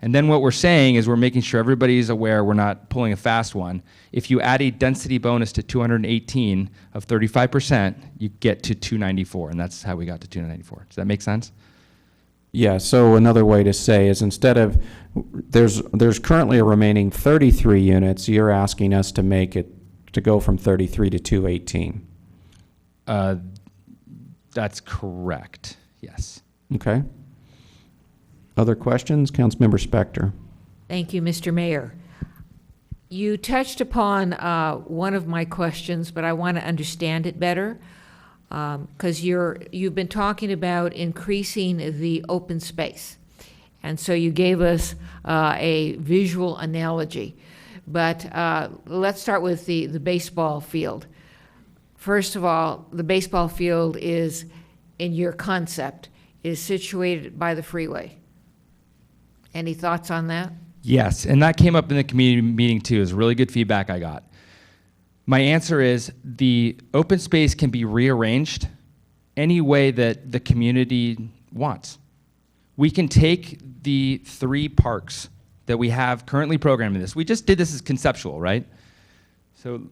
And then what we're saying is we're making sure everybody's aware we're not pulling a fast one. If you add a density bonus to 218 of 35%, you get to 294, and that's how we got to 294. Does that make sense? Yeah, so another way to say is instead of, there's currently a remaining 33 units, you're asking us to make it, to go from 33 to 218. That's correct, yes. Okay. Other questions? Councilmember Spector. Thank you, Mr. Mayor. You touched upon one of my questions, but I want to understand it better, because you've been talking about increasing the open space. And so you gave us a visual analogy. But let's start with the baseball field. First of all, the baseball field is, in your concept, is situated by the freeway. Any thoughts on that? Yes, and that came up in the community meeting too. It was really good feedback I got. My answer is the open space can be rearranged any way that the community wants. We can take the 3 parks that we have currently programmed in this. We just did this as conceptual, right? So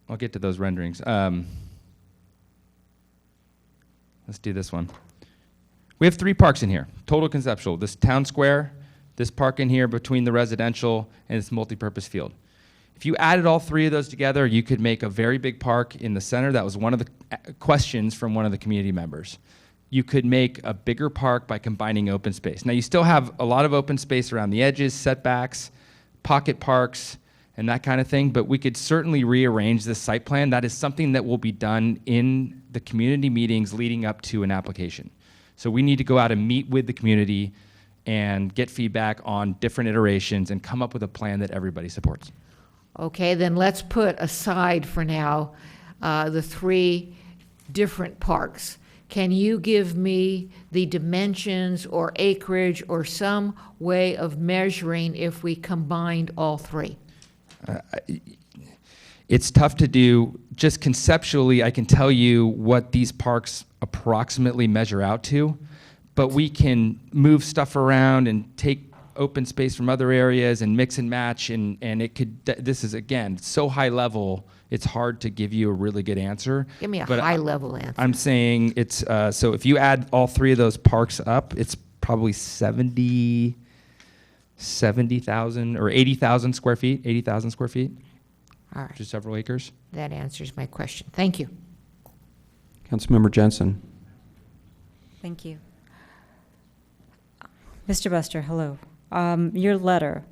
I'll get to those renderings. Let's do this one. We have 3 parks in here, total conceptual. This town square, this park in here between the residential, and this multipurpose field. If you added all 3 of those together, you could make a very big park in the center. That was one of the questions from one of the community members. You could make a bigger park by combining open space. Now, you still have a lot of open space around the edges, setbacks, pocket parks, and that kind of thing, but we could certainly rearrange this site plan. That is something that will be done in the community meetings leading up to an application. So we need to go out and meet with the community and get feedback on different iterations and come up with a plan that everybody supports. Okay, then let's put aside for now the 3 different parks. Can you give me the dimensions or acreage or some way of measuring if we combined all 3? It's tough to do. Just conceptually, I can tell you what these parks approximately measure out to, but we can move stuff around and take open space from other areas and mix and match, and it could, this is, again, so high level, it's hard to give you a really good answer. Give me a But high-level answer. I'm saying it's, so if you add all three of those parks up, it's probably 70,000 or 80,000 square feet, 80,000 square feet. All right. Which is several acres. That answers my question. Thank you. Councilmember Jensen. Thank you. Mr. Buster, hello. Your letter,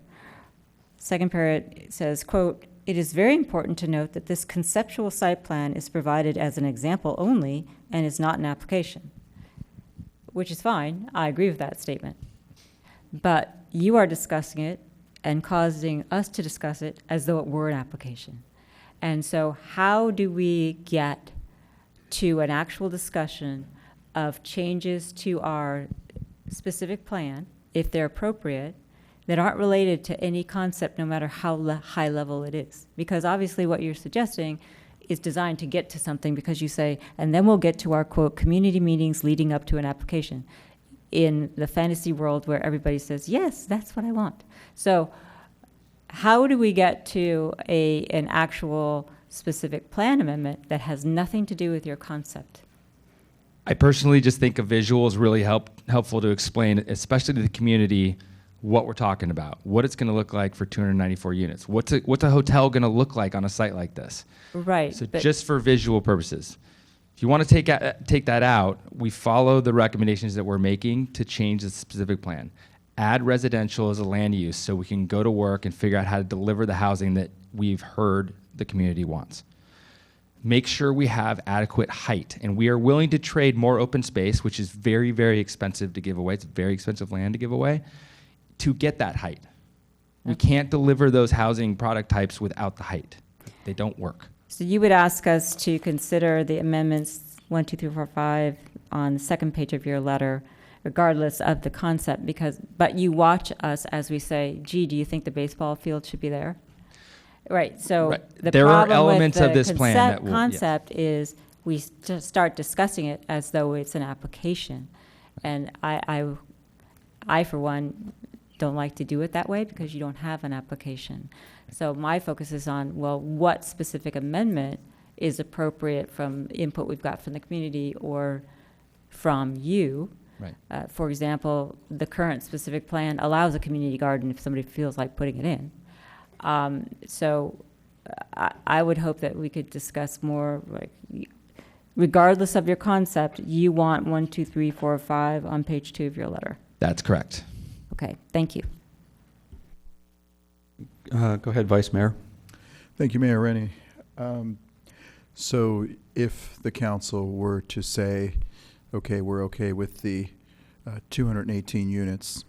second parent says, quote, "It is very important to note that this conceptual site plan is provided as an example only and is not an application," which is fine. I agree with that statement. But you are discussing it and causing us to discuss it as though it were an application. And so how do we get to an actual discussion of changes to our specific plan, if they're appropriate, that aren't related to any concept, no matter how high level it is? Because obviously what you're suggesting is designed to get to something, because you say, and then we'll get to our, quote, community meetings leading up to an application, in the fantasy world where everybody says, yes, that's what I want. So how do we get to an actual specific plan amendment that has nothing to do with your concept? I personally just think a visual is really helpful to explain, especially to the community, what we're talking about, what it's going to look like for 294 units. What's a hotel going to look like on a site like this? Right. So just for visual purposes. If you want to take that out, we follow the recommendations that we're making to change the specific plan. Add residential as a land use so we can go to work and figure out how to deliver the housing that we've heard the community wants. Make sure we have adequate height, and we are willing to trade more open space, which is very, very expensive to give away. It's very expensive land to give away, to get that height. We can't deliver those housing product types without the height. They don't work. So you would ask us to consider the amendments 1, 2, 3, 4, 5 on the second page of your letter, regardless of the concept, but you watch us as we say, gee, do you think the baseball field should be there? Right, so Right. the There are problem elements with of the this plan that will- concept is we just start discussing it as though it's an application. And I, for one, don't like to do it that way because you don't have an application. So my focus is on, well, what specific amendment is appropriate from input we've got from the community or from you. Right. For example, the current specific plan allows a community garden if somebody feels like putting it in. So I would hope that we could discuss more, like, regardless of your concept, you want 1, 2, 3, 4, 5 on page 2 of your letter. That's correct. Okay, thank you. Go ahead, Vice Mayor. Thank you, Mayor Rennie. So if the council were to say, okay, we're okay with the 218 units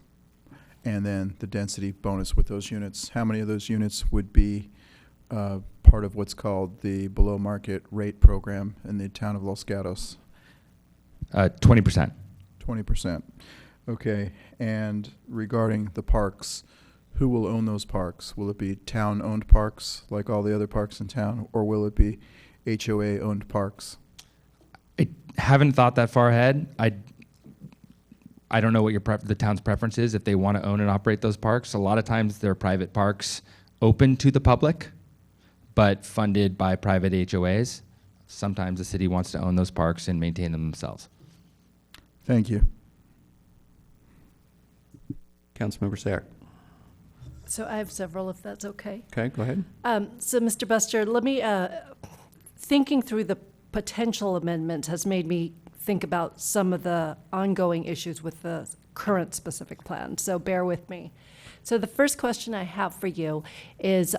and then the density bonus with those units, how many of those units would be part of what's called the below market rate program in the town of Los Gatos? 20%. 20%. Okay, and regarding the parks, who will own those parks? Will it be town-owned parks like all the other parks in town, or will it be HOA-owned parks? I haven't thought that far ahead. I don't know what the town's preference is if they want to own and operate those parks. A lot of times they're private parks open to the public, but funded by private HOAs. Sometimes the city wants to own those parks and maintain them themselves. Thank you. Councilmember Sayre. So I have several, if that's okay. Okay, go ahead. So, Mr. Buster, let me, thinking through the potential amendment has made me think about some of the ongoing issues with the current specific plan, so bear with me. So the first question I have for you is,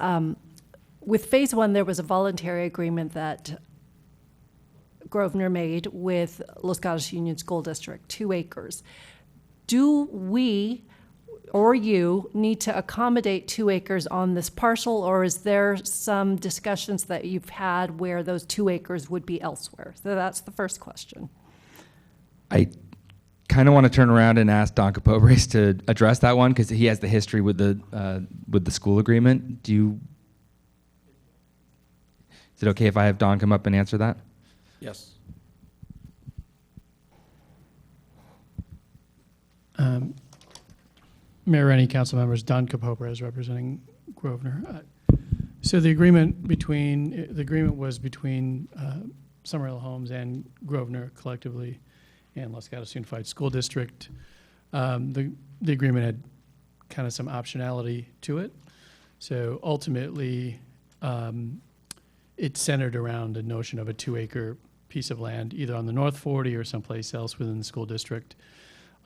with Phase 1, there was a voluntary agreement that Grosvenor made with Los Gatos Union School District, 2 acres. Do we or you need to accommodate 2 acres on this parcel, or is there some discussions that you've had where those 2 acres would be elsewhere? So that's the first question. I kind of want to turn around and ask Don Capobres to address that one because he has the history with the school agreement. Is it okay if I have Don come up and answer that? Yes. Mayor Rennie, council members, Don Capopres representing Grosvenor. So the agreement was between Summerhill Homes and Grosvenor collectively and Los Gatos Unified School District. The agreement had kind of some optionality to it. So ultimately, it centered around the notion of a 2-acre piece of land, either on the North 40 or someplace else within the school district.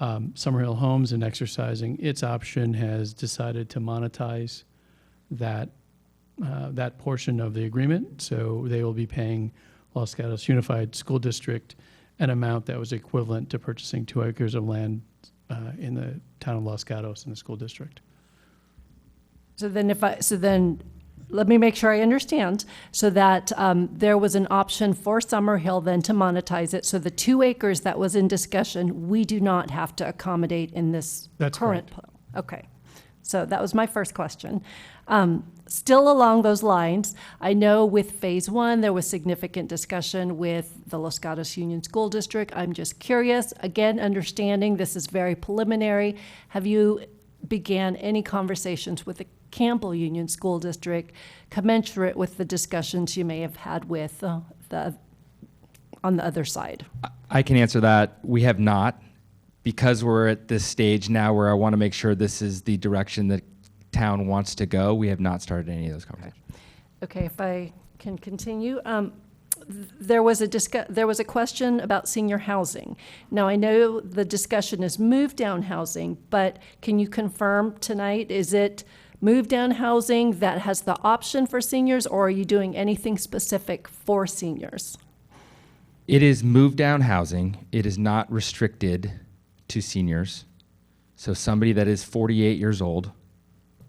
Summerhill Homes, in exercising its option, has decided to monetize that portion of the agreement. So they will be paying Los Gatos Unified School District an amount that was equivalent to purchasing 2 acres of land in the town of Los Gatos in the school district. So then let me make sure I understand. So that there was an option for Summerhill then to monetize it. So the 2 acres that was in discussion, we do not have to accommodate in this current plan. Okay. So that was my first question. Still along those lines, I know with phase 1, there was significant discussion with the Los Gatos Union School District. I'm just curious, again, understanding this is very preliminary. Have you began any conversations with the Campbell Union School District commensurate with the discussions you may have had with on the other side? I can answer that. We have not. Because we're at this stage now where I want to make sure this is the direction that town wants to go, we have not started any of those conversations. Okay, if I can continue. There was a question about senior housing. Now, I know the discussion is move down housing, but can you confirm tonight, is it move down housing that has the option for seniors, or are you doing anything specific for seniors? It is move down housing. It is not restricted to seniors. So somebody that is 48 years old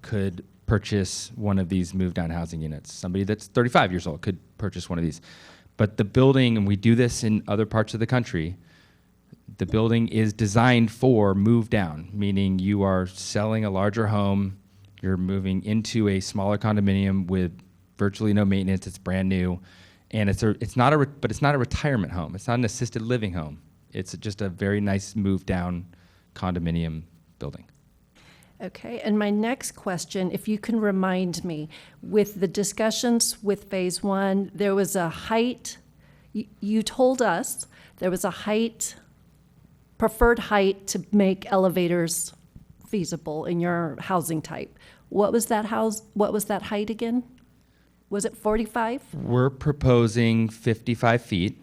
could purchase one of these move down housing units. Somebody that's 35 years old could purchase one of these. But the building, and we do this in other parts of the country, the building is designed for move down, meaning you are selling a larger home, you're moving into a smaller condominium with virtually no maintenance, it's brand new, and it's not a retirement home, it's not an assisted living home. It's just a very nice move down condominium building. Okay, and my next question, if you can remind me, with the discussions with phase 1, there was a height, you told us there was a preferred height to make elevators feasible in your housing type. What was that height again? Was it 45? We're proposing 55 feet,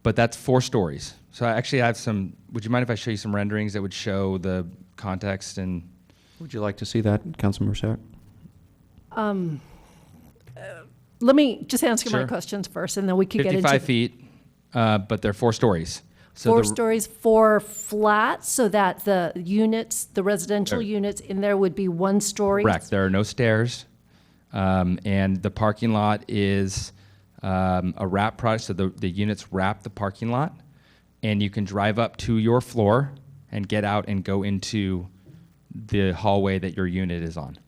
but that's 4 stories. So I actually have some, would you mind if I show you some renderings that would show the context? And would you like to see that, Councilmember Sarek? Let me just answer Sure. my questions first, and then we could get into 55 feet, but they're 4 stories. So 4 stories, 4 flats, so that the residential Right. units in there would be 1 story. Correct. There are no stairs, and the parking lot is a wrap product. So the units wrap the parking lot, and you can drive up to your floor and get out and go into the hallway that your unit is on.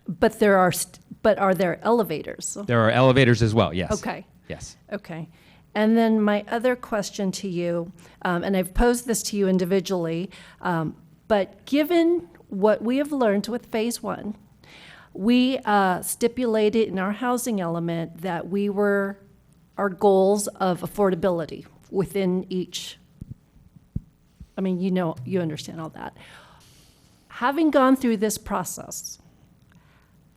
But are there elevators? There are elevators as well. Yes. Okay. Yes. Okay. And then my other question to you, and I've posed this to you individually, but given what we have learned with phase 1, we stipulated in our housing element that our goals of affordability within each, you understand all that. Having gone through this process,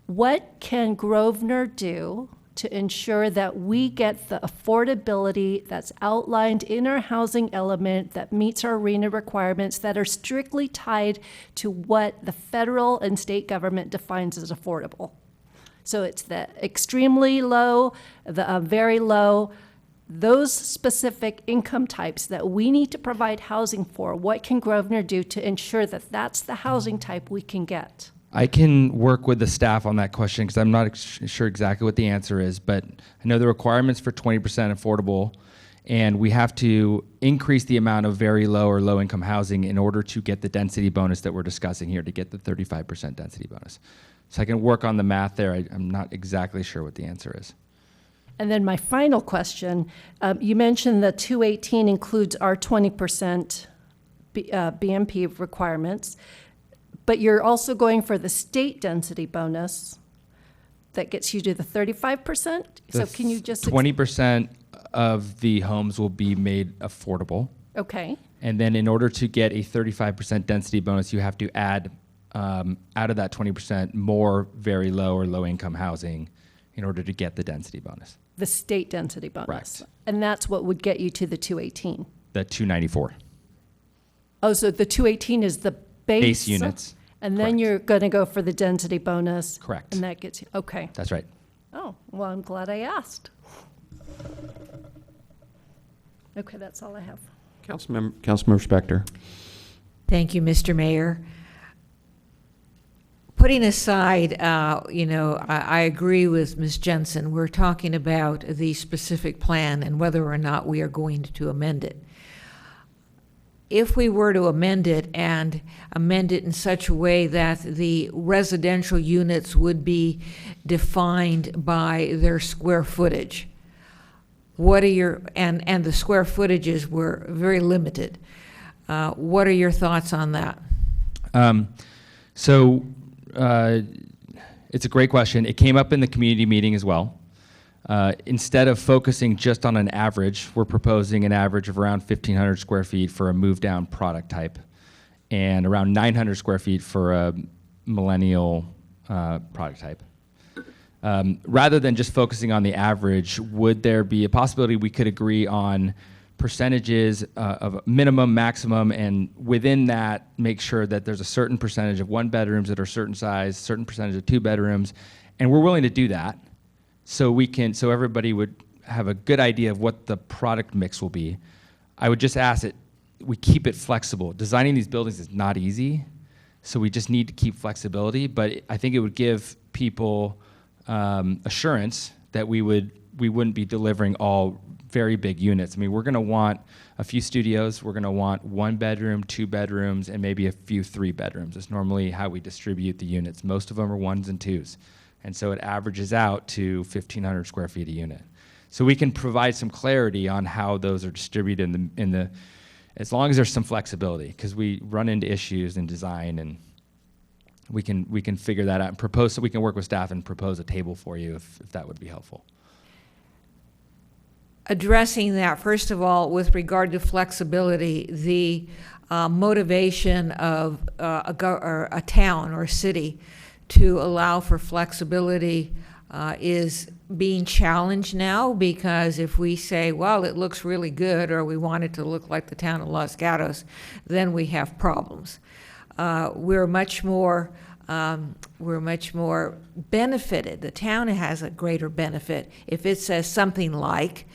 what can Grosvenor do to ensure that we get the affordability that's outlined in our housing element that meets our RHNA requirements that are strictly tied to what the federal and state government defines as affordable? So it's the extremely low, the very low, those specific income types that we need to provide housing for. What can Grosvenor do to ensure that that's the housing type we can get? I can work with the staff on that question because I'm not sure exactly what the answer is, but I know the requirement's for 20% affordable, and we have to increase the amount of very low or low income housing in order to get the density bonus that we're discussing here, to get the 35% density bonus. So I can work on the math there. I'm not exactly sure what the answer is. And then my final question, you mentioned that 218 includes our 20% BMP requirements, but you're also going for the state density bonus that gets you to the 35%? So can you just... 20% of the homes will be made affordable. Okay. And then in order to get a 35% density bonus, you have to add, out of that 20%, more very low or low-income housing in order to get the density bonus. The state density bonus. Correct. And that's what would get you to the 218. The 294. Oh, so the 218 is the base? Base units. And then you're going to go for the density bonus? Correct. And that gets you, okay. That's right. Oh, well, I'm glad I asked. Okay, that's all I have. Councilmember Spector. Thank you, Mr. Mayor. Putting aside, I agree with Ms. Jensen. We're talking about the specific plan and whether or not we are going to amend it. If we were to amend it and amend it in such a way that the residential units would be defined by their square footage, what are your, and the square footages were very limited, what are your thoughts on that? It's a great question. It came up in the community meeting as well. Instead of focusing just on an average, we're proposing an average of around 1,500 square feet for a move-down product type and around 900 square feet for a millennial product type. Rather than just focusing on the average, would there be a possibility we could agree on percentages of minimum, maximum, and within that, make sure that there's a certain percentage of one bedrooms that are certain size, certain percentage of two bedrooms, and we're willing to do that. So everybody would have a good idea of what the product mix will be. I would just ask that we keep it flexible. Designing these buildings is not easy, so we just need to keep flexibility, but I think it would give people assurance that we wouldn't be delivering all very big units. I mean, we're gonna want a few studios, we're gonna want 1 bedroom, 2 bedrooms, and maybe a few 3 bedrooms. It's normally how we distribute the units. Most of them are 1s and 2s. And so it averages out to 1,500 square feet a unit. So we can provide some clarity on how those are distributed as long as there's some flexibility, because we run into issues in design, and we can figure that out and propose, so we can work with staff and propose a table for you if that would be helpful. Addressing that, first of all, with regard to flexibility, the motivation of a town or a city to allow for flexibility is being challenged now, because if we say, well, it looks really good, or we want it to look like the town of Los Gatos, then we have problems. We're much more benefited. The town has a greater benefit if it says something like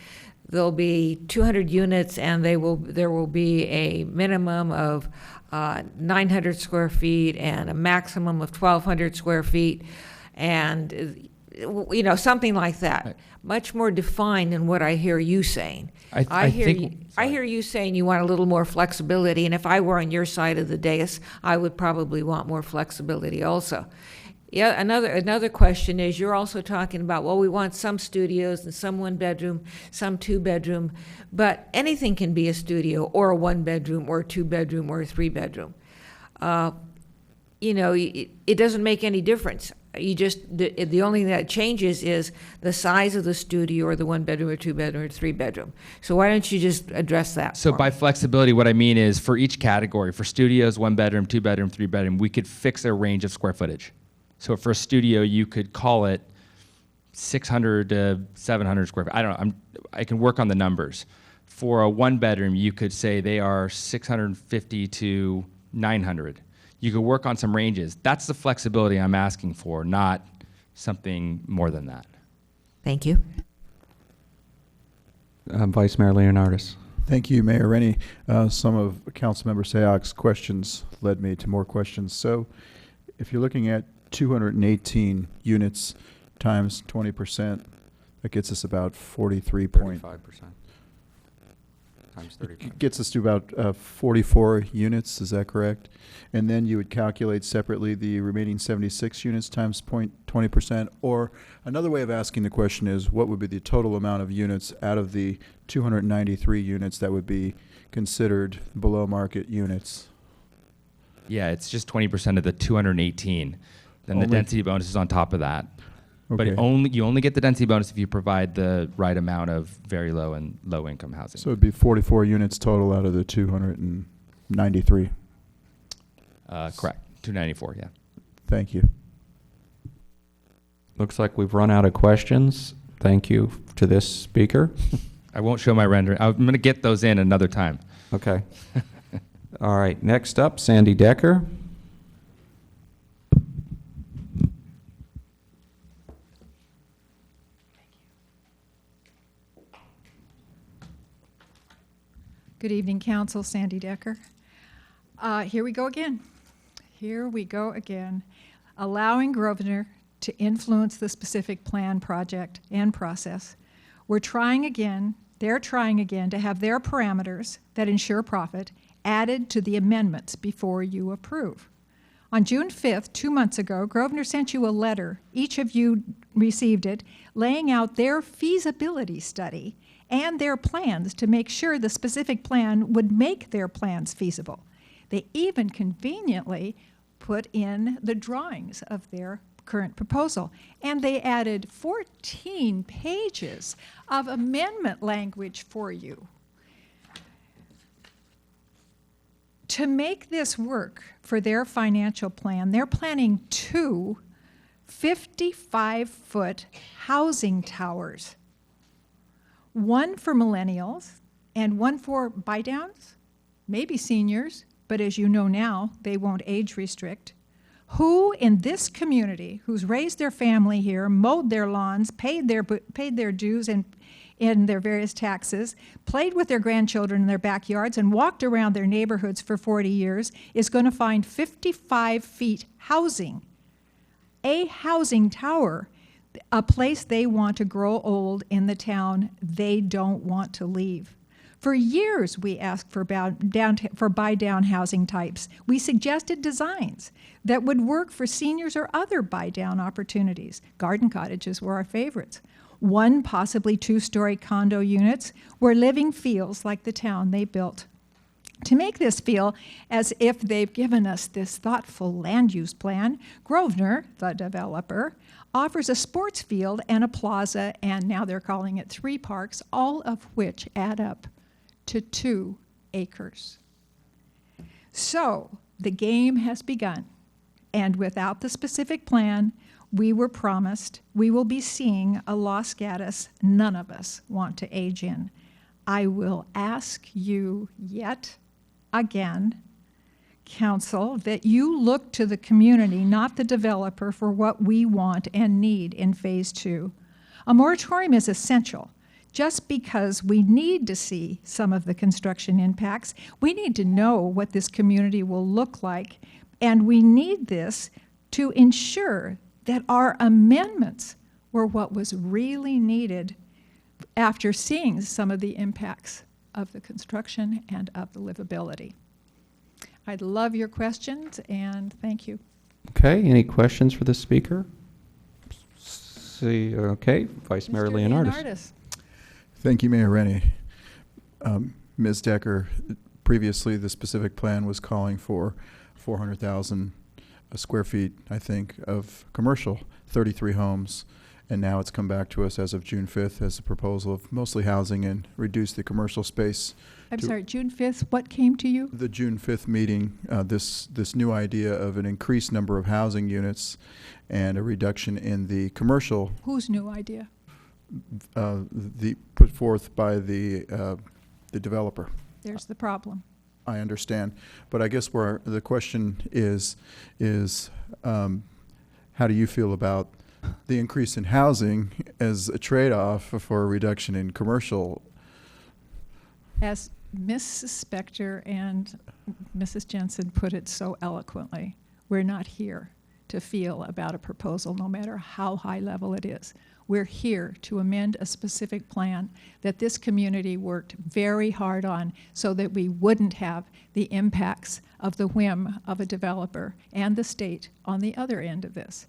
there'll be 200 units and there will be a minimum of 900 square feet and a maximum of 1,200 square feet, and something like that. Right. Much more defined than what I hear you saying. I hear you saying you want a little more flexibility, and if I were on your side of the dais, I would probably want more flexibility also. Yeah, another question is, you're also talking about, well, we want some studios and some 1 bedroom, some 2 bedroom, but anything can be a studio or a 1 bedroom or a 2 bedroom or a 3 bedroom. It doesn't make any difference. The only thing that changes is the size of the studio, or the 1 bedroom or 2 bedroom or 3 bedroom. So why don't you just address that? So by flexibility, what I mean is, for each category, for studios, 1 bedroom, 2 bedroom, 3 bedroom, we could fix a range of square footage. So for a studio, you could call it 600 to 700 square feet. I don't know. I can work on the numbers. For a 1 bedroom, you could say they are 650 to 900. You could work on some ranges. That's the flexibility I'm asking for, not something more than that. Thank you. Vice Mayor Leonardis. Thank you, Mayor Rennie. Some of Councilmember Sayak's questions led me to more questions. So if you're looking at 218 units times 20%, that gets us about 43 point. 35%. times 35. Gets us to about 44 units, is that correct? And then you would calculate separately the remaining 76 units times 20%, or another way of asking the question is, what would be the total amount of units out of the 293 units that would be considered below market units? Yeah, it's just 20% of the 218. Then the Only- density bonus is on top of that. But Okay. you only get the density bonus if you provide the right amount of very low and low income housing. So it'd be 44 units total out of the 293. Correct. 294, yeah. Thank you. Looks like we've run out of questions. Thank you to this speaker. I won't show my rendering. I'm going to get those in another time. Okay. All right, next up, Sandy Decker. Good evening, Council. Sandy Decker. Here we go again. Here we go again. Allowing Grosvenor to influence the specific plan, project, and process. We're trying again, they're trying again to have their parameters that ensure profit added to the amendments before you approve. On June 5th, 2 months ago, Grosvenor sent you a letter. Each of you received it, laying out their feasibility study and their plans to make sure the specific plan would make their plans feasible. They even conveniently put in the drawings of their current proposal, and they added 14 pages of amendment language for you. To make this work for their financial plan, they're planning 2 55-foot housing towers. One for millennials and one for buy-downs, maybe seniors, but as you know now, they won't age restrict. Who in this community, who's raised their family here, mowed their lawns, paid their dues and in their various taxes, played with their grandchildren in their backyards, and walked around their neighborhoods for 40 years, is going to find 55 feet housing, a housing tower, a place they want to grow old in the town they don't want to leave. For years, we asked for buy-down housing types. We suggested designs that would work for seniors or other buy-down opportunities. Garden cottages were our favorites. 1, possibly 2-story condo units where living feels like the town they built. To make this feel as if they've given us this thoughtful land use plan, Grosvenor, the developer, offers a sports field and a plaza, and now they're calling it 3 parks, all of which add up to 2 acres. So the game has begun, and without the specific plan, we were promised we will be seeing a Los Gatos none of us want to age in. I will ask you yet again, Council, that you look to the community, not the developer, for what we want and need in Phase 2. A moratorium is essential. Just because we need to see some of the construction impacts, we need to know what this community will look like, and we need this to ensure that our amendments were what was really needed after seeing some of the impacts of the construction and of the livability. I'd love your questions, and thank you. Okay, any questions for the speaker? See, okay, Vice Mayor Leonardis. Thank you, Mayor Rennie. Ms. Decker, previously the specific plan was calling for 400,000 square feet, I think, of commercial, 33 homes, and now it's come back to us as of June 5th as a proposal of mostly housing and reduce the commercial space. I'm sorry, June 5th, what came to you? The June 5th meeting, this new idea of an increased number of housing units and a reduction in the commercial. Whose new idea? The put forth by the developer. There's the problem. I understand, but I guess where the question is how do you feel about the increase in housing as a trade-off for a reduction in commercial? As Mrs. Spector and Mrs. Jensen put it so eloquently, we're not here to feel about a proposal, no matter how high level it is. We're here to amend a specific plan that this community worked very hard on so that we wouldn't have the impacts of the whim of a developer and the state on the other end of this.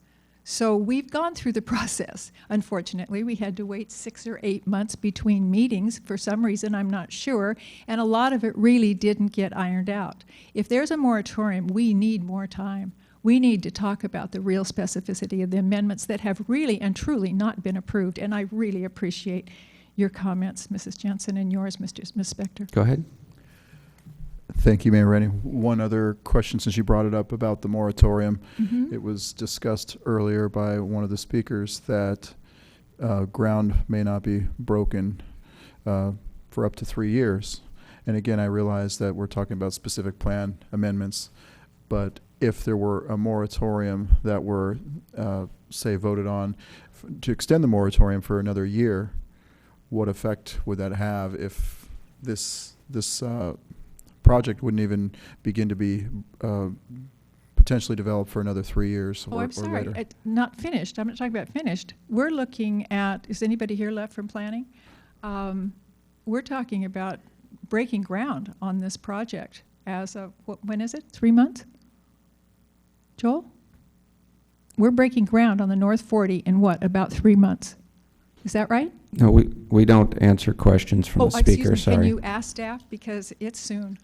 So we've gone through the process. Unfortunately, we had to wait 6 or 8 months between meetings for some reason, I'm not sure, and a lot of it really didn't get ironed out. If there's a moratorium, we need more time. We need to talk about the real specificity of the amendments that have really and truly not been approved, and I really appreciate your comments, Mrs. Jensen, and yours, Ms. Spector. Go ahead. Thank you, Mayor Rennie. One other question, since you brought it up about the moratorium. Mhm. It was discussed earlier by one of the speakers that ground may not be broken for up to 3 years. And again, I realize that we're talking about specific plan amendments, but if there were a moratorium that were, say, voted on to extend the moratorium for another year, what effect would that have if this project wouldn't even begin to be potentially developed for another 3 years Oh, or I'm sorry, later? not finished. I'm not talking about finished. We're looking at, is anybody here left from planning? We're talking about breaking ground on this project as of, when is it, 3 months? Joel? We're breaking ground on the North 40 in what, about 3 months? Is that right? No, we don't answer questions from the speaker, excuse me, sorry. can you ask staff, because it's soon.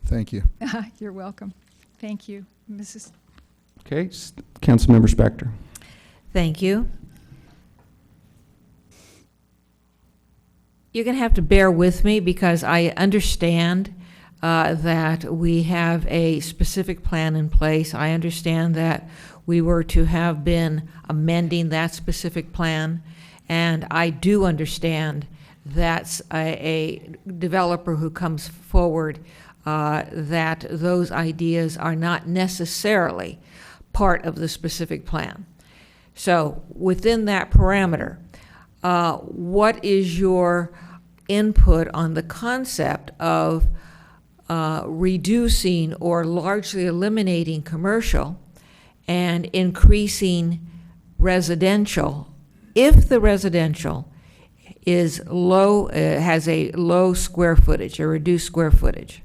Thank you. You're welcome. Thank you, Mrs. Okay, Councilmember Spector. Thank you. You're going to have to bear with me because I understand that we have a specific plan in place. I understand that we were to have been amending that specific plan, and I do understand that's a developer who comes forward that those ideas are not necessarily part of the specific plan. So within that parameter, what is your input on the concept of reducing or largely eliminating commercial and increasing residential if the residential is low, has a low square footage, a reduced square footage?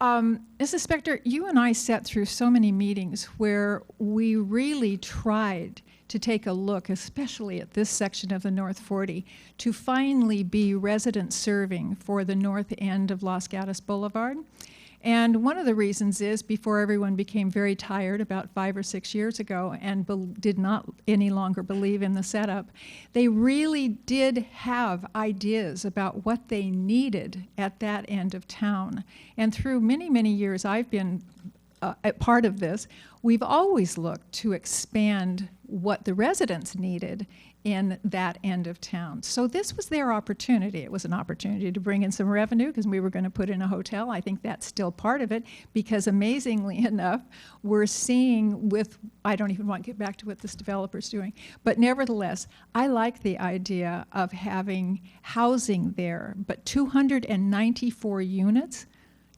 Mrs. Spector, you and I sat through so many meetings where we really tried to take a look, especially at this section of the North 40, to finally be resident serving for the north end of Los Gatos Boulevard. And one of the reasons is, before everyone became very tired about 5 or 6 years ago and did not any longer believe in the setup, they really did have ideas about what they needed at that end of town. And through many, many years I've been a part of this, we've always looked to expand what the residents needed in that end of town. So this was their opportunity. It was an opportunity to bring in some revenue because we were going to put in a hotel. I think that's still part of it because amazingly enough, we're seeing with, I don't even want to get back to what this developer's doing, but nevertheless, I like the idea of having housing there, but 294 units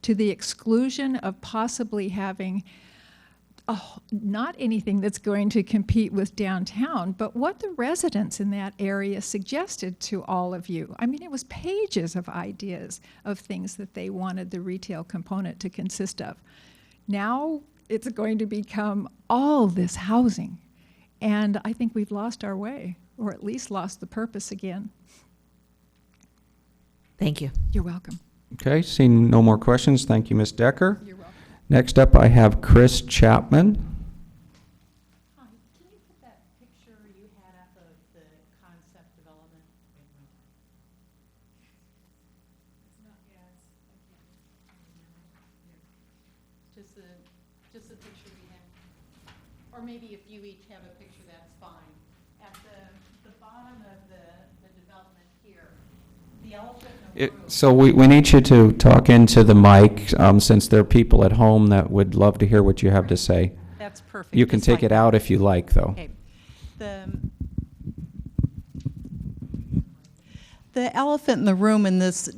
to the exclusion of possibly having not anything that's going to compete with downtown, but what the residents in that area suggested to all of you. I mean, it was pages of ideas of things that they wanted the retail component to consist of. Now it's going to become all this housing, and I think we've lost our way, or at least lost the purpose again. Thank you. You're welcome. Okay, seeing no more questions, thank you, Ms. Decker. You're welcome. Next up, I have Chris Chapman. Hi, can you put that picture you had up of the concept development? It's not, yes, I can't. Just the picture we had. Or maybe if you each have a picture, that's fine. At the bottom of the development here, the elephant in the room. So we need you to talk into the mic, since there are people at home that would love to hear what you have to say. That's perfect. You can just take like it out if you like, though. Okay. The elephant in the room in this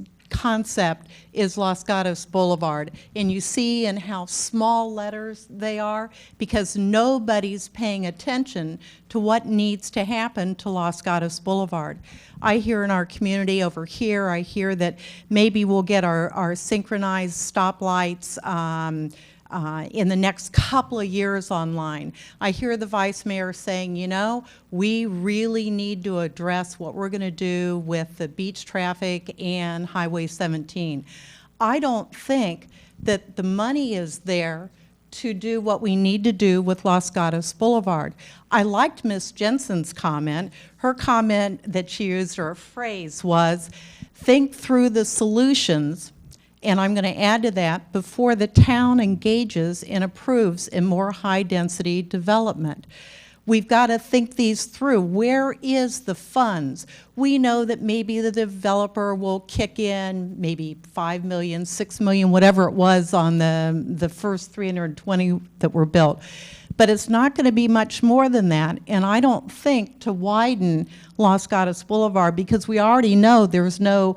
concept is Los Gatos Boulevard. And you see in how small letters they are, because nobody's paying attention to what needs to happen to Los Gatos Boulevard. I hear in our community over here, I hear that maybe we'll get our synchronized stoplights in the next couple of years online. I hear the vice mayor saying, you know, we really need to address what we're going to do with the beach traffic and Highway 17. I don't think that the money is there to do what we need to do with Los Gatos Boulevard. I liked Ms. Jensen's comment. Her comment that she used, or a phrase, was, think through the solutions, and I'm going to add to that, before the town engages and approves a more high-density development. We've got to think these through. Where is the funds? We know that maybe the developer will kick in maybe $5 million, $6 million, whatever it was on the first 320 that were built. But it's not going to be much more than that, and I don't think to widen Los Gatos Boulevard, because we already know there's no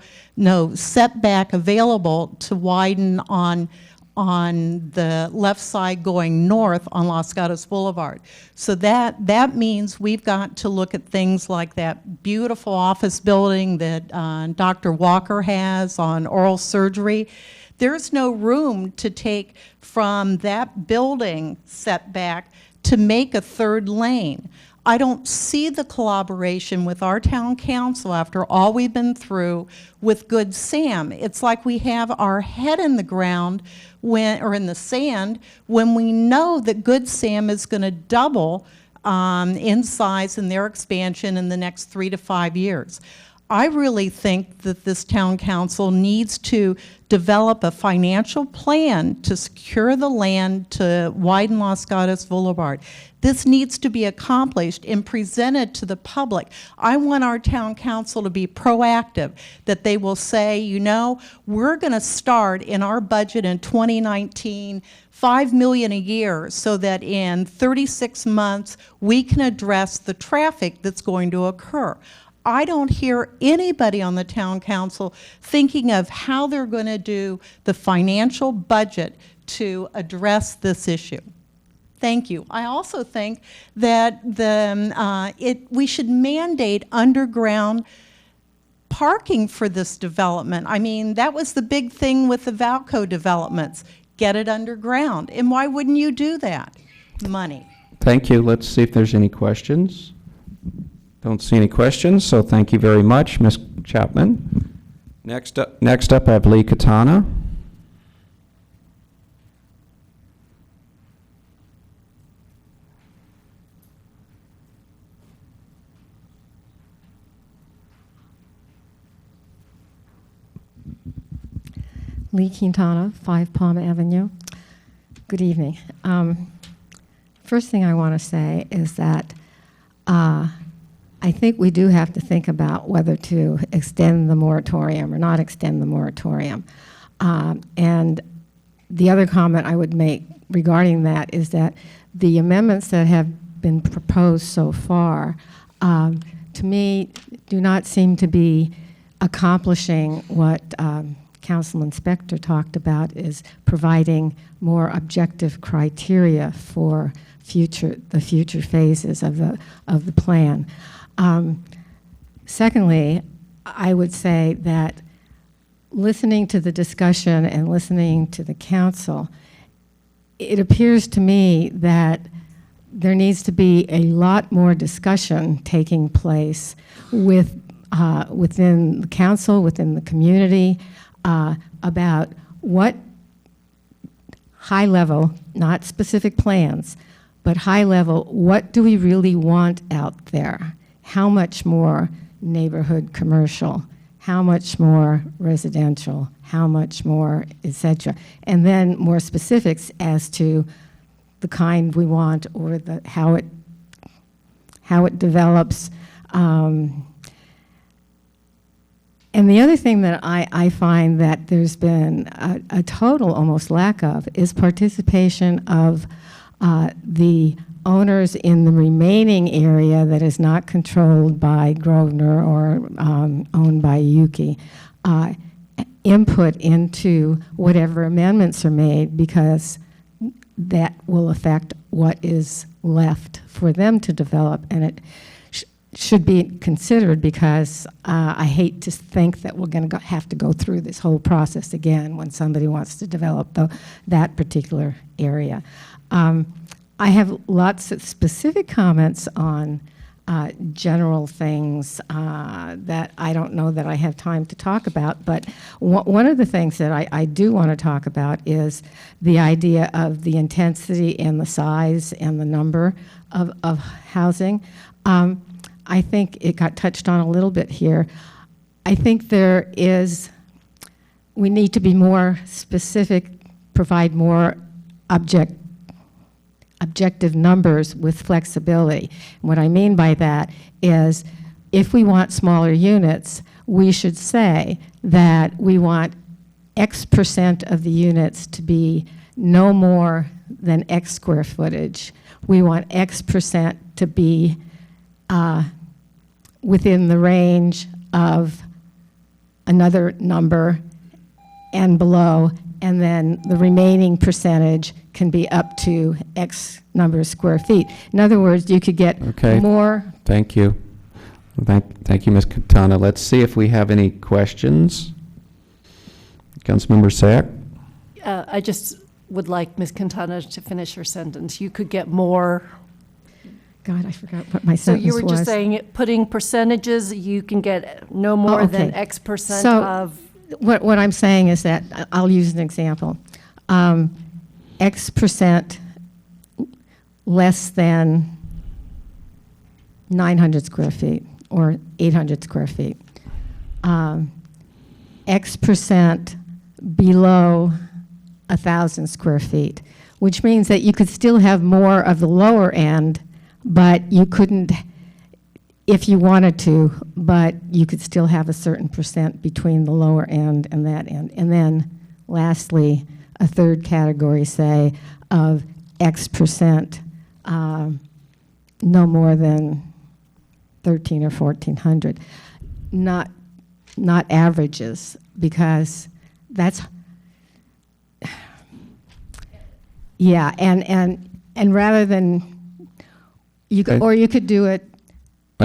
setback available to widen on the left side going north on Los Gatos Boulevard. So that means we've got to look at things like that beautiful office building that Dr. Walker has on oral surgery. There's no room to take from that building setback to make a third lane. I don't see the collaboration with our town council after all we've been through with Good Sam. It's like we have our head in the ground or in the sand when we know that Good Sam is going to double in size in their expansion in the next 3 to 5 years. I really think that this town council needs to develop a financial plan to secure the land to widen Los Gatos Boulevard. This needs to be accomplished and presented to the public. I want our town council to be proactive, that they will say, you know, we're going to start in our budget in 2019 $5 million a year so that in 36 months we can address the traffic that's going to occur. I don't hear anybody on the town council thinking of how they're going to do the financial budget to address this issue. Thank you. I also think that we should mandate underground parking for this development. I mean, that was the big thing with the Valco developments. Get it underground. And why wouldn't you do that? Money. Thank you. Let's see if there's any questions. Don't see any questions, so thank you very much, Ms. Chapman. Next up I have Lee Katana. Lee Quintana, 5 Palm Avenue. Good evening. First thing I want to say is that I think we do have to think about whether to extend the moratorium or not extend the moratorium. And the other comment I would make regarding that is that the amendments that have been proposed so far, to me, do not seem to be accomplishing what Councilman Spector talked about, is providing more objective criteria for the future phases of the plan. Secondly, I would say that listening to the discussion and listening to the council, it appears to me that there needs to be a lot more discussion taking place within the council, within the community, about what high level, not specific plans, but high level, what do we really want out there? How much more neighborhood commercial? How much more residential? How much more, et cetera? And then more specifics as to the kind we want or how it develops. And the other thing that I find that there's been a total almost lack of is participation of the owners in the remaining area that is not controlled by Grosvenor or owned by Yuki input into whatever amendments are made, because that will affect what is left for them to develop, and it should be considered, because I hate to think that we're going to have to go through this whole process again when somebody wants to develop that particular area. I have lots of specific comments on general things that I don't know that I have time to talk about, but one of the things that I do want to talk about is the idea of the intensity and the size and the number of housing. I think it got touched on a little bit here. I think we need to be more specific, provide more objective numbers with flexibility. What I mean by that is, if we want smaller units, we should say that we want X percent of the units to be no more than X square footage. We want X percent to be within the range of another number and below, and then the remaining percentage can be up to X number of square feet. In other words, you could get more. Thank you. Thank you, Ms. Quintana. Let's see if we have any questions. Councilmember Sack? I just would like Ms. Quintana to finish her sentence. You could get more. God, I forgot what my sentence was. So you were just saying, putting percentages, you can get no more than X percent of. What I'm saying is that, I'll use an example. X percent less than 900 square feet or 800 square feet. X percent below 1,000 square feet, which means that you could still have more of the lower end, but you couldn't, if you wanted to, but you could still have a certain percent between the lower end and that end. And then lastly, a third category, say, of X percent, no more than 1,300 or 1,400. Not averages, because that's, yeah, and rather than, you could, or you could do it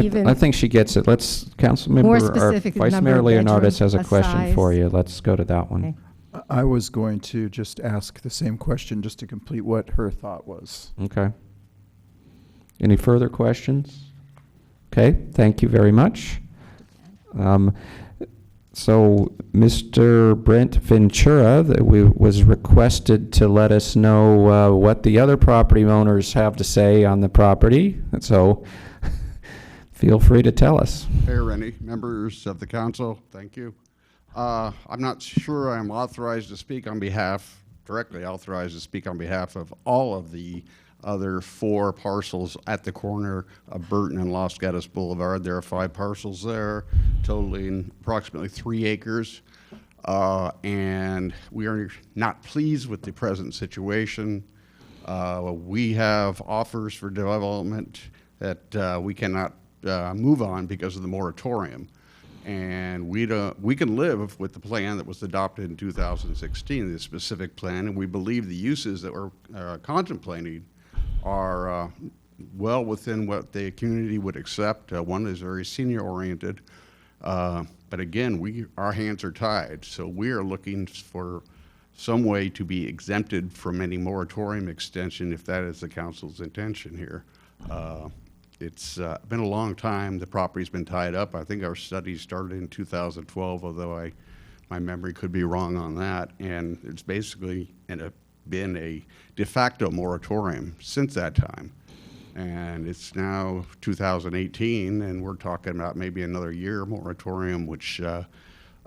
even. I think she gets it. Let's, Councilmember, more or specific Vice number Mayor of Leonardis has a bedrooms, question size. for you. Let's go to that one. Okay. I was going to just ask the same question just to complete what her thought was. Okay. Any further questions? Okay, thank you very much. So Mr. Brent Ventura was requested to let us know what the other property owners have to say on the property. And so feel free to tell us. Mayor Rennie, members of the council, thank you. I'm not sure I'm authorized to speak on behalf, directly authorized to speak on behalf of all of the other 4 parcels at the corner of Burton and Los Gatos Boulevard. There are 5 parcels there, totaling approximately 3 acres. And we are not pleased with the present situation. We have offers for development that we cannot move on because of the moratorium. And we can live with the plan that was adopted in 2016, the specific plan, and we believe the uses that we're contemplating are well within what the community would accept. One is very senior-oriented, but again, our hands are tied, so we are looking for some way to be exempted from any moratorium extension if that is the council's intention here. It's been a long time. The property's been tied up. I think our study started in 2012, although my memory could be wrong on that. And it's basically been a de facto moratorium since that time. And it's now 2018, and we're talking about maybe another year moratorium, which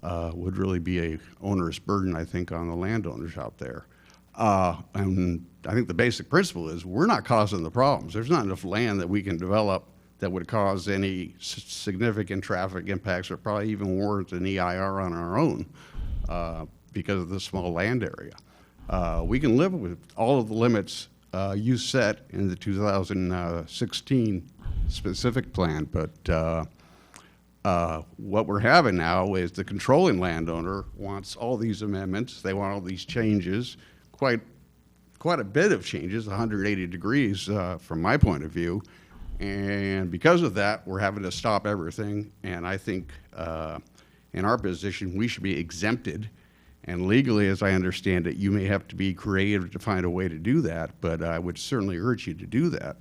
would really be a onerous burden, I think, on the landowners out there. And I think the basic principle is we're not causing the problems. There's not enough land that we can develop that would cause any significant traffic impacts, or probably even warrant an EIR on our own because of the small land area. We can live with all of the limits you set in the 2016 specific plan, but What we're having now is the controlling landowner wants all these amendments. They want all these changes, quite a bit of changes, 180 degrees from my point of view. And because of that, we're having to stop everything. And I think in our position, we should be exempted. And legally, as I understand it, you may have to be creative to find a way to do that, but I would certainly urge you to do that.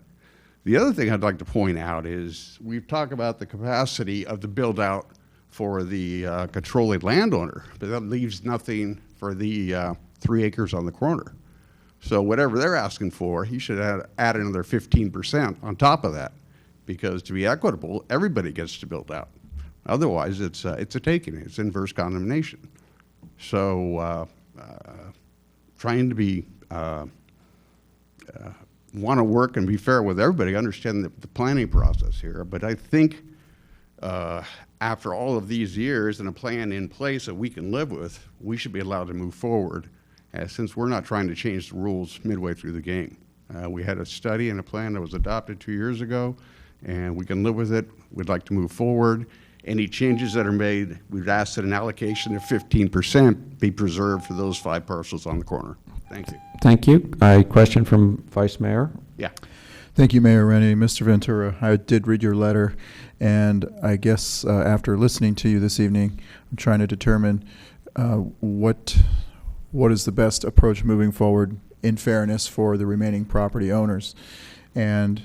The other thing I'd like to point out is we've talked about the capacity of the build out for the controlling landowner, but that leaves nothing for the 3 acres on the corner. So whatever they're asking for, you should add another 15% on top of that, because to be equitable, everybody gets to build out. Otherwise, it's a taking. It's inverse condemnation. So trying to be want to work and be fair with everybody, understand the planning process here. But I think after all of these years and a plan in place that we can live with, we should be allowed to move forward, since we're not trying to change the rules midway through the game. We had a study and a plan that was adopted 2 years ago, and we can live with it. We'd like to move forward. Any changes that are made, we've asked that an allocation of 15% be preserved for those 5 parcels on the corner. Thank you. Thank you. A question from Vice Mayor? Yeah. Thank you, Mayor Rennie. Mr. Ventura, I did read your letter, and I guess after listening to you this evening, I'm trying to determine what is the best approach moving forward in fairness for the remaining property owners. And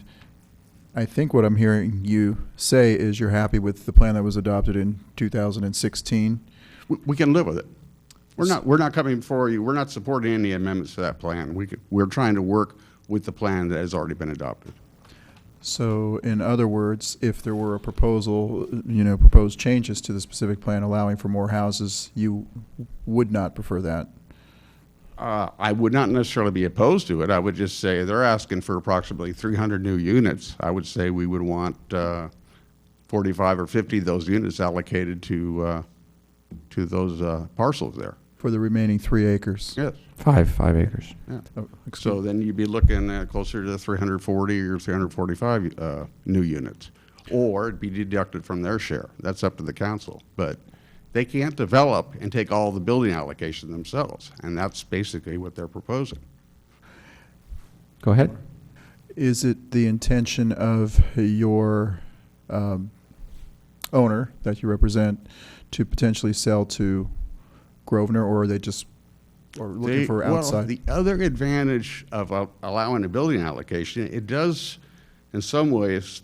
I think what I'm hearing you say is you're happy with the plan that was adopted in 2016. We can live with it. We're not coming before you. We're not supporting any amendments to that plan. We're trying to work with the plan that has already been adopted. So, in other words, if there were a proposal, proposed changes to the specific plan allowing for more houses, you would not prefer that? I would not necessarily be opposed to it. I would just say they're asking for approximately 300 new units. I would say we would want 45 or 50 of those units allocated to those parcels there. For the remaining 3 acres? Yes. 5 acres. Yeah. So then you'd be looking at closer to 340 or 345 new units, or it'd be deducted from their share. That's up to the council. But they can't develop and take all the building allocation themselves, and that's basically what they're proposing. Go ahead. Is it the intention of your owner that you represent to potentially sell to Grosvenor, or are they just looking for outside? Well, the other advantage of allowing a building allocation, it does in some ways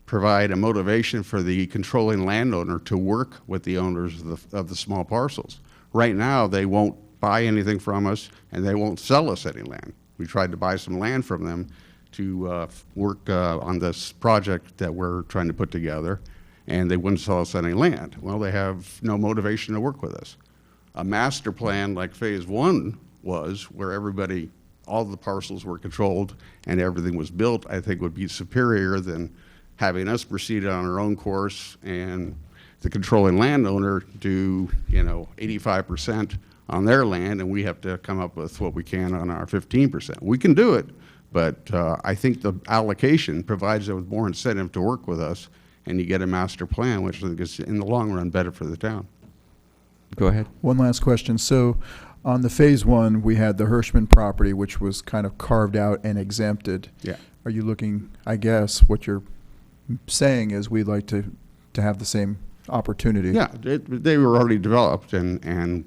provide a motivation for the controlling landowner to work with the owners of the small parcels. Right now, they won't buy anything from us, and they won't sell us any land. We tried to buy some land from them to work on this project that we're trying to put together, and they wouldn't sell us any land. Well, they have no motivation to work with us. A master plan like Phase 1 was, where all the parcels were controlled and everything was built, I think would be superior than having us proceed on our own course and the controlling landowner do 85% on their land, and we have to come up with what we can on our 15%. We can do it, but I think the allocation provides them with more incentive to work with us, and you get a master plan, which I think is in the long run better for the town. Go ahead. One last question. So on the Phase 1, we had the Hirschman property, which was kind of carved out and exempted. Yeah. Are you looking, I guess, what you're saying is we'd like to have the same opportunity? Yeah, they were already developed, and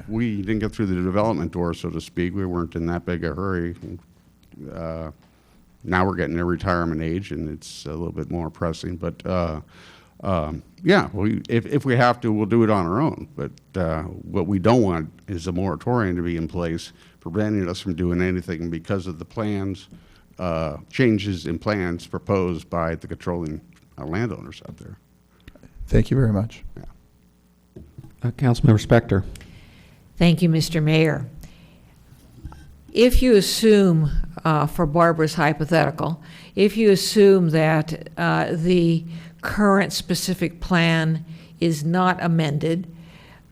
we didn't get through the development door, so to speak. We weren't in that big a hurry. Now we're getting to retirement age, and it's a little bit more pressing. But yeah, if we have to, we'll do it on our own. But what we don't want is a moratorium to be in place, preventing us from doing anything because of the plans, changes in plans proposed by the controlling landowners out there. Thank you very much. Yeah. Councilmember Spector. Thank you, Mr. Mayor. If you assume, for Barbara's hypothetical, if you assume that the current specific plan is not amended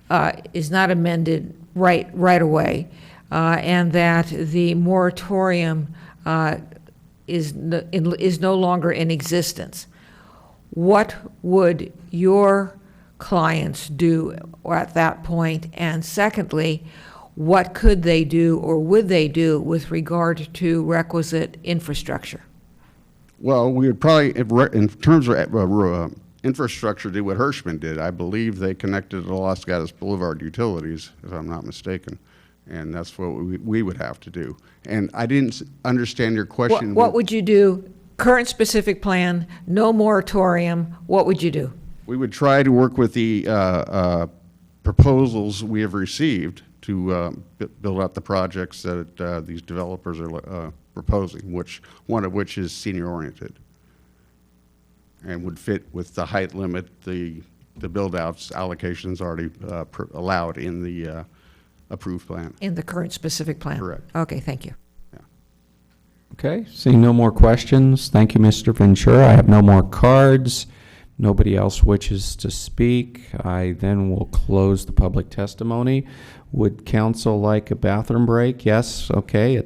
right away, and that the moratorium is no longer in existence, what would your clients do at that point? And secondly, what could they do or would they do with regard to requisite infrastructure? Well, we would probably, in terms of infrastructure, do what Hirschman did. I believe they connected the Los Gatos Boulevard utilities, if I'm not mistaken. And that's what we would have to do. And I didn't understand your question. What would you do? Current specific plan, no moratorium, what would you do? We would try to work with the proposals we have received to build out the projects that these developers are proposing, one of which is senior-oriented and would fit with the height limit, the build-outs allocations already allowed in the approved plan. In the current specific plan? Correct. Okay, thank you. Okay, seeing no more questions, thank you, Mr. Ventura. I have no more cards. Nobody else wishes to speak. I then will close the public testimony. Would council like a bathroom break? Yes, okay,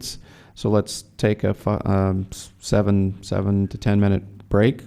so let's take a 7 to 10 minute break.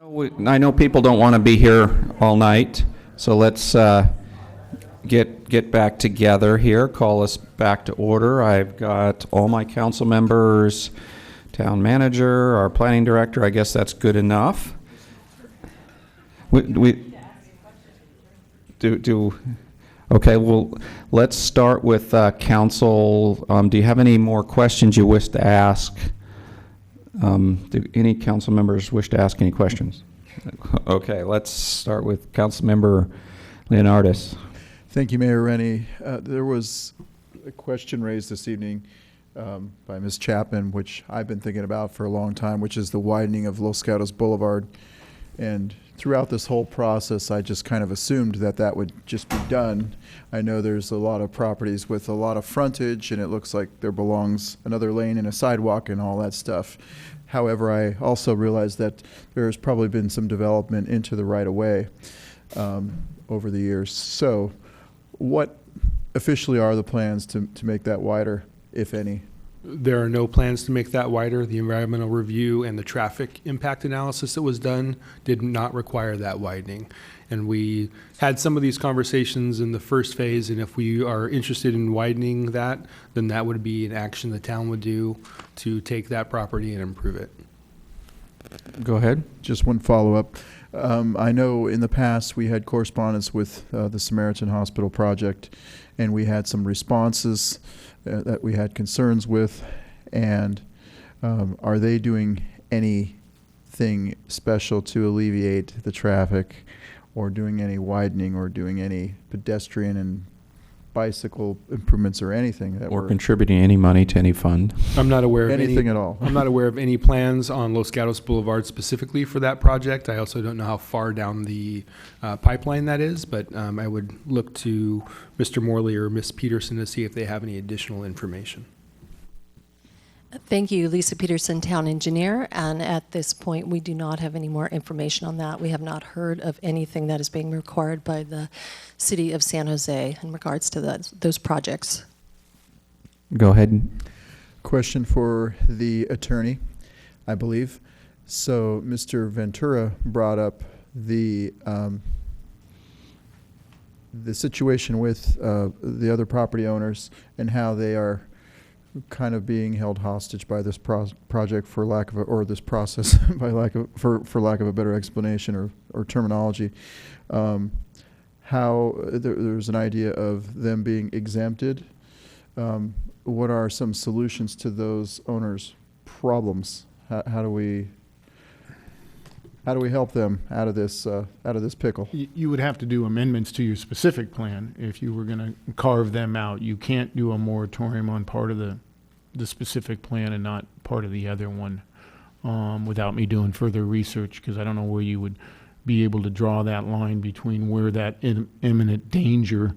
I know people don't want to be here all night, so let's get back together here, call us back to order. I've got all my council members, town manager, our planning director. I guess that's good enough. Okay, well, let's start with council. Do you have any more questions you wish to ask? Do any council members wish to ask any questions? Okay, let's start with Councilmember Leonardis. Thank you, Mayor Rennie. There was a question raised this evening by Ms. Chapman, which I've been thinking about for a long time, which is the widening of Los Gatos Boulevard. And throughout this whole process, I just kind of assumed that that would just be done. I know there's a lot of properties with a lot of frontage, and it looks like there belongs another lane and a sidewalk and all that stuff. However, I also realize that there's probably been some development into the right-of-way over the years. So what officially are the plans to make that wider, if any? There are no plans to make that wider. The environmental review and the traffic impact analysis that was done did not require that widening. And we had some of these conversations in the first phase, and if we are interested in widening that, then that would be an action the town would do to take that property and improve it. Go ahead. Just one follow-up. I know in the past we had correspondence with the Samaritan Hospital project, and we had some responses that we had concerns with. And are they doing anything special to alleviate the traffic, or doing any widening, or doing any pedestrian and bicycle improvements, or anything that Or contributing any money to any fund? I'm not aware of anything at all. I'm not aware of any plans on Los Gatos Boulevard specifically for that project. I also don't know how far down the pipeline that is, but I would look to Mr. Morley or Ms. Peterson to see if they have any additional information. Thank you, Lisa Peterson, Town Engineer, and at this point we do not have any more information on that. We have not heard of anything that is being required by the City of San Jose in regards to those projects. Go ahead. Question for the attorney, I believe. So Mr. Ventura brought up the situation with the other property owners and how they are kind of being held hostage by this project for lack of or this process by lack of for lack of a better explanation or terminology. How there's an idea of them being exempted. What are some solutions to those owners' problems? How do we help them out of this pickle? You would have to do amendments to your specific plan if you were going to carve them out. You can't do a moratorium on part of the specific plan and not part of the other one without me doing further research, because I don't know where you would be able to draw that line between where that imminent danger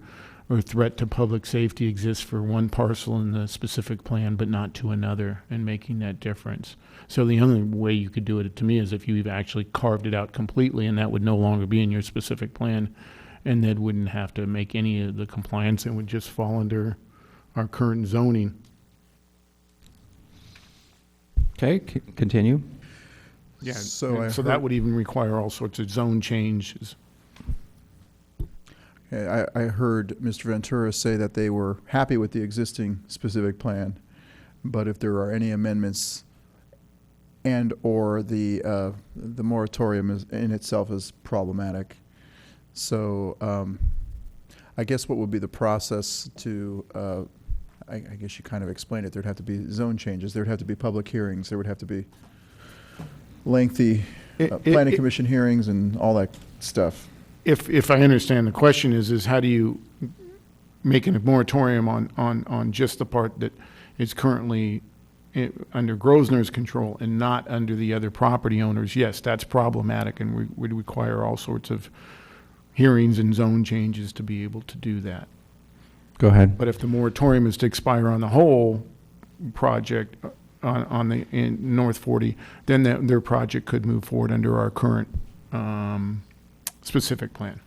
or threat to public safety exists for one parcel in the specific plan but not to another, and making that difference. So the only way you could do it, to me, is if you've actually carved it out completely, and that would no longer be in your specific plan, and that wouldn't have to make any of the compliance, and would just fall under our current zoning. Okay, continue. Yeah, So so that would even require all sorts of zone changes. I heard Mr. Ventura say that they were happy with the existing specific plan, but if there are any amendments and or the moratorium in itself is problematic. So I guess what would be the process to, I guess you kind of explained it, there'd have to be zone changes, there'd have to be public hearings, there would have to be lengthy planning commission hearings and all that stuff. If I understand the question is how do you make a moratorium on just the part that is currently under Grosvenor's control and not under the other property owners? Yes, that's problematic, and would require all sorts of hearings and zone changes to be able to do that. Go ahead. But if the moratorium is to expire on the whole project on the in North 40, then their project could move forward under our current specific plan.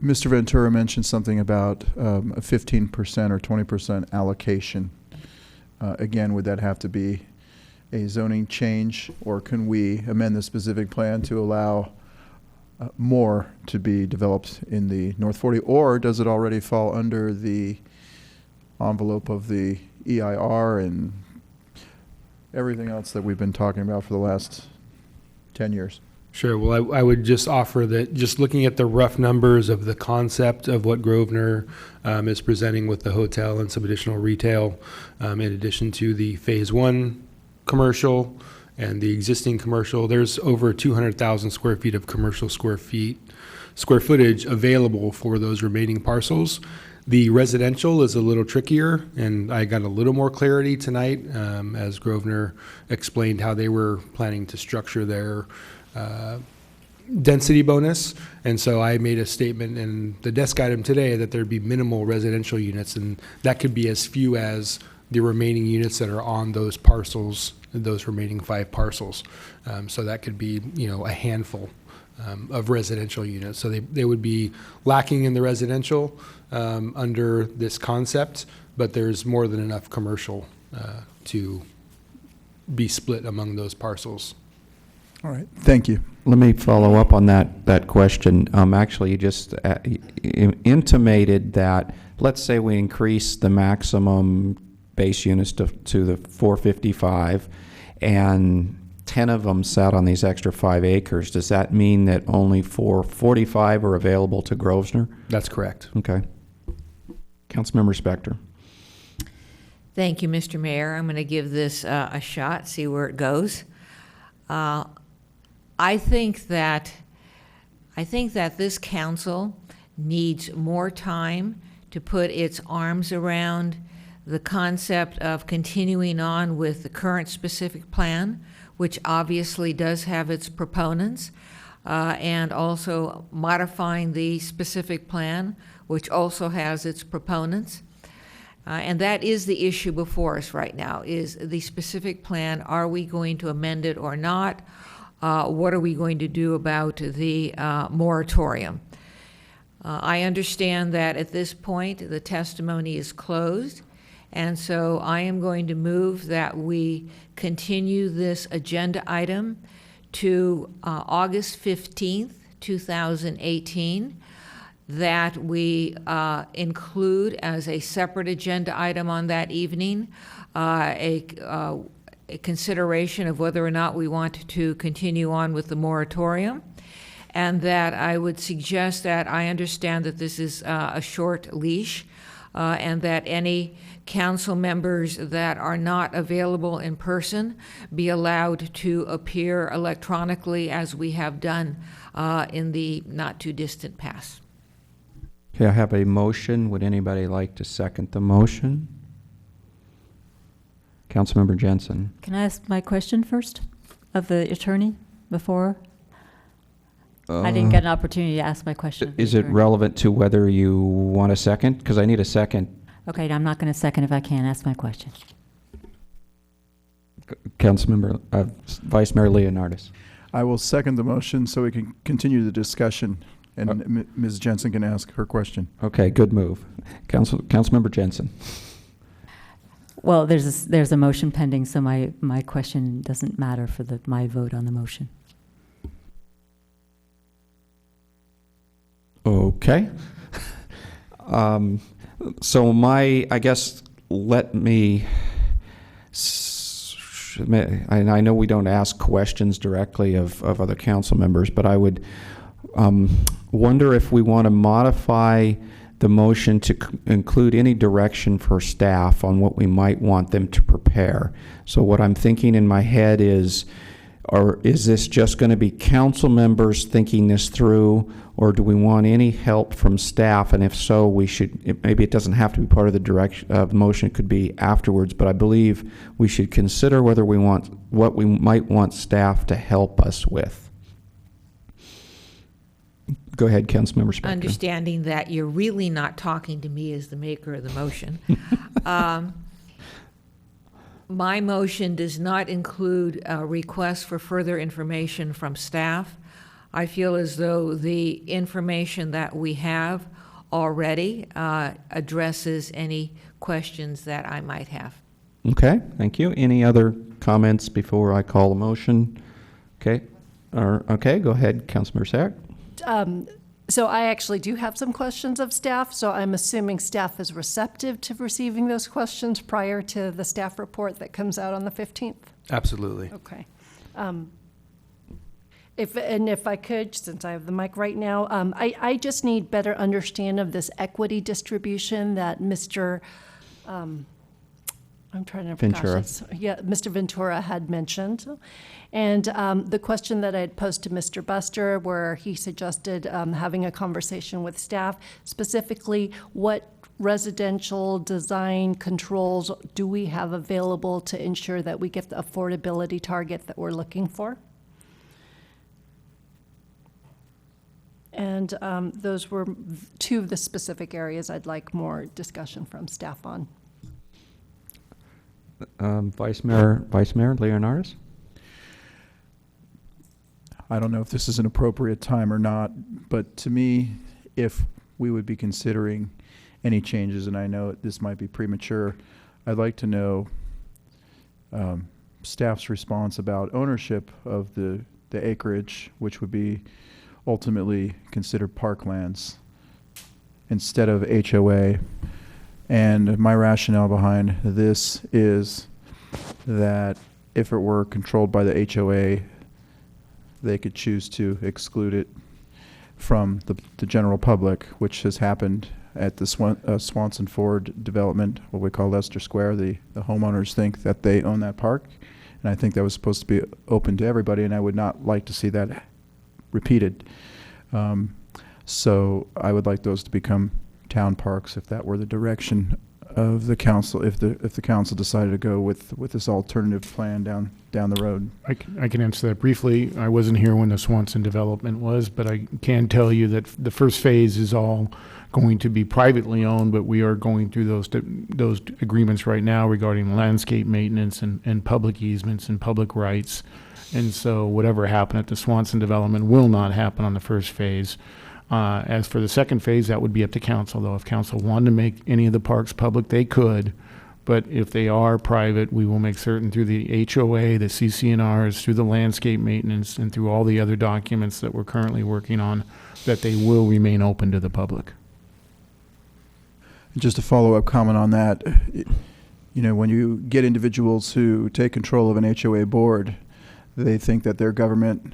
Mr. Ventura mentioned something about a 15% or 20% allocation. Again, would that have to be a zoning change, or can we amend the specific plan to allow more to be developed in the North 40, or does it already fall under the envelope of the EIR and everything else that we've been talking about for the last 10 years? Sure. Well, I would just offer that just looking at the rough numbers of the concept of what Grosvenor is presenting with the hotel and some additional retail, in addition to the phase one commercial and the existing commercial, there's over 200,000 square feet of commercial square footage available for those remaining parcels. The residential is a little trickier, and I got a little more clarity tonight as Grosvenor explained how they were planning to structure their density bonus. And so I made a statement in the desk item today that there'd be minimal residential units, and that could be as few as the remaining units that are on those parcels, those remaining 5 parcels. So that could be, a handful of residential units. So they would be lacking in the residential under this concept, but there's more than enough commercial to be split among those parcels. All right, thank you. Let me follow up on that question. Actually, you just intimated that, let's say we increase the maximum base units to the 455, and 10 of them sat on these extra 5 acres. Does that mean that only 445 are available to Grosvenor? That's correct. Okay. Councilmember Spector. Thank you, Mr. Mayor. I'm going to give this a shot, see where it goes. I think that this council needs more time to put its arms around the concept of continuing on with the current specific plan, which obviously does have its proponents, and also modifying the specific plan, which also has its proponents. And that is the issue before us right now, is the specific plan. Are we going to amend it or not? What are we going to do about the moratorium? I understand that at this point the testimony is closed, and so I am going to move that we continue this agenda item to August 15th, 2018, that we include as a separate agenda item on that evening a consideration of whether or not we want to continue on with the moratorium, and that I would suggest that I understand that this is a short leash, and that any council members that are not available in person be allowed to appear electronically as we have done in the not too distant past. Okay, I have a motion. Would anybody like to second the motion? Councilmember Jensen. Can I ask my question first of the attorney before? I didn't get an opportunity to ask my question. Is it relevant to whether you want a second? Because I need a second. Okay, I'm not going to second if I can't ask my question. Councilmember, Vice Mayor Leonardis. I will second the motion so we can continue the discussion, and Ms. Jensen can ask her question. Okay, good move. Councilmember Jensen. Well, there's a motion pending, so my question doesn't matter for my vote on the motion. Okay. So I guess, let me, I know we don't ask questions directly of other council members, but I would wonder if we want to modify the motion to include any direction for staff on what we might want them to prepare. So what I'm thinking in my head is this just going to be council members thinking this through, or do we want any help from staff? And if so, maybe it doesn't have to be part of the direction of the motion, it could be afterwards, but I believe we should consider what we might want staff to help us with. Go ahead, Councilmember Spector. Understanding that you're really not talking to me as the maker of the motion. My motion does not include a request for further information from staff. I feel as though the information that we have already addresses any questions that I might have. Okay, thank you. Any other comments before I call the motion? Okay, okay, go ahead, Councilmember Sarek. So I actually do have some questions of staff, so I'm assuming staff is receptive to receiving those questions prior to the staff report that comes out on the 15th? Absolutely. Okay. If I could, since I have the mic right now, I just need better understanding of this equity distribution that Mr. I'm trying to, Ventura. Mr. Ventura had mentioned. And the question that I had posed to Mr. Buster, where he suggested having a conversation with staff, specifically what residential design controls do we have available to ensure that we get the affordability target that we're looking for? And those were two of the specific areas I'd like more discussion from staff on. Vice Mayor Leonardis? I don't know if this is an appropriate time or not, but to me, if we would be considering any changes, and I know this might be premature, I'd like to know staff's response about ownership of the acreage, which would be ultimately considered parklands instead of HOA. And my rationale behind this is that if it were controlled by the HOA, they could choose to exclude it from the general public, which has happened at the Swanson Ford development, what we call Leicester Square. The homeowners think that they own that park, and I think that was supposed to be open to everybody, and I would not like to see that repeated. So I would like those to become town parks if that were the direction of the council, if the council decided to go with this alternative plan down the road. I can answer that briefly. I wasn't here when the Swanson development was, but I can tell you that the first phase is all going to be privately owned, but we are going through those agreements right now regarding landscape maintenance and public easements and public rights. And so whatever happened at the Swanson development will not happen on the first phase. As for the second phase, that would be up to council, though. If council wanted to make any of the parks public, they could. But if they are private, we will make certain through the HOA, the CCNRs, through the landscape maintenance, and through all the other documents that we're currently working on, that they will remain open to the public. Just a follow-up comment on that, you know, when you get individuals who take control of an HOA board, they think that their government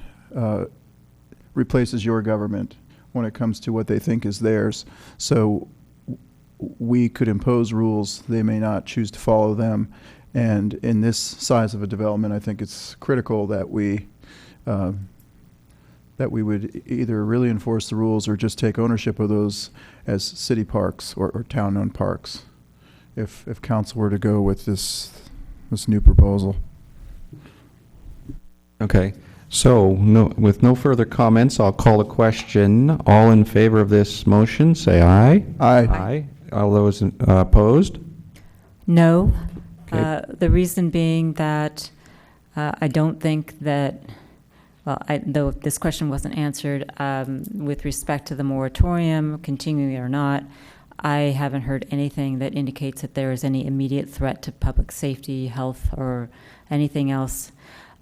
replaces your government when it comes to what they think is theirs. So we could impose rules, they may not choose to follow them. And in this size of a development, I think it's critical that we would either really enforce the rules or just take ownership of those as city parks or town-owned parks, if council were to go with this new proposal. Okay, so with no further comments, I'll call a question. All in favor of this motion, say aye. Aye. Aye. All those opposed? No. Okay. The reason being that I don't think that, well, though this question wasn't answered, with respect to the moratorium, continuing or not, I haven't heard anything that indicates that there is any immediate threat to public safety, health, or anything else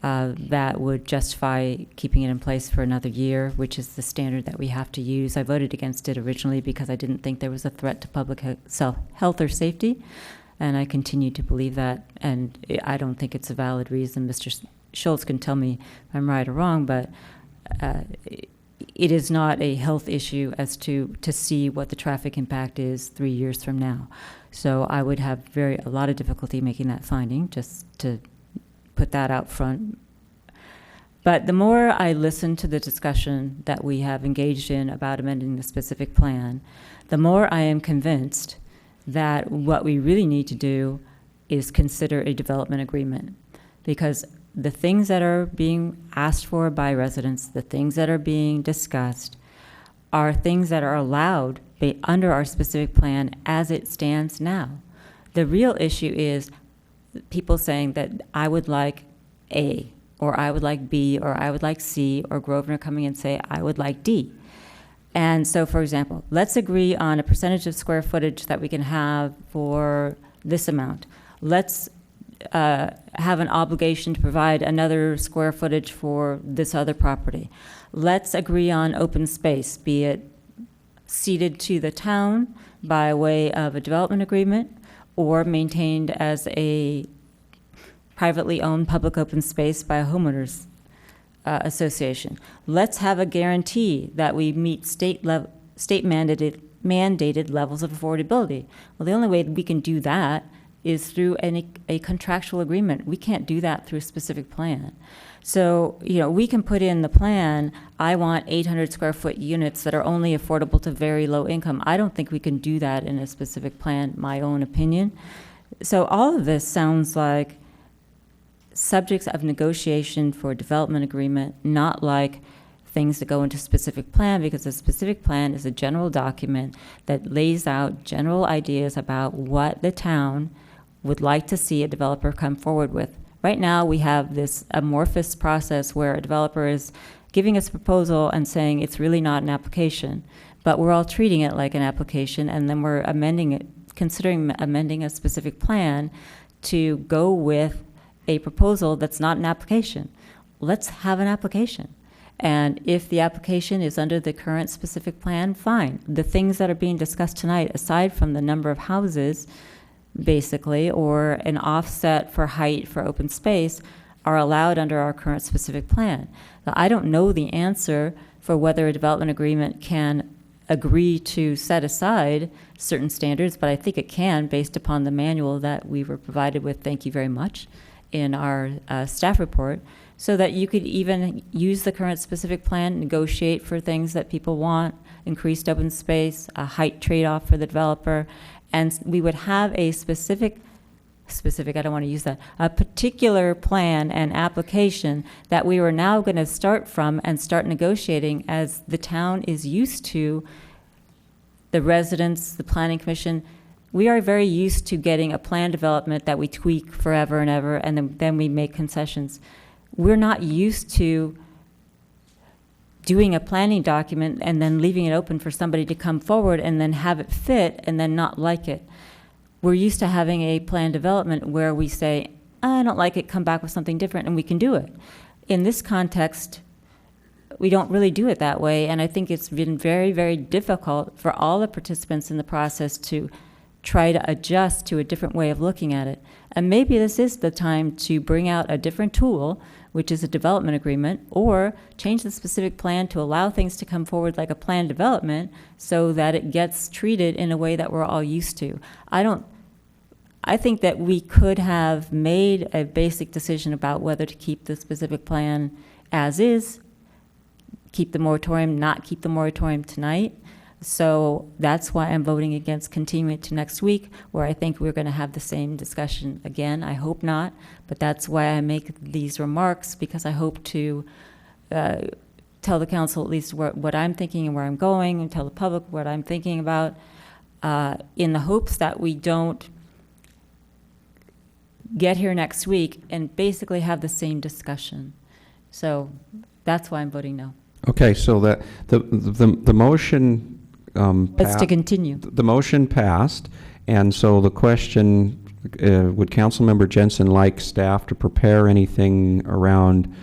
that would justify keeping it in place for another year, which is the standard that we have to use. I voted against it originally because I didn't think there was a threat to public health or safety, and I continue to believe that, and I don't think it's a valid reason. Mr. Schultz can tell me if I'm right or wrong, but it is not a health issue as to see what the traffic impact is 3 years from now. So I would have a lot of difficulty making that finding, just to put that out front. But the more I listen to the discussion that we have engaged in about amending the specific plan, the more I am convinced that what we really need to do is consider a development agreement, because the things that are being asked for by residents, the things that are being discussed, are things that are allowed under our specific plan as it stands now. The real issue is people saying that I would like A, or I would like B, or I would like C, or Grosvenor coming and say I would like D. And so, for example, let's agree on a percentage of square footage that we can have for this amount. Let's have an obligation to provide another square footage for this other property. Let's agree on open space, be it ceded to the town by way of a development agreement or maintained as a privately owned public open space by a homeowners association. Let's have a guarantee that we meet state mandated levels of affordability. Well, the only way we can do that is through a contractual agreement. We can't do that through a specific plan. So, we can put in the plan, I want 800 square foot units that are only affordable to very low income. I don't think we can do that in a specific plan, my own opinion. So all of this sounds like subjects of negotiation for a development agreement, not like things that go into specific plan, because a specific plan is a general document that lays out general ideas about what the town would like to see a developer come forward with. Right now, we have this amorphous process where a developer is giving us a proposal and saying it's really not an application, but we're all treating it like an application, and then we're amending it, considering amending a specific plan to go with a proposal that's not an application. Let's have an application. And if the application is under the current specific plan, fine. The things that are being discussed tonight, aside from the number of houses, basically, or an offset for height for open space, are allowed under our current specific plan. Now, I don't know the answer for whether a development agreement can agree to set aside certain standards, but I think it can based upon the manual that we were provided with, thank you very much, in our staff report, so that you could even use the current specific plan, negotiate for things that people want, increased open space, a height trade-off for the developer, and we would have a specific, I don't want to use that, a particular plan and application that we were now going to start from and start negotiating as the town is used to, the residents, the planning commission. We are very used to getting a plan development that we tweak forever and ever, and then we make concessions. We're not used to doing a planning document and then leaving it open for somebody to come forward and then have it fit and then not like it. We're used to having a plan development where we say, I don't like it, come back with something different, and we can do it. In this context, we don't really do it that way, and I think it's been very, very difficult for all the participants in the process to try to adjust to a different way of looking at it. And maybe this is the time to bring out a different tool, which is a development agreement, or change the specific plan to allow things to come forward like a plan development so that it gets treated in a way that we're all used to. I think that we could have made a basic decision about whether to keep the specific plan as is, keep the moratorium, not keep the moratorium tonight. So that's why I'm voting against continuing it to next week, where I think we're going to have the same discussion again. I hope not, but that's why I make these remarks, because I hope to tell the council at least what I'm thinking and where I'm going, and tell the public what I'm thinking about, in the hopes that we don't get here next week and basically have the same discussion. So that's why I'm voting no. Okay, so the motion It's to continue. The motion passed, and so the question, would Councilmember Jensen like staff to prepare anything around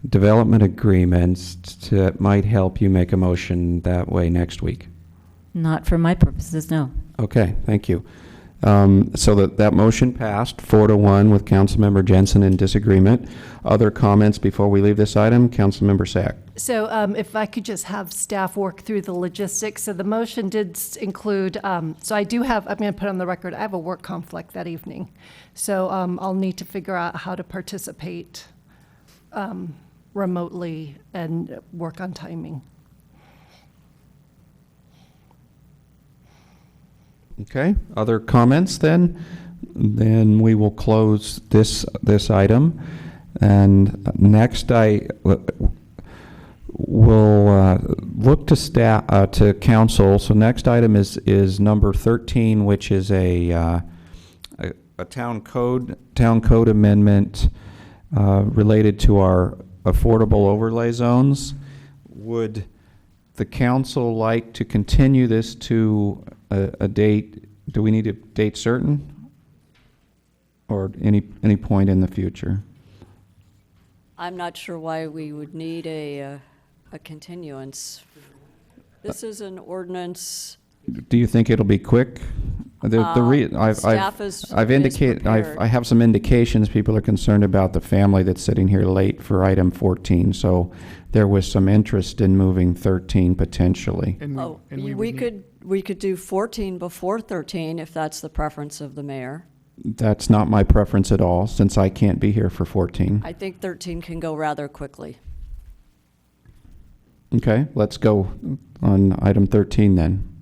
development agreements that might help you make a motion that way next week? Not for my purposes, no. Okay, thank you. So that motion passed 4-1 with Councilmember Jensen in disagreement. Other comments before we leave this item? Councilmember Sack. So if I could just have staff work through the logistics. So the motion did include, so I do have, I'm going to put on the record, I have a work conflict that evening. So I'll need to figure out how to participate remotely and work on timing. Okay, other comments then? Then we will close this item. And next I will look to staff, to council. So next item is number 13, which is a town code amendment related to our affordable overlay zones. Would the council like to continue this to a date? Do we need a date certain? or any point in the future? I'm not sure why we would need a continuance. This is an ordinance. Do you think it'll be quick? Staff is I have some indications people are concerned about the family that's sitting here late for item 14, so there was some interest in moving 13 potentially. We could do 14 before 13 if that's the preference of the mayor. That's not my preference at all, since I can't be here for 14. I think 13 can go rather quickly. Okay, let's go on item 13 then.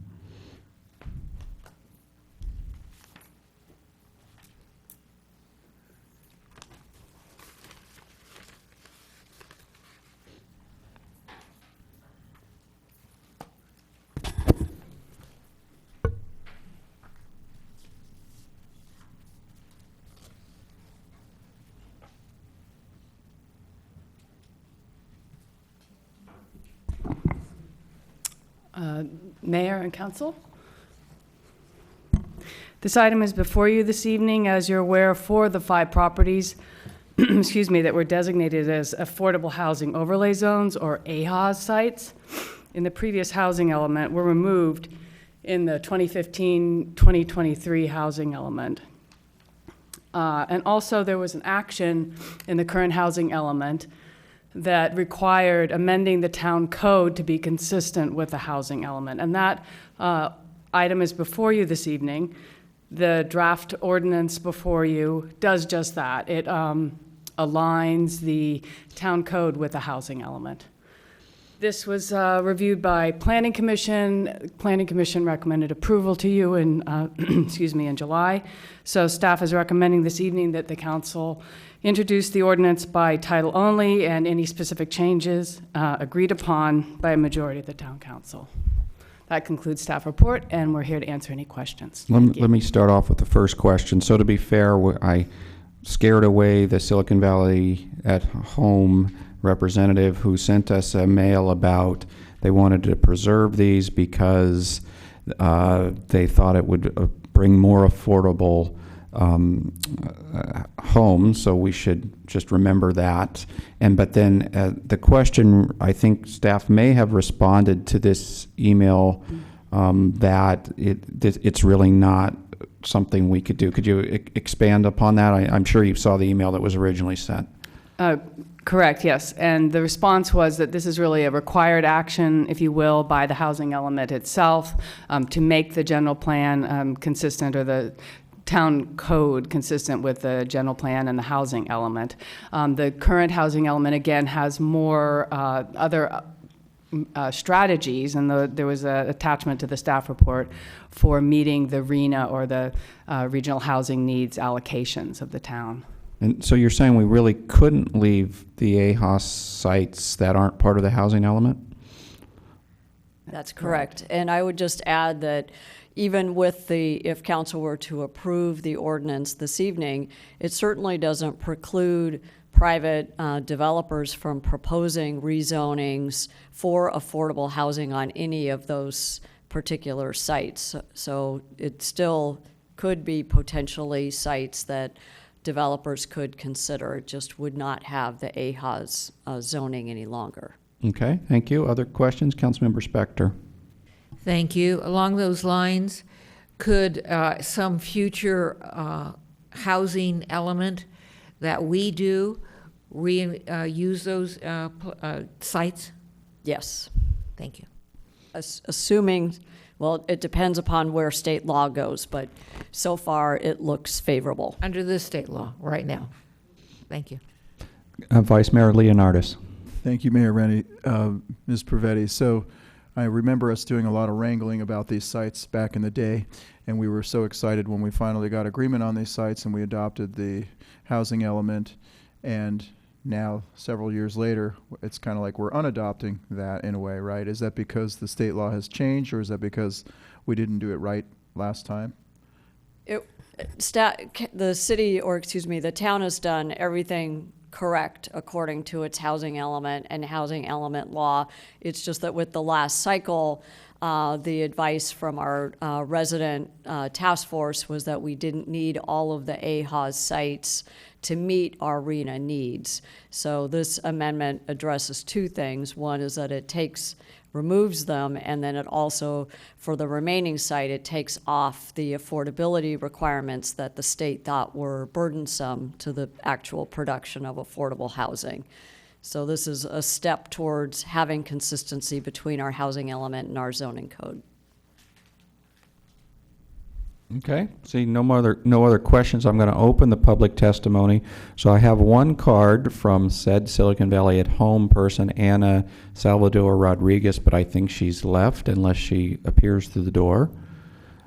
Mayor and Council. This item is before you this evening, as you're aware, for the 5 properties excuse me, that were designated as Affordable Housing Overlay Zones, or AHOZ sites, in the previous housing element were removed in the 2015-2023 housing element. And also there was an action in the current housing element that required amending the town code to be consistent with the housing element. And that item is before you this evening. The draft ordinance before you does just that. It aligns the town code with the housing element. This was reviewed by Planning Commission. Planning Commission recommended approval to you in, excuse me, in July. So staff is recommending this evening that the council introduce the ordinance by title only, and any specific changes agreed upon by a majority of the town council. That concludes staff report, and we're here to answer any questions. Let me start off with the first question. So to be fair, I scared away the Silicon Valley at Home representative who sent us a mail about they wanted to preserve these because they thought it would bring more affordable homes, so we should just remember that. But then the question, I think staff may have responded to this email that it's really not something we could do. Could you expand upon that? I'm sure you saw the email that was originally sent. Correct, yes. And the response was that this is really a required action, if you will, by the housing element itself to make the general plan consistent, or the town code consistent with the general plan and the housing element. The current housing element, again, has more other strategies, and there was an attachment to the staff report for meeting the RHNA, or the regional housing needs allocations of the town. And so you're saying we really couldn't leave the AHOS sites that aren't part of the housing element? That's correct. And I would just add that even with if council were to approve the ordinance this evening, it certainly doesn't preclude private developers from proposing rezonings for affordable housing on any of those particular sites. So it still could be potentially sites that developers could consider. It just would not have the AHOZ zoning any longer. Okay, thank you. Other questions? Councilmember Spector. Thank you. Along those lines, could some future housing element that we do use those sites? Yes. Thank you. Assuming, well, it depends upon where state law goes, but so far it looks favorable. Under this state law right now. Thank you. Vice Mayor Leonardis. Thank you, Mayor Rennie. Ms. Pravetti. So I remember us doing a lot of wrangling about these sites back in the day, and we were so excited when we finally got agreement on these sites and we adopted the housing element. And now, several years later, it's kind of like we're unadopting that in a way, right? Is that because the state law has changed, or is that because we didn't do it right last time? The city, or excuse me, the town has done everything correct according to its housing element and housing element law. It's just that with the last cycle, the advice from our resident task force was that we didn't need all of the AHAS sites to meet our RENA needs. So this amendment addresses two things. One is that it removes them, and then it also, for the remaining site, it takes off the affordability requirements that the state thought were burdensome to the actual production of affordable housing. So this is a step towards having consistency between our housing element and our zoning code. Okay, see no other questions. I'm going to open the public testimony. So I have one card from said Silicon Valley at Home person, Anna Salvador Rodriguez, but I think she's left unless she appears through the door.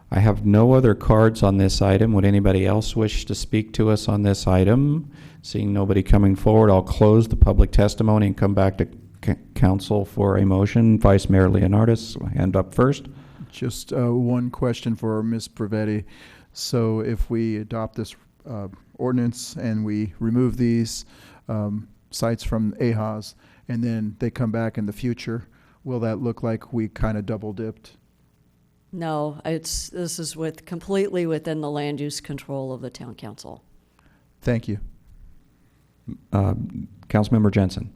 I have no other cards on this item. Would anybody else wish to speak to us on this item? Seeing nobody coming forward, I'll close the public testimony and come back to council for a motion. Vice Mayor Leonardis, hand up first. Just one question for Ms. Bravetti. So if we adopt this ordinance and we remove these sites from AHAS and then they come back in the future, will that look like we kind of double dipped? No, this is completely within the land use control of the town council. Thank you. Councilmember Jensen.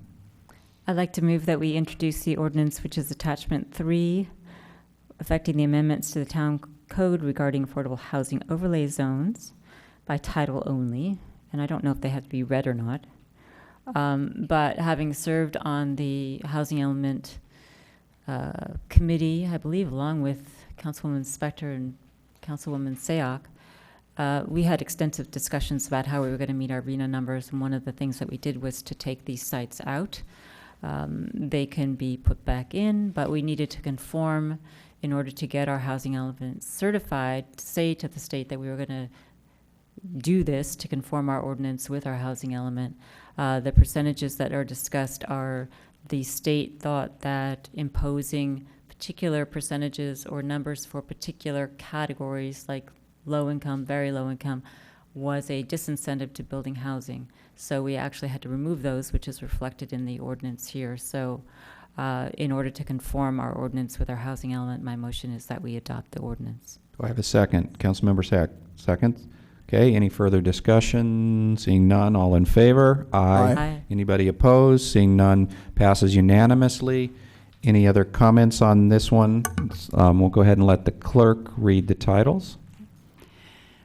I'd like to move that we introduce the ordinance, which is attachment 3, affecting the amendments to the town code regarding affordable housing overlay zones by title only. And I don't know if they have to be read or not. But having served on the housing element committee, I believe, along with Councilwoman Spector and Councilwoman Sayoc, we had extensive discussions about how we were going to meet our RENA numbers. And one of the things that we did was to take these sites out. They can be put back in, but we needed to conform in order to get our housing element certified, to say to the state that we were going to do this to conform our ordinance with our housing element. The percentages that are discussed are the state thought that imposing particular percentages or numbers for particular categories like low income, very low income, was a disincentive to building housing. So we actually had to remove those, which is reflected in the ordinance here. So in order to conform our ordinance with our housing element, my motion is that we adopt the ordinance. Do I have a second? Councilmember Sack, second. Okay, any further discussion? Seeing none, all in favor? Aye. Aye. Anybody opposed? Seeing none, passes unanimously. Any other comments on this one? We'll go ahead and let the clerk read the titles.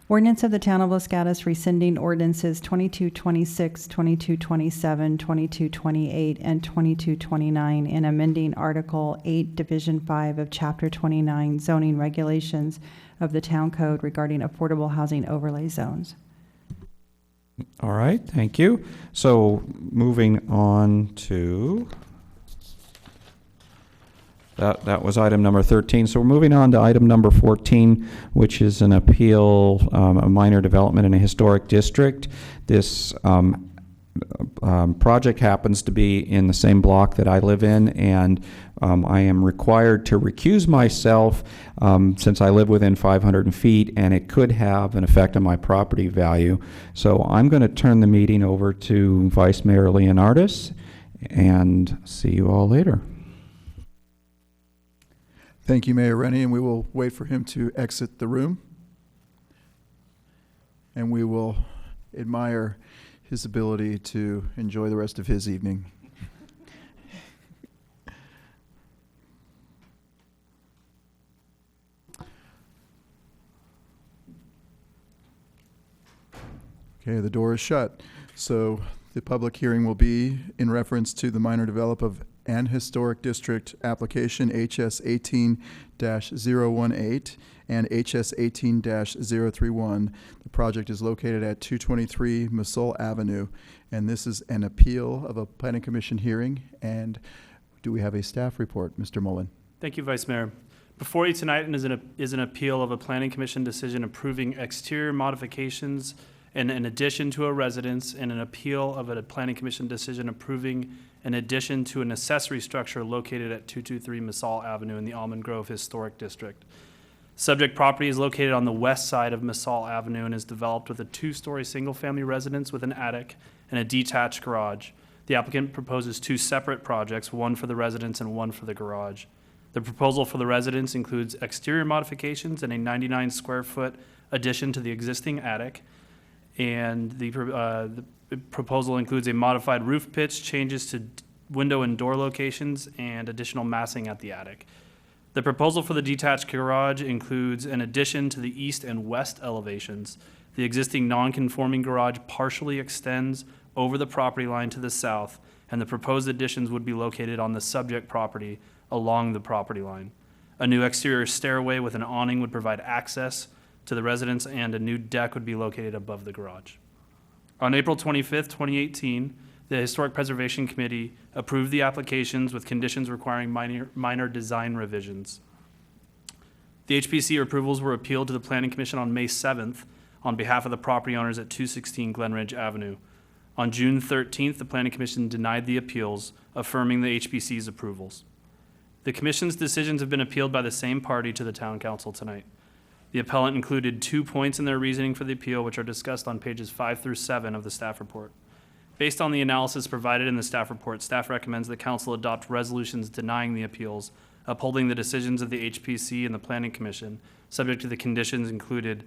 Ordinance of the Town of Los Gatos rescinding ordinances 2226, 2227, 2228, and 2229, and amending Article 8, Division 5 of Chapter 29, zoning regulations of the Town Code regarding affordable housing overlay zones. All right, thank you. So moving on to... That was item number 13. So we're moving on to item number 14, which is an appeal, a minor development in a historic district. This project happens to be in the same block that I live in, and I am required to recuse myself since I live within 500 feet, and it could have an effect on my property value. So I'm going to turn the meeting over to Vice Mayor Leonardis, and see you all later. Thank you, Mayor Rennie, and we will wait for him to exit the room. And we will admire his ability to enjoy the rest of his evening. Okay, the door is shut. So the public hearing will be in reference to the minor develop of an historic district application HS 18-018 and HS 18-031. The project is located at 223 Masol Avenue, and this is an appeal of a planning commission hearing. And do we have a staff report, Mr. Mullen? Thank you, Vice Mayor. Before you tonight is an appeal of a planning commission decision approving exterior modifications and an addition to a residence, and an appeal of a planning commission decision approving an addition to an accessory structure located at 223 Masol Avenue in the Almond Grove Historic District. Subject property is located on the west side of Masol Avenue and is developed with a 2-story single-family residence with an attic and a detached garage. The applicant proposes 2 separate projects, one for the residence and one for the garage. The proposal for the residence includes exterior modifications and a 99 square foot addition to the existing attic. And the proposal includes a modified roof pitch, changes to window and door locations, and additional massing at the attic. The proposal for the detached garage includes an addition to the east and west elevations. The existing non-conforming garage partially extends over the property line to the south, and the proposed additions would be located on the subject property along the property line. A new exterior stairway with an awning would provide access to the residence, and a new deck would be located above the garage. On April 25th, 2018, the Historic Preservation Committee approved the applications with conditions requiring minor design revisions. The HPC approvals were appealed to the Planning Commission on May 7th on behalf of the property owners at 216 Glenridge Avenue. On June 13th, the Planning Commission denied the appeals, affirming the HPC's approvals. The Commission's decisions have been appealed by the same party to the Town Council tonight. The appellant included 2 points in their reasoning for the appeal, which are discussed on pages 5 through 7 of the staff report. Based on the analysis provided in the staff report, staff recommends that Council adopt resolutions denying the appeals, upholding the decisions of the HPC and the Planning Commission, subject to the conditions included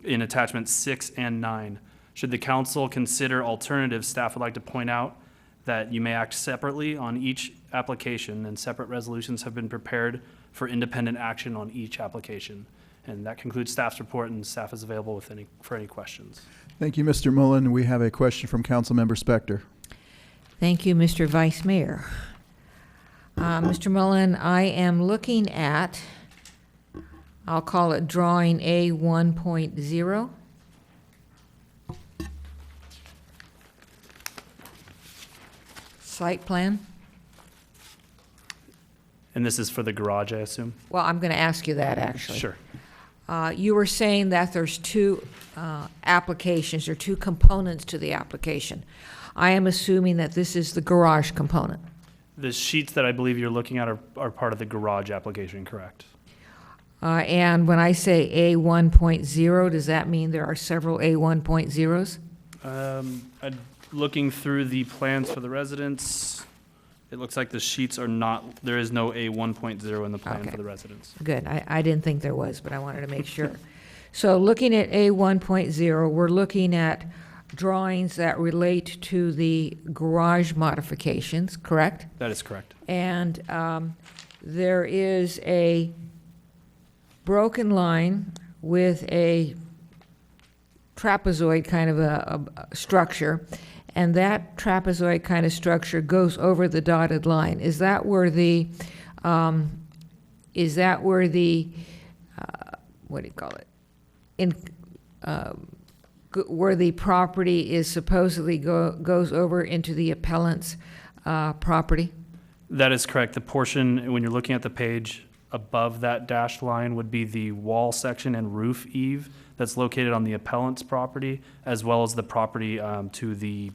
in attachments 6 and 9. Should the Council consider alternatives, staff would like to point out that you may act separately on each application, and separate resolutions have been prepared for independent action on each application. And that concludes staff's report, and staff is available for any questions. Thank you, Mr. Mullen. We have a question from Councilmember Spector. Thank you, Mr. Vice Mayor. Mr. Mullen, I am looking at, I'll call it drawing A 1.0. Site plan. And this is for the garage, I assume? Well, I'm going to ask you that, actually. Sure. You were saying that there's two applications, or two components to the application. I am assuming that this is the garage component. The sheets that I believe you're looking at are part of the garage application, correct? And when I say A 1.0, does that mean there are several A 1.0s? Looking through the plans for the residents, it looks like the sheets are not, there is no A 1.0 in the plan for the residents. Good. I didn't think there was, but I wanted to make sure. So looking at A 1.0, we're looking at drawings that relate to the garage modifications, correct? That is correct. And there is a broken line with a trapezoid kind of a structure, and that trapezoid kind of structure goes over the dotted line. Is that where the what do you call it? Where the property is supposedly goes over into the appellant's property? That is correct. The portion, when you're looking at the page above that dashed line, would be the wall section and roof eave that's located on the appellant's property, as well as the property to the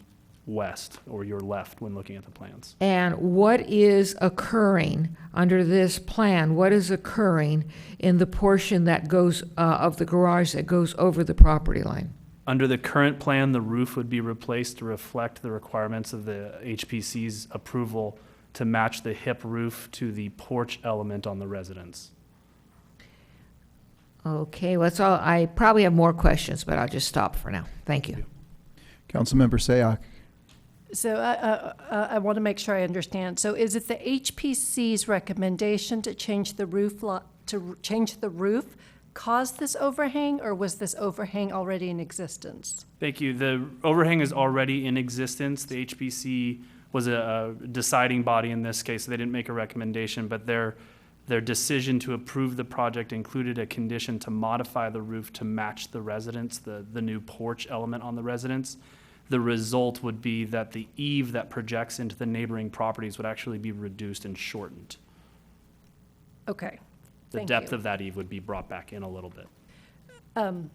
west, or your left, when looking at the plans. And what is occurring under this plan? What is occurring in the portion that goes of the garage that goes over the property line? Under the current plan, the roof would be replaced to reflect the requirements of the HPC's approval to match the hip roof to the porch element on the residence. Okay, well, that's all. I probably have more questions, but I'll just stop for now. Thank you. Councilmember Sayak. So I want to make sure I understand. So is it the HPC's recommendation to change the roof caused this overhang, or was this overhang already in existence? Thank you. The overhang is already in existence. The HPC was a deciding body in this case, so they didn't make a recommendation, but their decision to approve the project included a condition to modify the roof to match the residence, the new porch element on the residence. The result would be that the eave that projects into the neighboring properties would actually be reduced and shortened. Okay. The depth of that eave would be brought back in a little bit. And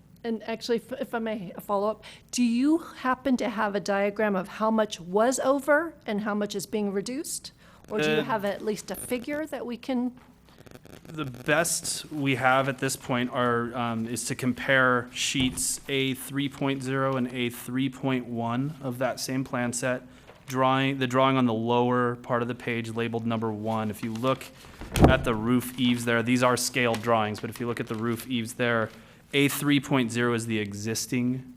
actually, if I may follow up, do you happen to have a diagram of how much was over and how much is being reduced? Or do you have at least a figure that we can? The best we have at this point is to compare sheets A 3.0 and A 3.1 of that same plan set the drawing on the lower part of the page labeled number 1, if you look at the roof eaves there, these are scaled drawings, but if you look at the roof eaves there, A3.0 is the existing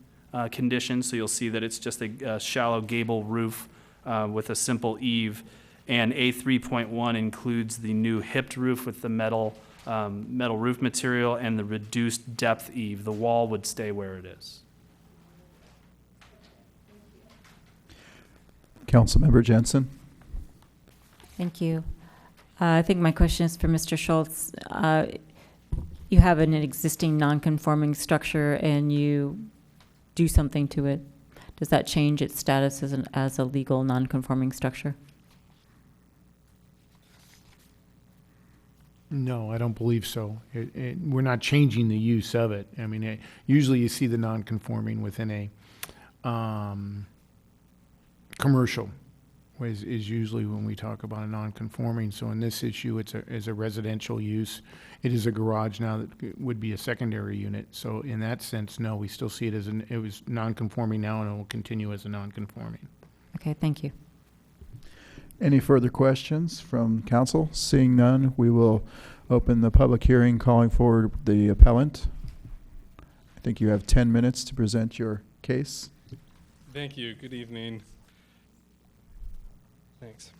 condition, so you'll see that it's just a shallow gable roof with a simple eave, and A3.1 includes the new hipped roof with the metal roof material and the reduced depth eave. The wall would stay where it is. Councilmember Jensen. Thank you. I think my question is for Mr. Schultz. You have an existing non-conforming structure and you do something to it. Does that change its status as a legal non-conforming structure? No, I don't believe so. We're not changing the use of it. I mean, usually you see the non-conforming within a commercial, is usually when we talk about a non-conforming. So in this issue, it's a residential use. It is a garage now that would be a secondary unit. So in that sense, no, we still see it as it was non-conforming now and it will continue as a non-conforming. Okay, thank you. Any further questions from council? Seeing none, we will open the public hearing calling for the appellant. I think you have 10 minutes to present your case. Thank you. Good evening. Thanks.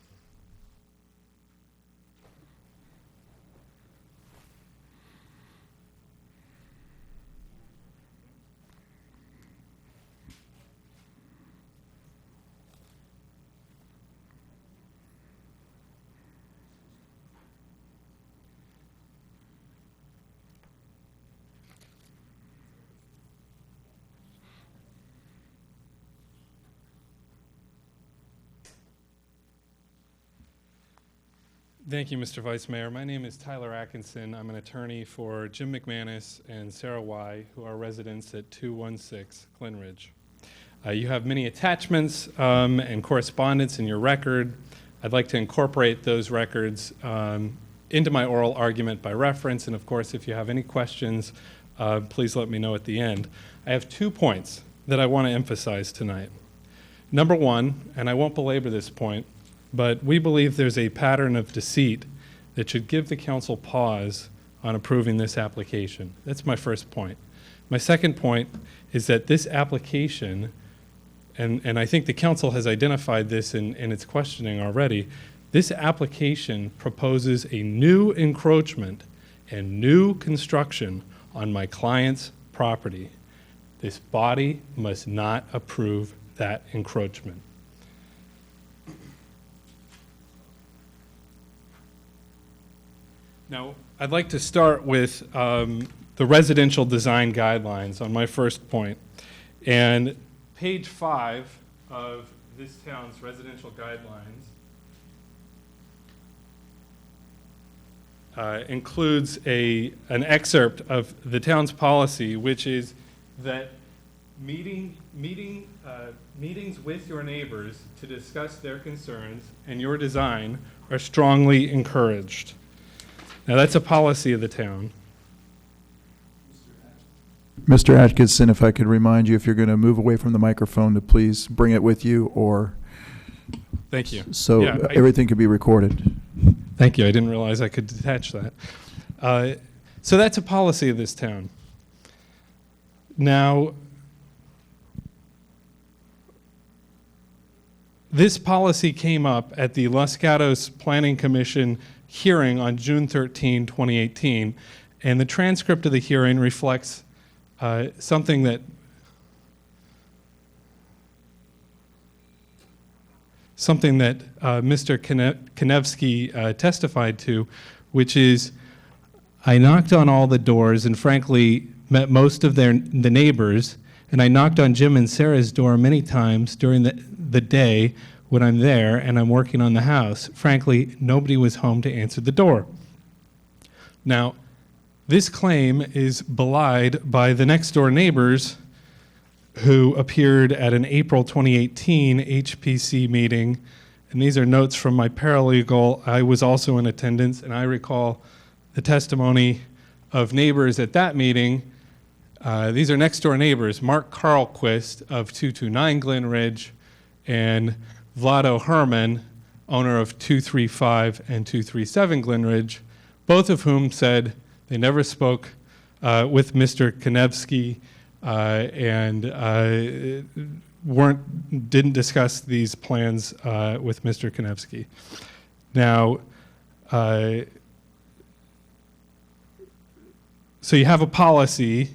Thank you, Mr. Vice Mayor. My name is Tyler Atkinson. I'm an attorney for Jim McManus and Sarah Y., who are residents at 216 Glen Ridge. You have many attachments and correspondence in your record. I'd like to incorporate those records into my oral argument by reference, and of course, if you have any questions, please let me know at the end. I have 2 points that I want to emphasize tonight. Number 1, and I won't belabor this point, but we believe there's a pattern of deceit that should give the council pause on approving this application. That's my first point. My second point is that this application, and I think the council has identified this in its questioning already, this application proposes a new encroachment and new construction on my client's property. This body must not approve that encroachment. Now, I'd like to start with the residential design guidelines on my first point. And page 5 of this town's residential guidelines includes an excerpt of the town's policy, which is that meetings with your neighbors to discuss their concerns and your design are strongly encouraged. Now, that's a policy of the town. Mr. Atkinson, if I could remind you, if you're going to move away from the microphone, to please bring it with you, or thank you. So Yeah, everything could be recorded. Thank you. I didn't realize I could detach that. So that's a policy of this town. Now, this policy came up at the Los Gatos Planning Commission hearing on June 13, 2018, and the transcript of the hearing reflects something that Mr. Konevsky testified to, which is, I knocked on all the doors and frankly met most of the neighbors, and I knocked on Jim and Sarah's door many times during the day when I'm there and I'm working on the house. Frankly, nobody was home to answer the door. Now, this claim is belied by the next door neighbors who appeared at an April 2018 HPC meeting, and these are notes from my paralegal. I was also in attendance, and I recall the testimony of neighbors at that meeting. These are next door neighbors, Mark Carlquist of 229 Glen Ridge, and Vlado Herman, owner of 235 and 237 Glenridge, both of whom said they never spoke with Mr. Konevsky and didn't discuss these plans with Mr. Konevsky. Now, so you have a policy.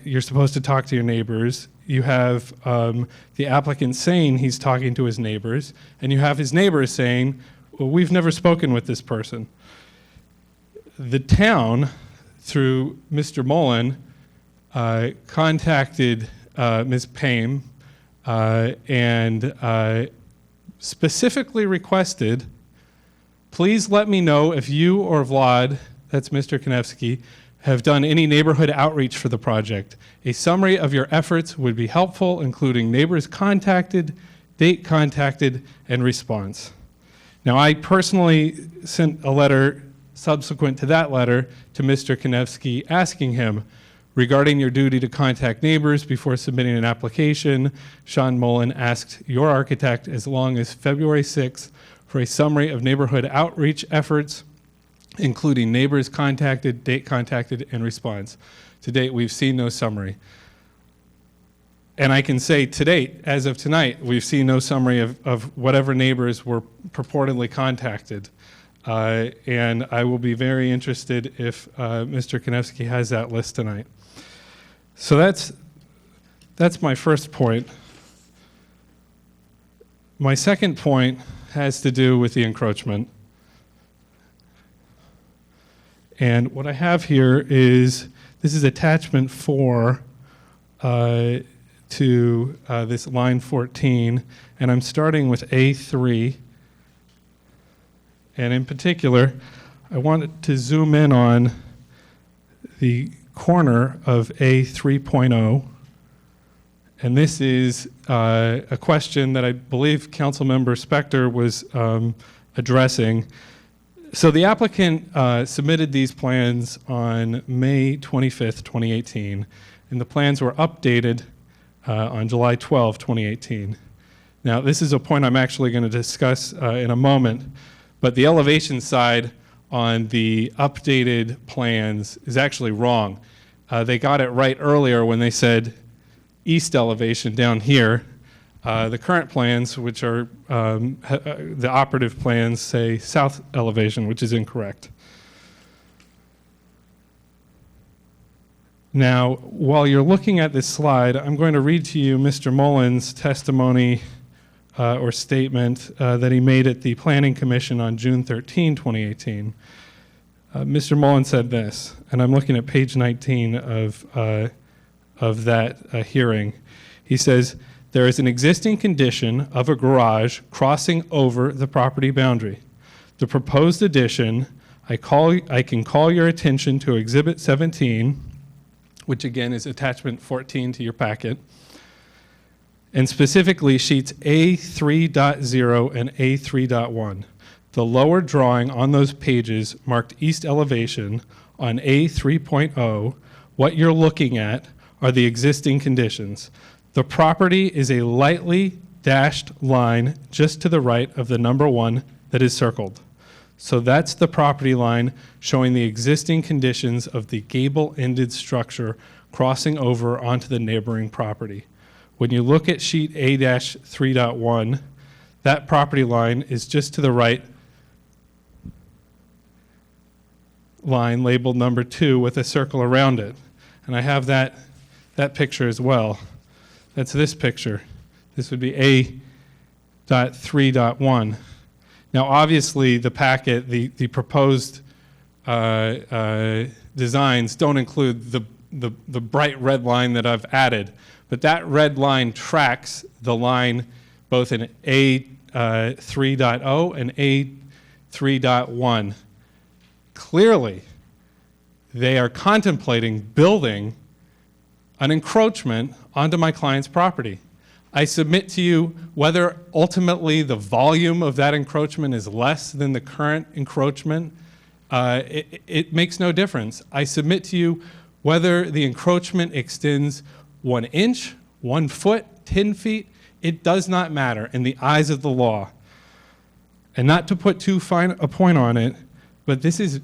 You're supposed to talk to your neighbors. You have the applicant saying he's talking to his neighbors, and you have his neighbors saying, well, we've never spoken with this person. The town, through Mr. Mullen, contacted Ms. Payne and specifically requested, please let me know if you or Vlad, that's Mr. Konevsky, have done any neighborhood outreach for the project. A summary of your efforts would be helpful, including neighbors contacted, date contacted, and response. Now, I personally sent a letter subsequent to that letter to Mr. Konevsky asking him, regarding your duty to contact neighbors before submitting an application, Sean Mullen asked your architect as long as February 6th for a summary of neighborhood outreach efforts, including neighbors contacted, date contacted, and response. To date, we've seen no summary. And I can say to date, as of tonight, we've seen no summary of whatever neighbors were purportedly contacted. And I will be very interested if Mr. Konevsky has that list tonight. So that's my first point. My second point has to do with the encroachment. And what I have here is, this is attachment 4 to this line 14, and I'm starting with A3. And in particular, I wanted to zoom in on the corner of A3.0. And this is a question that I believe Councilmember Spector was addressing. So the applicant submitted these plans on May 25th, 2018, and the plans were updated on July 12, 2018. Now, this is a point I'm actually going to discuss in a moment, but the elevation side on the updated plans is actually wrong. They got it right earlier when they said east elevation down here. The current plans, which are the operative plans, say south elevation, which is incorrect. Now, while you're looking at this slide, I'm going to read to you Mr. Mullen's testimony or statement that he made at the Planning Commission on June 13, 2018. Mr. Mullen said this, and I'm looking at page 19 of that hearing. He says, there is an existing condition of a garage crossing over the property boundary. The proposed addition, I can call your attention to Exhibit 17, which again is attachment 14 to your packet, and specifically sheets A3.0 and A3.1. The lower drawing on those pages marked east elevation on A3.0. What you're looking at are the existing conditions. The property is a lightly dashed line just to the right of the number 1 that is circled. So that's the property line showing the existing conditions of the gable-ended structure crossing over onto the neighboring property. When you look at sheet A-3.1, that property line is just to the right line labeled number 2 with a circle around it. And I have that picture as well. That's this picture. This would be A.3.1. Now, obviously, the packet, the proposed designs don't include the bright red line that I've added, but that red line tracks the line both in A3.0 and A3.1. Clearly, they are contemplating building an encroachment onto my client's property. I submit to you whether ultimately the volume of that encroachment is less than the current encroachment, it makes no difference. I submit to you whether the encroachment extends 1 inch, 1 foot, 10 feet, It does not matter in the eyes of the law. And not to put too fine a point on it, but this is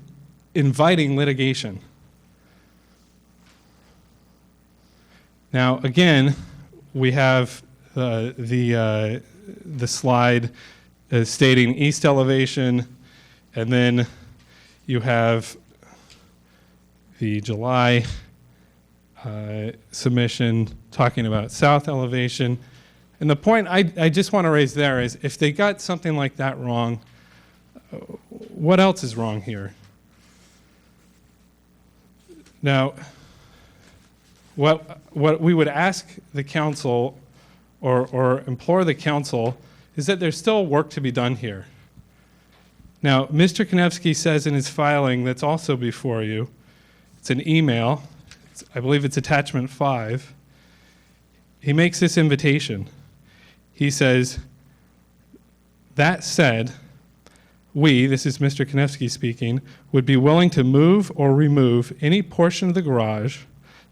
inviting litigation. Now, again, we have the slide stating east elevation, and then you have the July submission talking about south elevation. And the point I just want to raise there is if they got something like that wrong, what else is wrong here? Now, what we would ask the council or implore the council is that there's still work to be done here. Now, Mr. Konevsky says in his filing that's also before you, it's an email, I believe it's attachment 5, he makes this invitation. He says, that said, we, this is Mr. Konevsky speaking, would be willing to move or remove any portion of the garage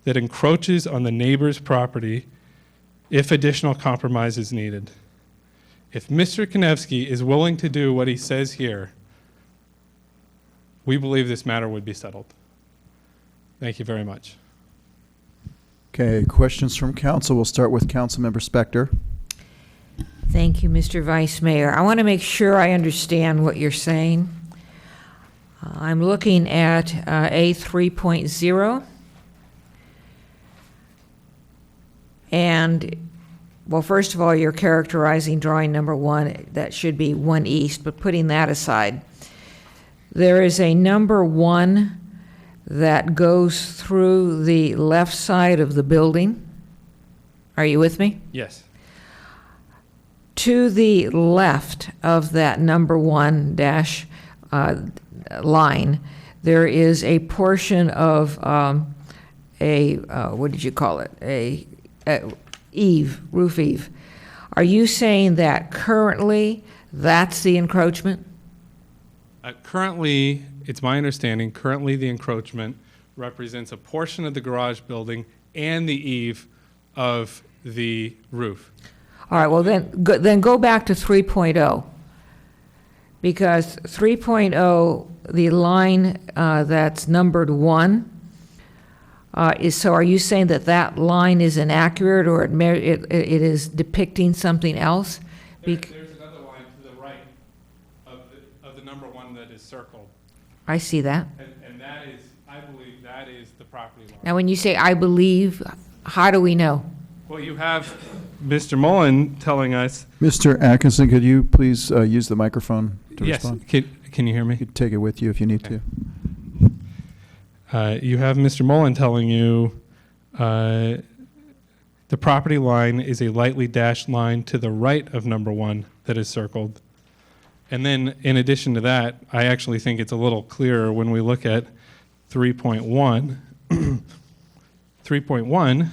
that encroaches on the neighbor's property if additional compromise is needed. If Mr. Konevsky is willing to do what he says here, we believe this matter would be settled. Thank you very much. Okay, questions from council. We'll start with Councilmember Spector. Thank you, Mr. Vice Mayor. I want to make sure I understand what you're saying. I'm looking at A3.0. And, well, first of all, you're characterizing drawing number 1. That should be 1 east, but putting that aside, there is a number 1 that goes through the left side of the building. Are you with me? Yes. To the left of that number 1 dash line, there is a portion of what did you call it? A eave, roof eave. Are you saying that currently that's the encroachment? Currently, it's my understanding, currently the encroachment represents a portion of the garage building and the eave of the roof. All right, well, then go back to 3.0, because 3.0, the line that's numbered 1, so are you saying that that line is inaccurate, or it is depicting something else? There's another line to the right of the number 1 that is circled. I see that. And that is, I believe, that is the property line. Now, when you say I believe, how do we know? Well, you have Mr. Mullen telling us. Mr. Atkinson, could you please use the microphone to respond? Yes. Can you hear me? You could take it with you if you need to. You have Mr. Mullen telling you the property line is a lightly dashed line to the right of number 1 that is circled. And then in addition to that, I actually think it's a little clearer when we look at 3.1. 3.1,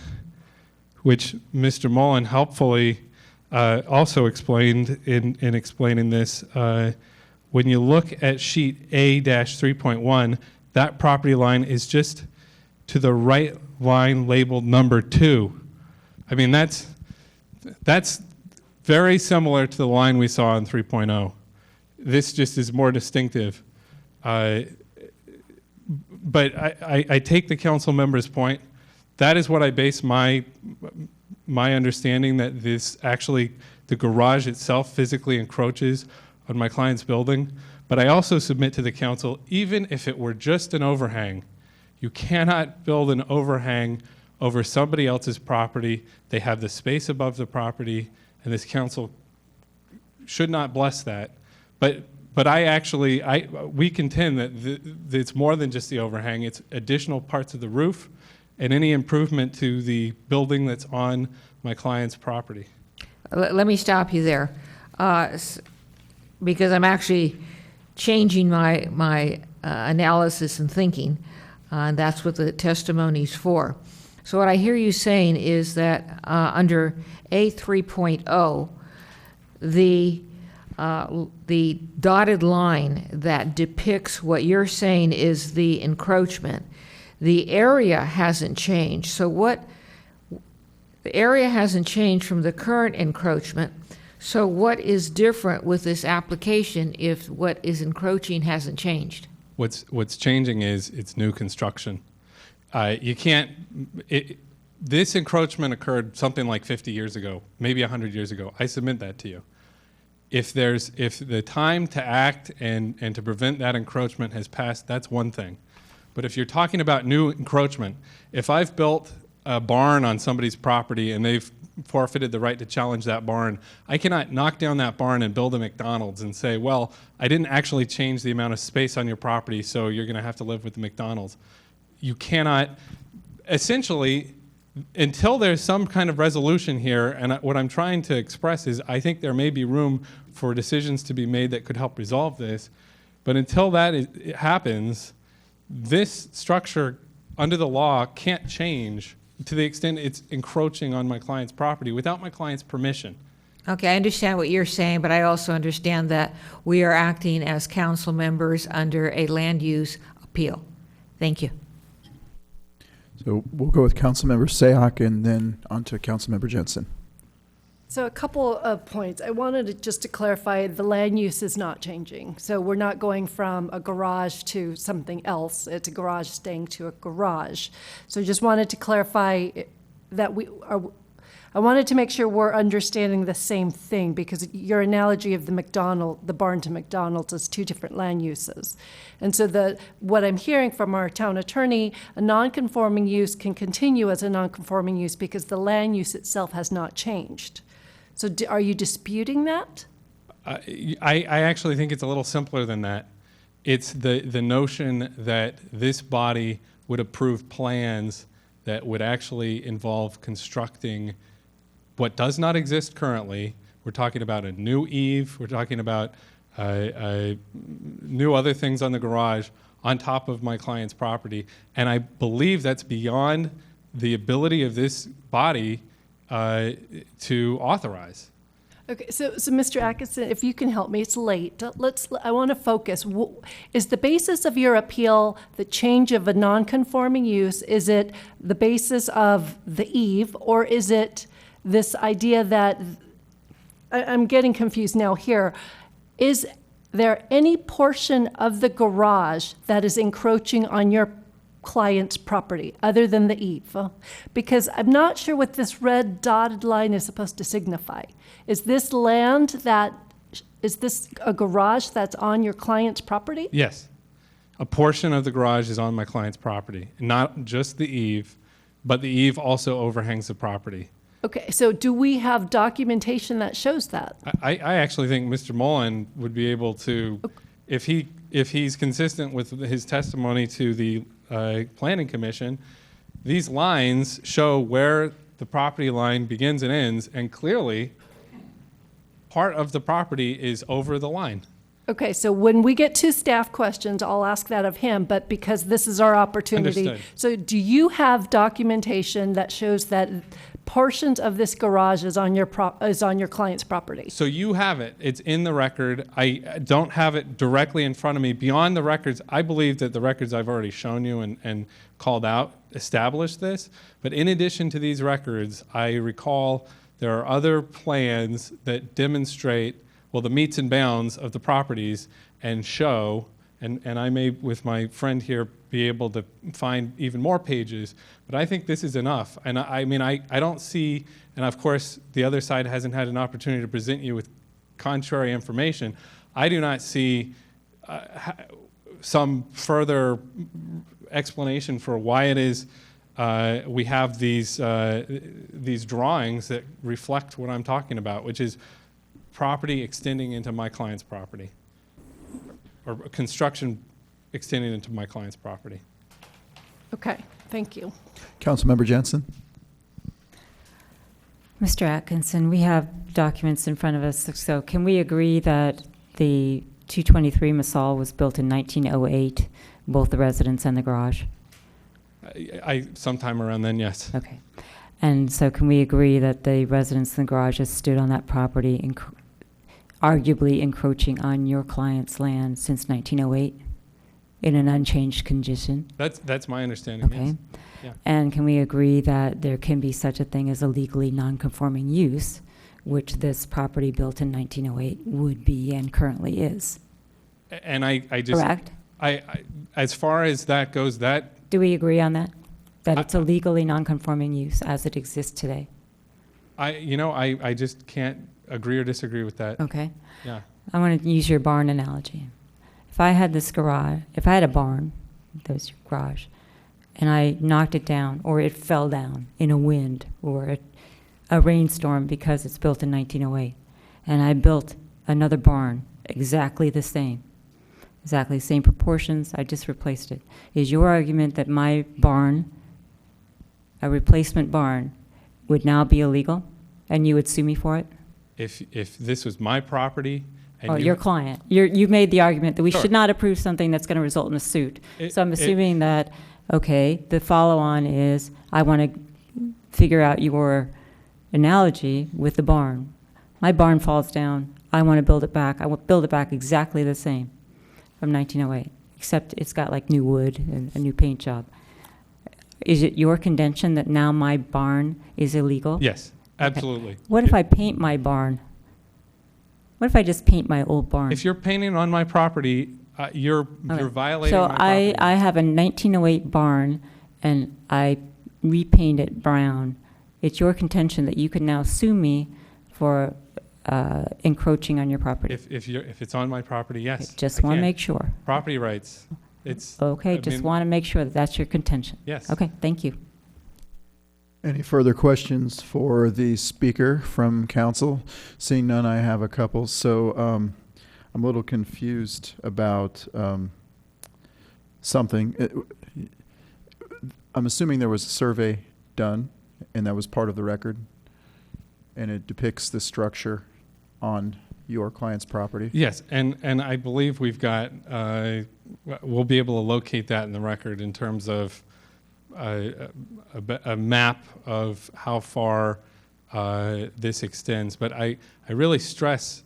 which Mr. Mullen helpfully also explained in explaining this. When you look at sheet A-3.1, that property line is just to the right line labeled number 2. I mean, that's very similar to the line we saw in 3.0. This just is more distinctive. But I take the council member's point. That is what I base my understanding that this actually, the garage itself physically encroaches on my client's building. But I also submit to the council, even if it were just an overhang, you cannot build an overhang over somebody else's property. They have the space above the property, and this council should not bless that. But we contend that it's more than just the overhang. It's additional parts of the roof and any improvement to the building that's on my client's property. Let me stop you there, because I'm actually changing my analysis and thinking, and that's what the testimony's for. So what I hear you saying is that under A3.0, the dotted line that depicts what you're saying is the encroachment, the area hasn't changed. So The area hasn't changed from the current encroachment. So what is different with this application if what is encroaching hasn't changed? What's changing is it's new construction. You can't. This encroachment occurred something like 50 years ago, maybe 100 years ago. I submit that to you. If the time to act and to prevent that encroachment has passed, that's one thing. But if you're talking about new encroachment, if I've built a barn on somebody's property and they've forfeited the right to challenge that barn, I cannot knock down that barn and build a McDonald's and say, well, I didn't actually change the amount of space on your property, so you're going to have to live with the McDonald's. You cannot, essentially, until there's some kind of resolution here, and what I'm trying to express is I think there may be room for decisions to be made that could help resolve this, but until it happens, this structure under the law can't change to the extent it's encroaching on my client's property without my client's permission. Okay, I understand what you're saying, but I also understand that we are acting as council members under a land use appeal. Thank you. So we'll go with Councilmember Sayoc and then on to Councilmember Jensen. So a couple of points. I wanted just to clarify, the land use is not changing. So we're not going from a garage to something else. It's a garage staying to a garage. So just wanted to clarify that I wanted to make sure we're understanding the same thing, because your analogy of the barn to McDonald's is two different land uses. And so what I'm hearing from our town attorney, a non-conforming use can continue as a non-conforming use because the land use itself has not changed. So are you disputing that? I actually think it's a little simpler than that. It's the notion that this body would approve plans that would actually involve constructing what does not exist currently. We're talking about a new eave. We're talking about new other things on the garage on top of my client's property. And I believe that's beyond the ability of this body to authorize. Okay, so Mr. Atkinson, if you can help me, it's late. I want to focus. Is the basis of your appeal the change of a non-conforming use? Is it the basis of the eave, or is it this idea that, I'm getting confused now here, is there any portion of the garage that is encroaching on your client's property other than the eave? Because I'm not sure what this red dotted line is supposed to signify. Is this is this a garage that's on your client's property? Yes. A portion of the garage is on my client's property. Not just the eave, but the eave also overhangs the property. Okay, so do we have documentation that shows that? I actually think Mr. Mullen would be able to, if he's consistent with his testimony to the Planning Commission, these lines show where the property line begins and ends, and clearly part of the property is over the line. Okay, so when we get to staff questions, I'll ask that of him, but because this is our opportunity. Understood. So do you have documentation that shows that portions of this garage is on your client's property? So you have it. It's in the record. I don't have it directly in front of me. Beyond the records, I believe that the records I've already shown you and called out establish this. But in addition to these records, I recall there are other plans that demonstrate, well, the meets and bounds of the properties and show, and I may, with my friend here, be able to find even more pages, but I think this is enough. And I mean, I don't see, and of course, the other side hasn't had an opportunity to present you with contrary information. I do not see some further explanation for why it is we have these drawings that reflect what I'm talking about, which is property extending into my client's property, or construction extending into my client's property. Okay, thank you. Councilmember Jensen. Mr. Atkinson, we have documents in front of us, so can we agree that the 223 Masal was built in 1908, both the residence and the garage? I sometime around then, yes. Okay. And so can we agree that the residence and the garage has stood on that property, arguably encroaching on your client's land since 1908? in an unchanged condition? That's my understanding, yes. Okay. Yeah. And can we agree that there can be such a thing as a legally non-conforming use, which this property built in 1908 would be and currently is? And I just... Correct? I as far as that goes, that... Do we agree on that? That it's a legally non-conforming use as it exists today? I just can't agree or disagree with that. Okay. Yeah. I want to use your barn analogy. If I had this garage, if I had a barn, that was your garage, and I knocked it down, or it fell down in a wind or a rainstorm because it's built in 1908, and I built another barn exactly the same proportions, I just replaced it. Is your argument that my barn, a replacement barn, would now be illegal, and you would sue me for it? If this was my property... and Or your client. You made the argument that we Sure. should not approve something that's going to result in a suit. So I'm assuming that, okay, the follow-on is, I want to figure out your analogy with the barn. My barn falls down. I want to build it back. I want to build it back exactly the same from 1908, except it's got like new wood and a new paint job. Is it your contention that now my barn is illegal? Yes, absolutely. Okay. What if I paint my barn? What if I just paint my old barn? If you're painting on my property, you're violating so my property. I have a 1908 barn, and I repaint it brown. It's your contention that you can now sue me for encroaching on your property. If it's on my property, yes. Just I want to can. make sure. Property rights. It's Okay, just want to make sure that that's your contention. Yes. Okay, thank you. Any further questions for the speaker from council? Seeing none, I have a couple. So I'm a little confused about something. I'm assuming there was a survey done, and that was part of the record, and it depicts the structure on your client's property? Yes, and I believe we've got, we'll be able to locate that in the record in terms of a map of how far this extends. But I really stress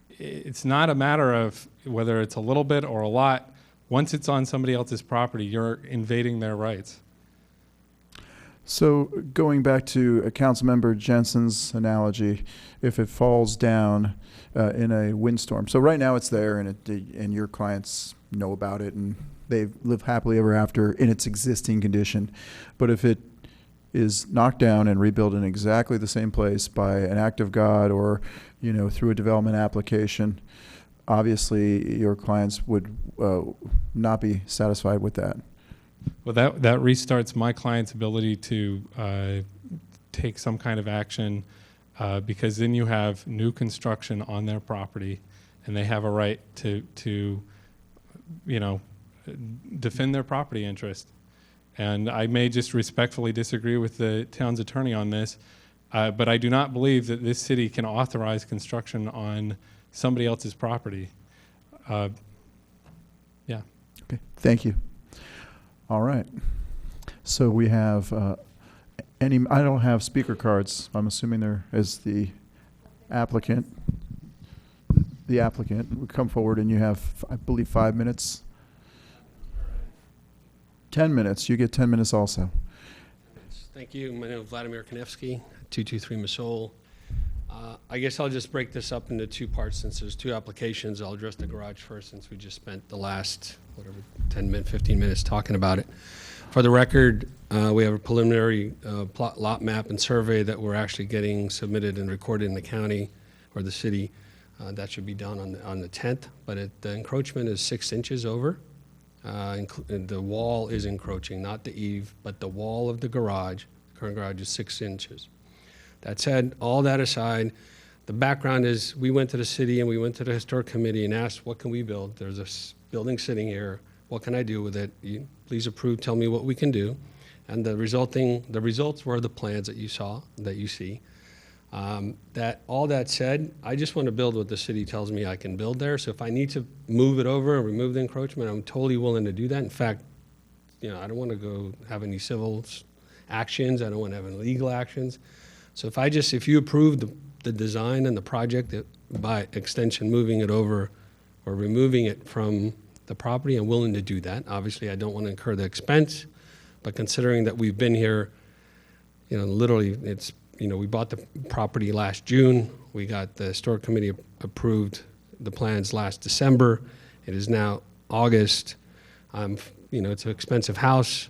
it's not a matter of whether it's a little bit or a lot. Once it's on somebody else's property, you're invading their rights. So going back to Councilmember Jensen's analogy, if it falls down in a windstorm, so right now it's there and your clients know about it and they live happily ever after in its existing condition. But if it is knocked down and rebuilt in exactly the same place by an act of God or, through a development application, obviously your clients would not be satisfied with that. Well, that restarts my client's ability to take some kind of action because then you have new construction on their property, and they have a right to defend their property interest. And I may just respectfully disagree with the town's attorney on this, but I do not believe that this city can authorize construction on somebody else's property. Yeah. Okay, thank you. All right. So we have I don't have speaker cards. I'm assuming there is the applicant. The applicant would come forward and you have, I believe, 5 minutes. 10 minutes. You get 10 minutes also. Thank you. My name is Vladimir Konevsky, 223 Masol. I guess I'll just break this up into two parts since there's two applications. I'll address the garage first since we just spent the last, 15 minutes talking about it. For the record, we have a preliminary plot lot map and survey that we're actually getting submitted and recorded in the county or the city. That should be done on the 10th, but the encroachment is 6 inches over. The wall is encroaching, not the eave, but the wall of the garage. The current garage is 6 inches. That said, all that aside, the background is we went to the city and we went to the historic committee and asked, what can we build? There's a building sitting here. What can I do with it? Please approve, tell me what we can do. And the results were the plans that you see. All that said, I just want to build what the city tells me I can build there. So if I need to move it over and remove the encroachment, I'm totally willing to do that. In fact, I don't want to go have any civil actions. I don't want to have any legal actions. So if you approve the design and the project, by extension moving it over or removing it from the property. I'm willing to do that. Obviously, I don't want to incur the expense, but considering that we've been here, literally we bought the property last June. We got the historic committee approved the plans last December. It is now August. It's an expensive house.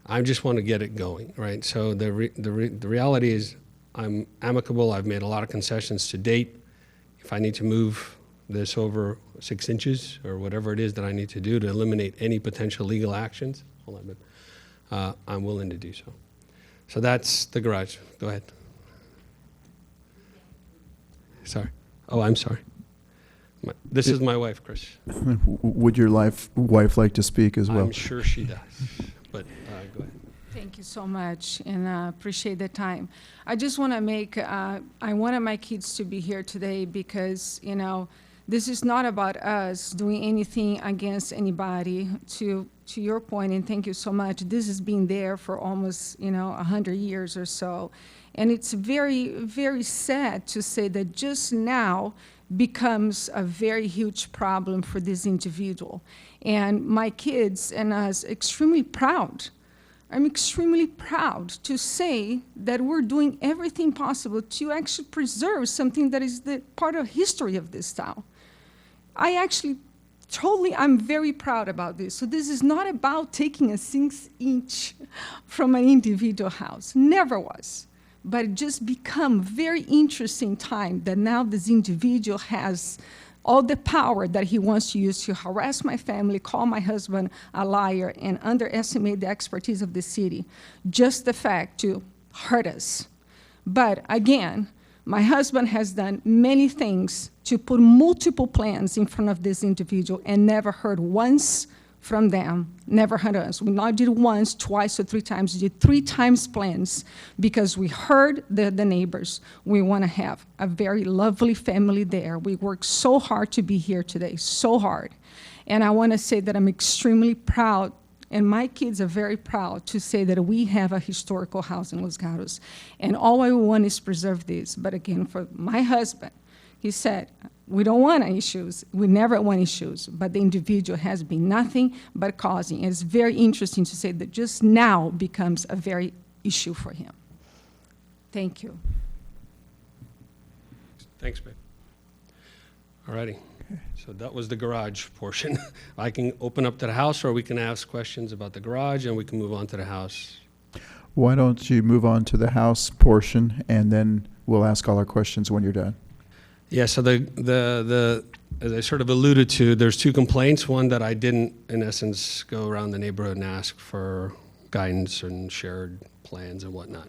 I just want to get it going, right? So the reality is I'm amicable. I've made a lot of concessions to date. If I need to move this over 6 inches or whatever it is that I need to do to eliminate any potential legal actions, I'm willing to do so. So that's the garage. Go ahead. Sorry. Oh, I'm sorry. This is my wife, Chris. Would your wife like to speak as well? I'm sure she does, but go ahead. Thank you so much, and appreciate the time. I just want to make, I wanted my kids to be here today because, this is not about us doing anything against anybody. To your point, and thank you so much, this has been there for almost, 100 years or so. And it's very, very sad to say that just now becomes a very huge problem for this individual. And my kids and us extremely proud. I'm extremely proud to say that we're doing everything possible to actually preserve something that is the part of history of this town. I'm very proud about this. So this is not about taking a 6-inch from an individual house. Never was. But it just become very interesting time that now this individual has all the power that he wants to use to harass my family, call my husband a liar, and underestimate the expertise of the city. Just the fact to hurt us. But again, my husband has done many things to put multiple plans in front of this individual and never heard once from them, never heard us. We not did once, twice, or 3 times. We did 3 times plans because we heard the neighbors. We want to have a very lovely family there. We worked so hard to be here today, so hard. And I want to say that I'm extremely proud, and my kids are very proud to say that we have a historical house in Los Gatos. And all I want is preserve this. But again, for my husband, he said, we don't want issues. We never want issues. But the individual has been nothing but causing. It's very interesting to say that just now becomes a very issue for him. Thank you. Thanks, babe. All righty. So that was the garage portion. I can open up to the house, or we can ask questions about the garage, and we can move on to the house. Why don't you move on to the house portion, and then we'll ask all our questions when you're done. Yeah, so as I sort of alluded to, there's 2 complaints. One that I didn't, in essence, go around the neighborhood and ask for guidance and shared plans and whatnot.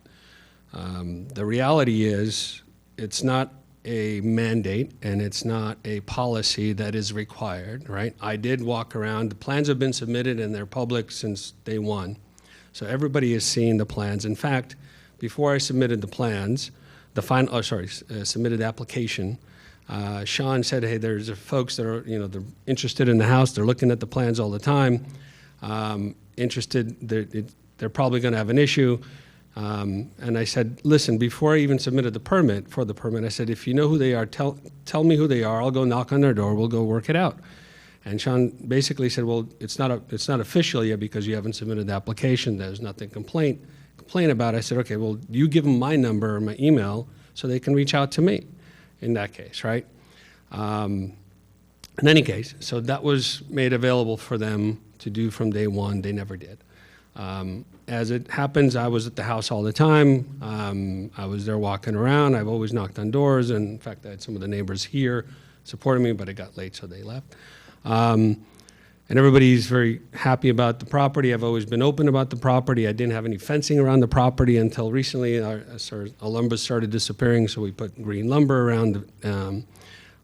The reality is it's not a mandate and it's not a policy that is required, right? I did walk around. The plans have been submitted and they're public since day 1. So everybody has seen the plans. In fact, before I submitted the plans, submitted the application, Sean said, hey, there's folks that are, they're interested in the house. They're looking at the plans all the time. They're probably going to have an issue. And I said, listen, before I even submitted the permit, I said, if you know who they are, tell me who they are. I'll go knock on their door. We'll go work it out. And Sean basically said, well, it's not official yet because you haven't submitted the application. There's nothing complain about. I said, okay, well, you give them my number or my email so they can reach out to me in that case, right? In any case, so that was made available for them to do from day 1. They never did. As it happens, I was at the house all the time. I was there walking around. I've always knocked on doors. And in fact, I had some of the neighbors here supporting me, but it got late, so they left. And everybody's very happy about the property. I've always been open about the property. I didn't have any fencing around the property until recently. Our lumber started disappearing, so we put green lumber around.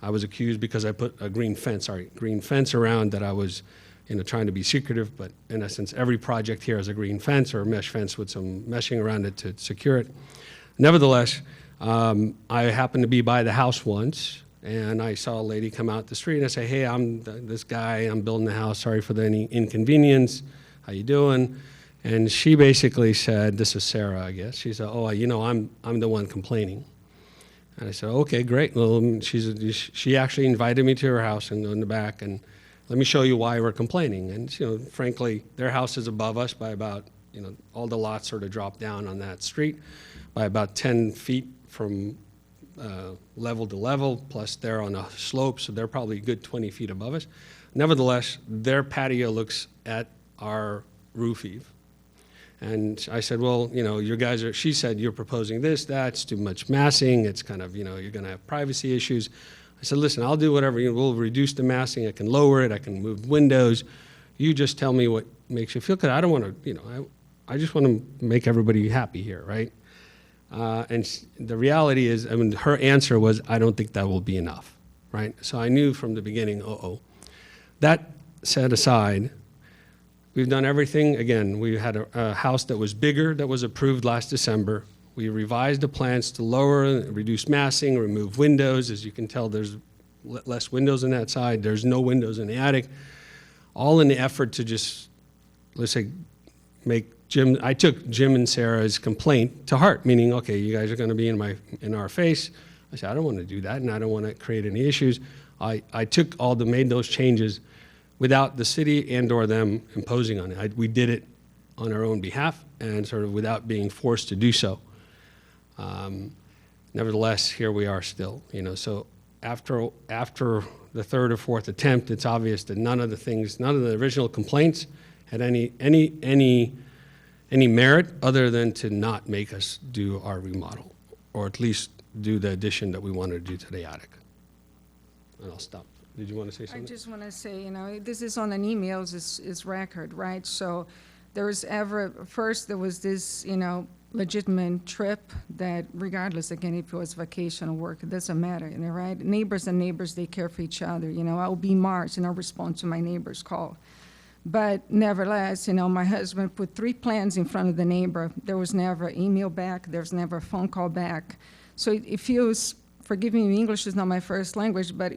I was accused because I put a green fence around that I was trying to be secretive, but in essence, every project here has a green fence or a mesh fence with some meshing around it to secure it. Nevertheless, I happened to be by the house once, and I saw a lady come out the street, and I say, hey, I'm this guy, I'm building the house, sorry for any inconvenience, how you doing? And she basically said, this is Sarah, I guess, she said, oh, I'm the one complaining. And I said, okay, great. Well, she actually invited me to her house and in the back, and let me show you why we're complaining. And, you know, frankly, their house is above us by about, you know, all the lots sort of drop down on that street by about 10 feet from level to level, plus they're on a slope, so they're probably a good 20 feet above us. Nevertheless, their patio looks at our roof eave. And I said, well, you know, she said, you're proposing this, that's too much massing, it's kind of, you know, you're gonna have privacy issues. I said, listen, I'll do whatever, we'll reduce the massing, I can lower it, I can move windows. You just tell me what makes you feel good. I don't wanna, you know, I just wanna make everybody happy here, right? And the reality is, I mean, her answer was, I don't think that will be enough, right? So I knew from the beginning, That set aside, we've done everything. Again, we had a house that was bigger that was approved last December. We revised the plans to lower, reduce massing, remove windows. As you can tell, there's less windows on that side. There's no windows in the attic. All in the effort to just, let's say, I took Jim and Sarah's complaint to heart, meaning, okay, you guys are gonna be in our face. I said, I don't wanna do that, and I don't wanna create any issues. I made those changes without the city and or them imposing on it. We did it on our own behalf and sort of without being forced to do so. Nevertheless, here we are still, you know, so after the third or fourth attempt, it's obvious that none of the original complaints had any merit other than to not make us do our remodel, or at least do the addition that we wanted to do to the attic. And I'll stop. Did you want to say something? I just want to say, you know, this is on an emails, is record, right? So there was first there was this, you know, legitimate trip that regardless, again, if it was vacation or work, it doesn't matter, you know, right? Neighbors and neighbors, they care for each other, you know. I'll be Mars and I'll respond to my neighbor's call. But nevertheless, you know, my husband put 3 plans in front of the neighbor. There was never an email back. There was never a phone call back. So it feels, forgive me, English is not my first language, but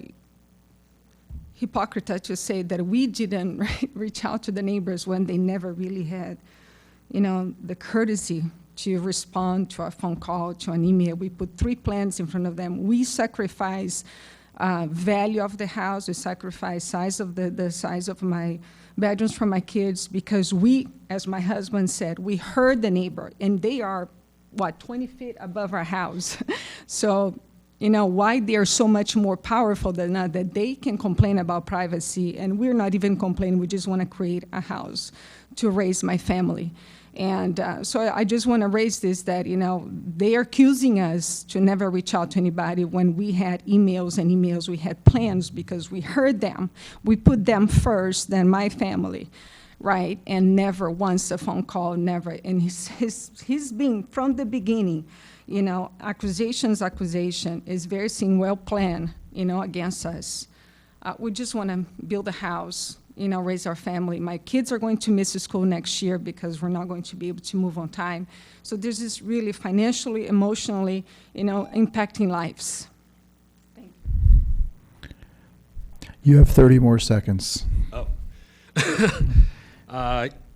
hypocrite to say that we didn't reach out to the neighbors when they never really had, you know, the courtesy to respond to a phone call, to an email. We put 3 plans in front of them. We sacrifice value of the house. We sacrifice size of the size of my bedrooms for my kids because we, as my husband said, we heard the neighbor, and they are, 20 feet above our house. So, you know, why they're so much more powerful than us, that they can complain about privacy, and we're not even complaining. We just want to create a house to raise my family. And so I just want to raise this, that, you know, they are accusing us to never reach out to anybody when we had emails and emails. We had plans because we heard them. We put them first, then my family, right? And never once a phone call, never. And he's been, from the beginning, you know, accusation is very seen, well planned, you know, against us. We just want to build a house, you know, raise our family. My kids are going to miss school next year because we're not going to be able to move on time. So this is really financially, emotionally, you know, impacting lives. Thank you. You have 30 more seconds. Oh.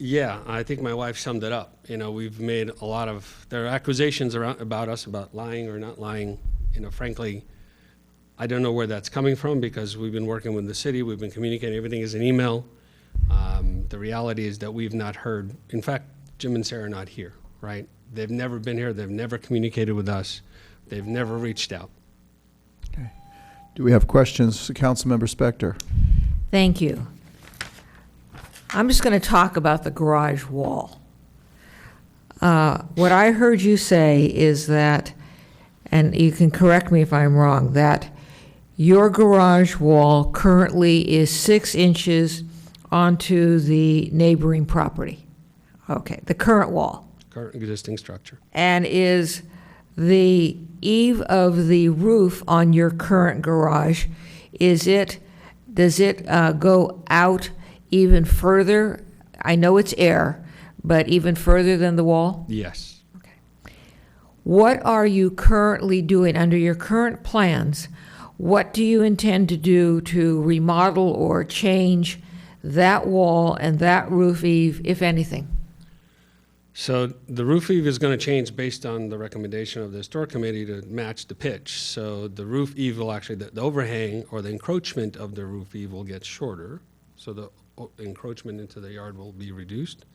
Yeah, I think my wife summed it up. You know, we've made a lot of, there are accusations about us, about lying or not lying. You know, frankly, I don't know where that's coming from because we've been working with the city, we've been communicating, everything is an email. The reality is that we've not heard, in fact, Jim and Sarah are not here, right? They've never been here, they've never communicated with us, they've never reached out. Okay. Do we have questions? Councilmember Spector. Thank you. I'm just going to talk about the garage wall. What I heard you say is that, and you can correct me if I'm wrong, that your garage wall currently is 6 inches onto the neighboring property. Okay, the current wall. Current existing structure. And is the eave of the roof on your current garage, does it go out even further? I know it's air, but even further than the wall? Yes. Okay. What are you currently doing under your current plans? What do you intend to do to remodel or change that wall and that roof eave, if anything? So the roof eave is going to change based on the recommendation of the historic committee to match the pitch. So the roof eave will actually, the overhang or the encroachment of the roof eave will get shorter, so the encroachment into the yard will be reduced,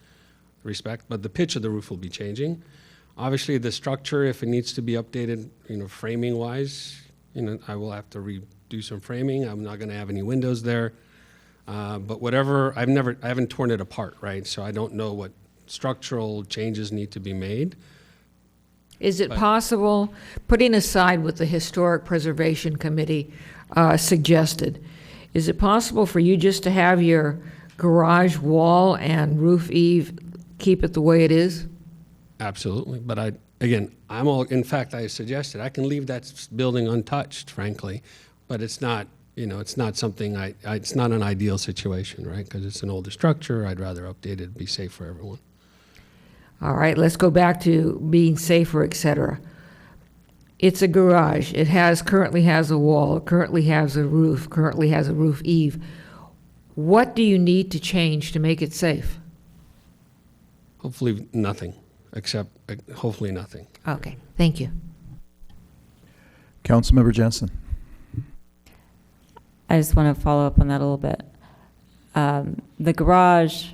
but the pitch of the roof will be changing. Obviously, the structure, if it needs to be updated, framing wise, I will have to redo some framing. I'm not going to have any windows there. But whatever, I haven't torn it apart, right? So I don't know what structural changes need to be made. Is it possible, putting aside what the Historic Preservation Committee suggested, is it possible for you just to have your garage wall and roof eave, keep it the way it is? Absolutely, but in fact, I suggested I can leave that building untouched, frankly, but it's not, it's not something it's not an ideal situation, right? Because it's an older structure. I'd rather update it, be safe for everyone. All right, let's go back to being safer, et cetera. It's a garage. It currently has a wall, it currently has a roof, currently has a roof eave. What do you need to change to make it safe? Hopefully nothing, hopefully nothing. Okay, thank you. Councilmember Jensen. I just want to follow up on that a little bit. The garage,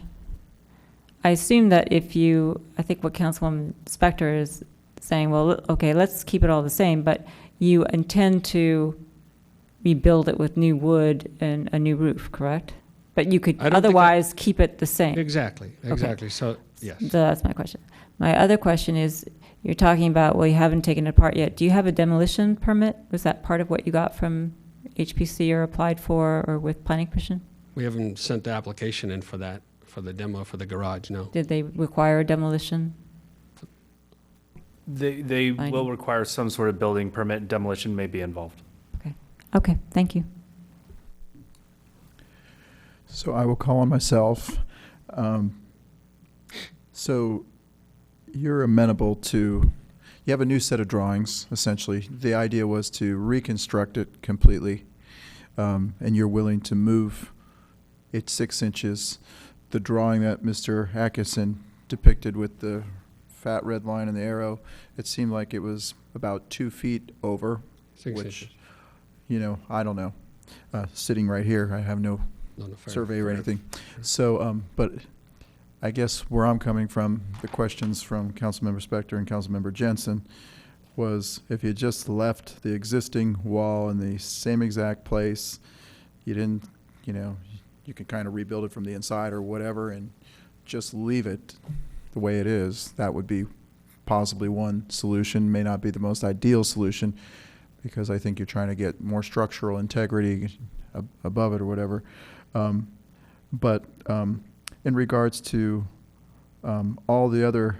I assume that I think what Councilwoman Spector is saying, well, okay, let's keep it all the same, but you intend to rebuild it with new wood and a new roof, correct? But you could otherwise keep it the same. Exactly. Okay. So, yes. So that's my question. My other question is, you're talking about, well, you haven't taken it apart yet. Do you have a demolition permit? Was that part of what you got from HPC or applied for or with Planning Commission? We haven't sent the application in for that, for the demo for the garage, no. Did they require a demolition? They will require some sort of building permit. Demolition may be involved. Okay, thank you. So I will call on myself. So you're amenable to, you have a new set of drawings, essentially. The idea was to reconstruct it completely, and you're willing to move it 6 inches. The drawing that Mr. Atkinson depicted with the fat red line and the arrow, it seemed like it was about 2 feet over, 6 which, inches. I don't know. Sitting right here, I have no survey or anything. So, but I guess where I'm coming from, the questions from Councilmember Spector and Councilmember Jensen was if you just left the existing wall in the same exact place, you didn't, you can kind of rebuild it from the inside or whatever and just leave it the way it is. That would be possibly one solution. May not be the most ideal solution because I think you're trying to get more structural integrity above it or whatever. But in regards to all the other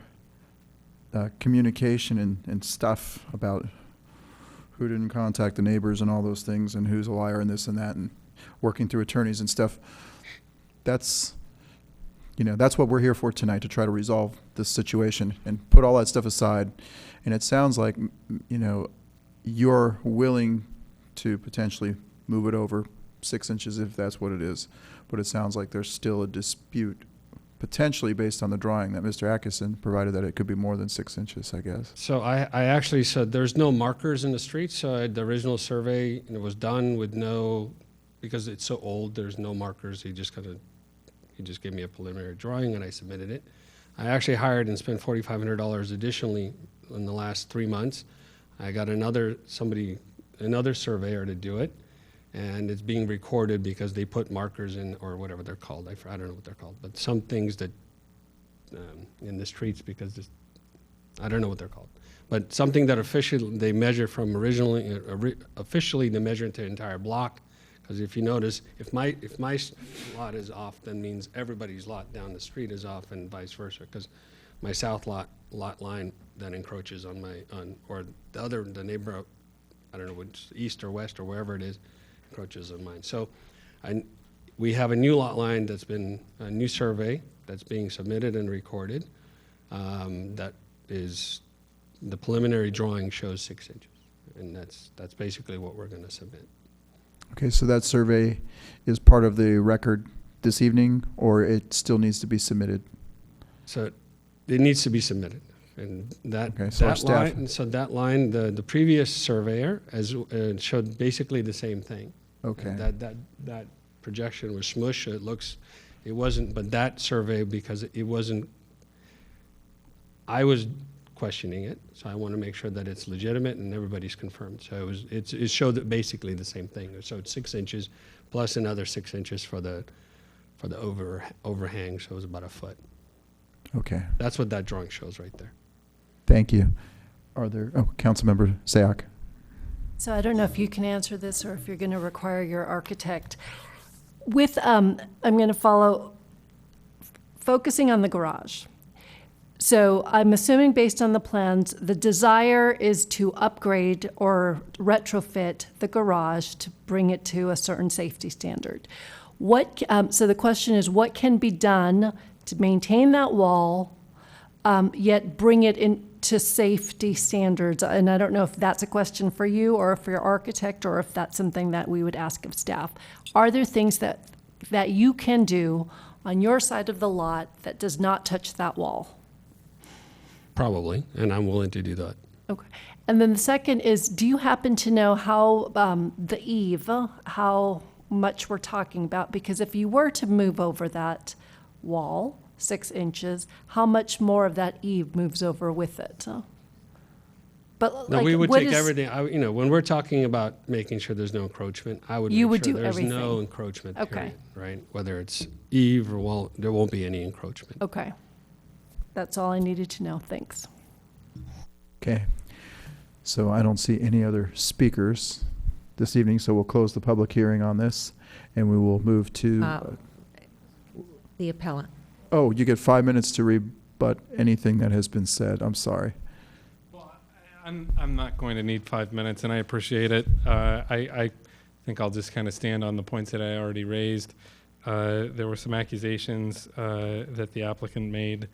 communication and stuff about who didn't contact the neighbors and all those things and who's a liar and this and that and working through attorneys and stuff, that's what we're here for tonight, to try to resolve this situation and put all that stuff aside. And it sounds like, you're willing to potentially move it over 6 inches if that's what it is. But it sounds like there's still a dispute, potentially based on the drawing that Mr. Atkinson provided, that it could be more than 6 inches, I guess. So I actually said there's no markers in the street. So the original survey was done with because it's so old, there's no markers. He just gave me a preliminary drawing and I submitted it. I actually hired and spent $4,500 additionally in the last 3 months. I got another surveyor to do it, and it's being recorded because they put markers in, or whatever they're called. I don't know what they're called, but some things that in the streets, because I don't know what they're called, but something that officially they measure from officially they measure into the entire block. Because if you notice, if my lot is off, then means everybody's lot down the street is off, and vice versa. Because my south lot line then encroaches on the neighbor, I don't know which, east or west or wherever it is, encroaches on mine. So we have a new lot line that's been a new survey that's being submitted and recorded. That is, the preliminary drawing shows 6 inches, and that's basically what we're going to submit. Okay, so that survey is part of the record this evening, or it still needs to be submitted? So it needs to be submitted. And that staff. line, the previous surveyor showed basically the same thing. Okay. That projection was smush. It wasn't, but that survey, because it wasn't, I was questioning it, so I want to make sure that it's legitimate and everybody's confirmed. So it showed that basically the same thing. So it's 6 inches plus another 6 inches for the overhang, so it was about a foot. Okay. That's what that drawing shows right there. Thank you. Are there, Councilmember Sayak? So I don't know if you can answer this or if you're going to require your architect. With, I'm going to follow, focusing on the garage. So I'm assuming based on the plans, the desire is to upgrade or retrofit the garage to bring it to a certain safety standard. So the question is, what can be done to maintain that wall, yet bring it into safety standards? And I don't know if that's a question for you or for your architect, or if that's something that we would ask of staff. Are there things that you can do on your side of the lot that does not touch that wall? Probably, and I'm willing to do that. Okay. And then the second is, do you happen to know how the eave, how much we're talking about? Because if you were to move over that wall 6 inches, how much more of that eave moves over with it? But No, like, we would what take is- everything. When we're talking about making sure there's no encroachment, I would You make would sure do there's no everything. encroachment. Okay. Period, right? Whether it's eave or wall, there won't be any encroachment. Okay. That's all I needed to know. Thanks. Okay. So I don't see any other speakers this evening, so we'll close the public hearing on this, and we will move to... The appellant. Oh, you get 5 minutes to rebut anything that has been said. I'm sorry. I'm not going to need 5 minutes, and I appreciate it. I think I'll just kind of stand on the points that I already raised. There were some accusations that the applicant made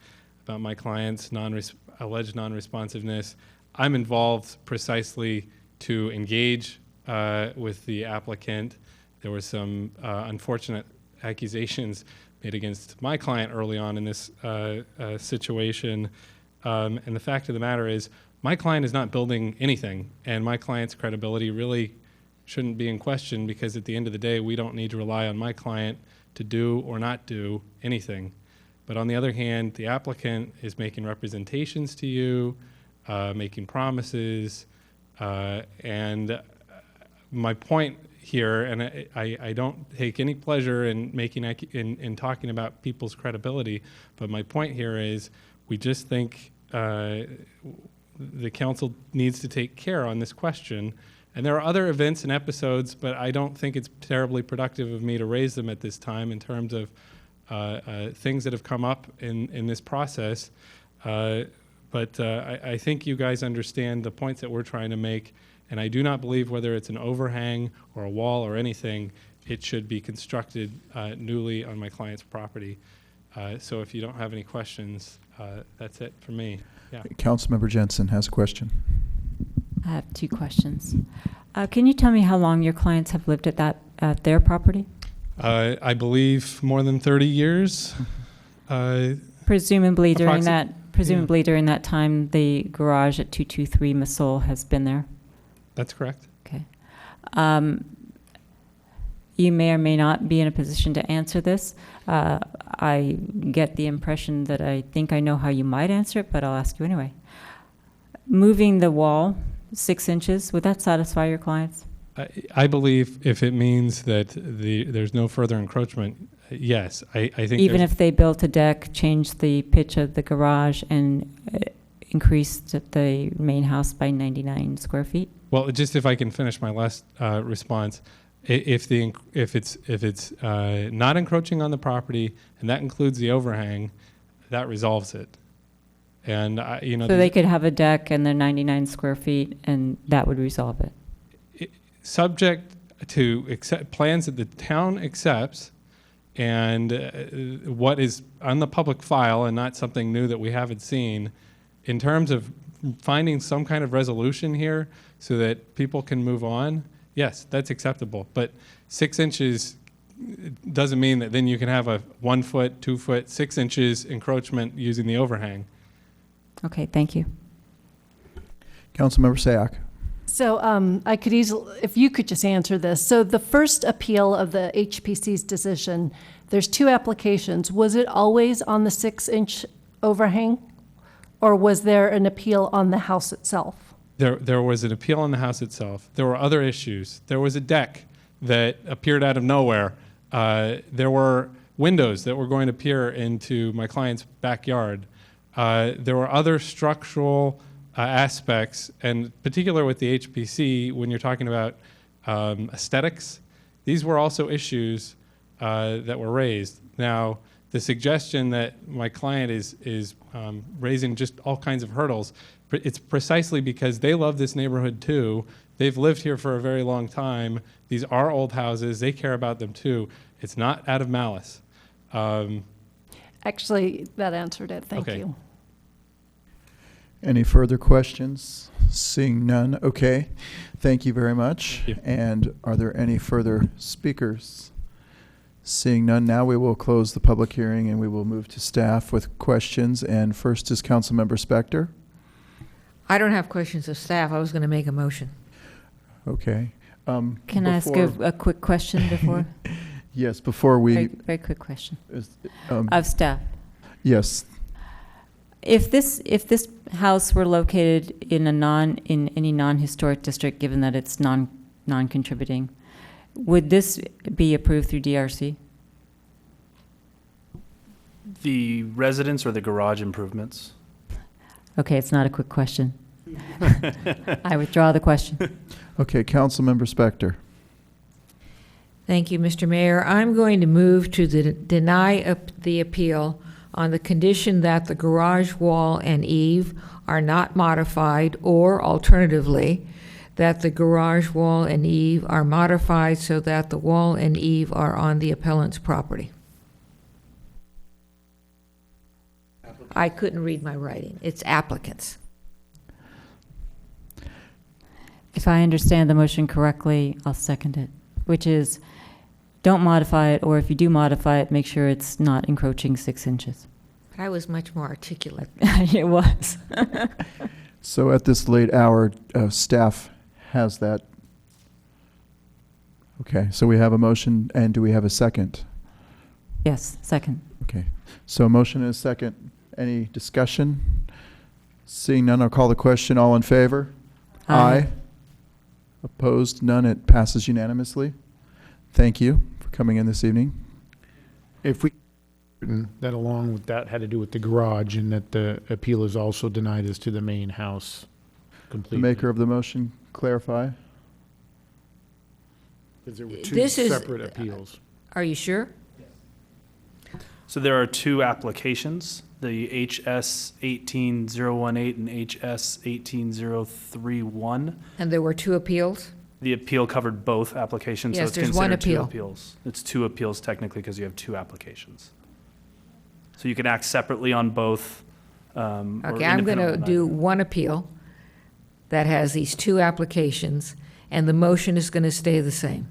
about my client's alleged non-responsiveness. I'm involved precisely to engage with the applicant. There were some unfortunate accusations made against my client early on in this situation. And the fact of the matter is, my client is not building anything, and my client's credibility really shouldn't be in question, because at the end of the day, we don't need to rely on my client to do or not do anything. But on the other hand, the applicant is making representations to you, making promises, and my point here, and I don't take any pleasure in in talking about people's credibility, but my point here is, we just think the council needs to take care on this question. And there are other events and episodes, but I don't think it's terribly productive of me to raise them at this time in terms of things that have come up in this process. But I think you guys understand the points that we're trying to make, and I do not believe whether it's an overhang or a wall or anything, it should be constructed newly on my client's property. So if you don't have any questions, that's it for me. Yeah. Councilmember Jensen has a question. I have 2 questions. Can you tell me how long your clients have lived at their property? I believe more than 30 years. Presumably during that time, the garage at 223 Masol has been there. That's correct. Okay. You may or may not be in a position to answer this. I get the impression that I think I know how you might answer it, but I'll ask you anyway. Moving the wall 6 inches, would that satisfy your clients? I believe if it means that there's no further encroachment, yes. I think even if they built a deck, changed the pitch of the garage, and increased the main house by 99 square feet? Well, just if I can finish my last response, if it's not encroaching on the property, and that includes the overhang, that resolves it. And so they could have a deck and then 99 square feet, and that would resolve it. Subject to plans that the town accepts, and what is on the public file, and not something new that we haven't seen, in terms of finding some kind of resolution here so that people can move on. Yes, that's acceptable. But 6 inches doesn't mean that then you can have a 1 foot, 2 foot, 6 inches encroachment using the overhang. Okay, thank you. Councilmember Sayak. So I could easily, if you could just answer this. So the first appeal of the HPC's decision, there's two applications. Was it always on the 6-inch overhang? Or was there an appeal on the house itself? There was an appeal on the house itself. There were other issues. There was a deck that appeared out of nowhere. There were windows that were going to peer into my client's backyard. There were other structural aspects, and particular with the HPC, when you're talking about aesthetics, these were also issues that were raised. Now, the suggestion that my client is raising just all kinds of hurdles, it's precisely because they love this neighborhood too. They've lived here for a very long time. These are old houses. They care about them too. It's not out of malice. Actually, that answered it. Thank Okay. you. Any further questions? Seeing none, okay. Thank you very much. Thank you. And are there any further speakers? Seeing none, now we will close the public hearing and we will move to staff with questions. And first is Councilmember Spector. I don't have questions of staff. I was going to make a motion. Okay. Can I ask a quick question before? Yes, before we. Very quick question. um, Of staff. Yes. If this house were located in any non-historic district, given that it's non-contributing, would this be approved through DRC? The residence or the garage improvements? Okay, it's not a quick question. I withdraw the question. Okay, Councilmember Spector. Thank you, Mr. Mayor. I'm going to move to deny the appeal on the condition that the garage wall and eave are not modified, or alternatively, that the garage wall and eave are modified so that the wall and eave are on the appellant's property. I couldn't read my writing. It's applicants. If I understand the motion correctly, I'll second it, which is don't modify it, or if you do modify it, make sure it's not encroaching 6 inches. I was much more articulate. It was. So at this late hour, staff has that. Okay, so we have a motion, and do we have a second? Yes, second. Okay, so a motion and a second. Any discussion? Seeing none, I'll call the question. All in favor? Aye. Opposed? None. It passes unanimously. Thank you for coming in this evening. If we, that along with that had to do with the garage and that the appeal is also denied as to the main house The completely. maker of the motion, clarify. Because there were two This is- separate appeals. Are you sure? So there are two applications, the HS 18018 and HS 18031. And there were two appeals? The appeal covered both applications, so Yes, it's there's one considered two appeal. appeals. It's two appeals technically because you have two applications. So you can act separately on both. Or Okay, I'm going to independent on do either. one appeal that has these two applications, and the motion is going to stay the same.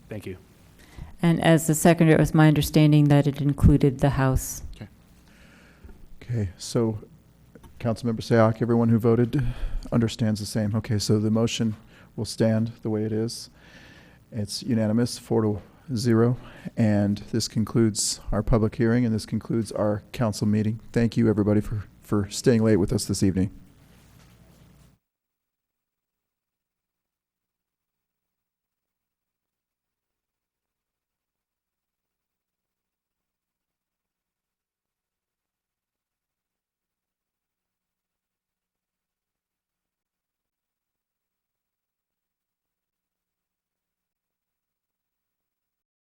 Thank you. And as the seconder, it was my understanding that it included the house. Okay, so Councilmember Sayak, everyone who voted understands the same. Okay, so the motion will stand the way it is. It's unanimous, 4-0, and this concludes our public hearing, and this concludes our council meeting. Thank you, everybody, for staying late with us this evening.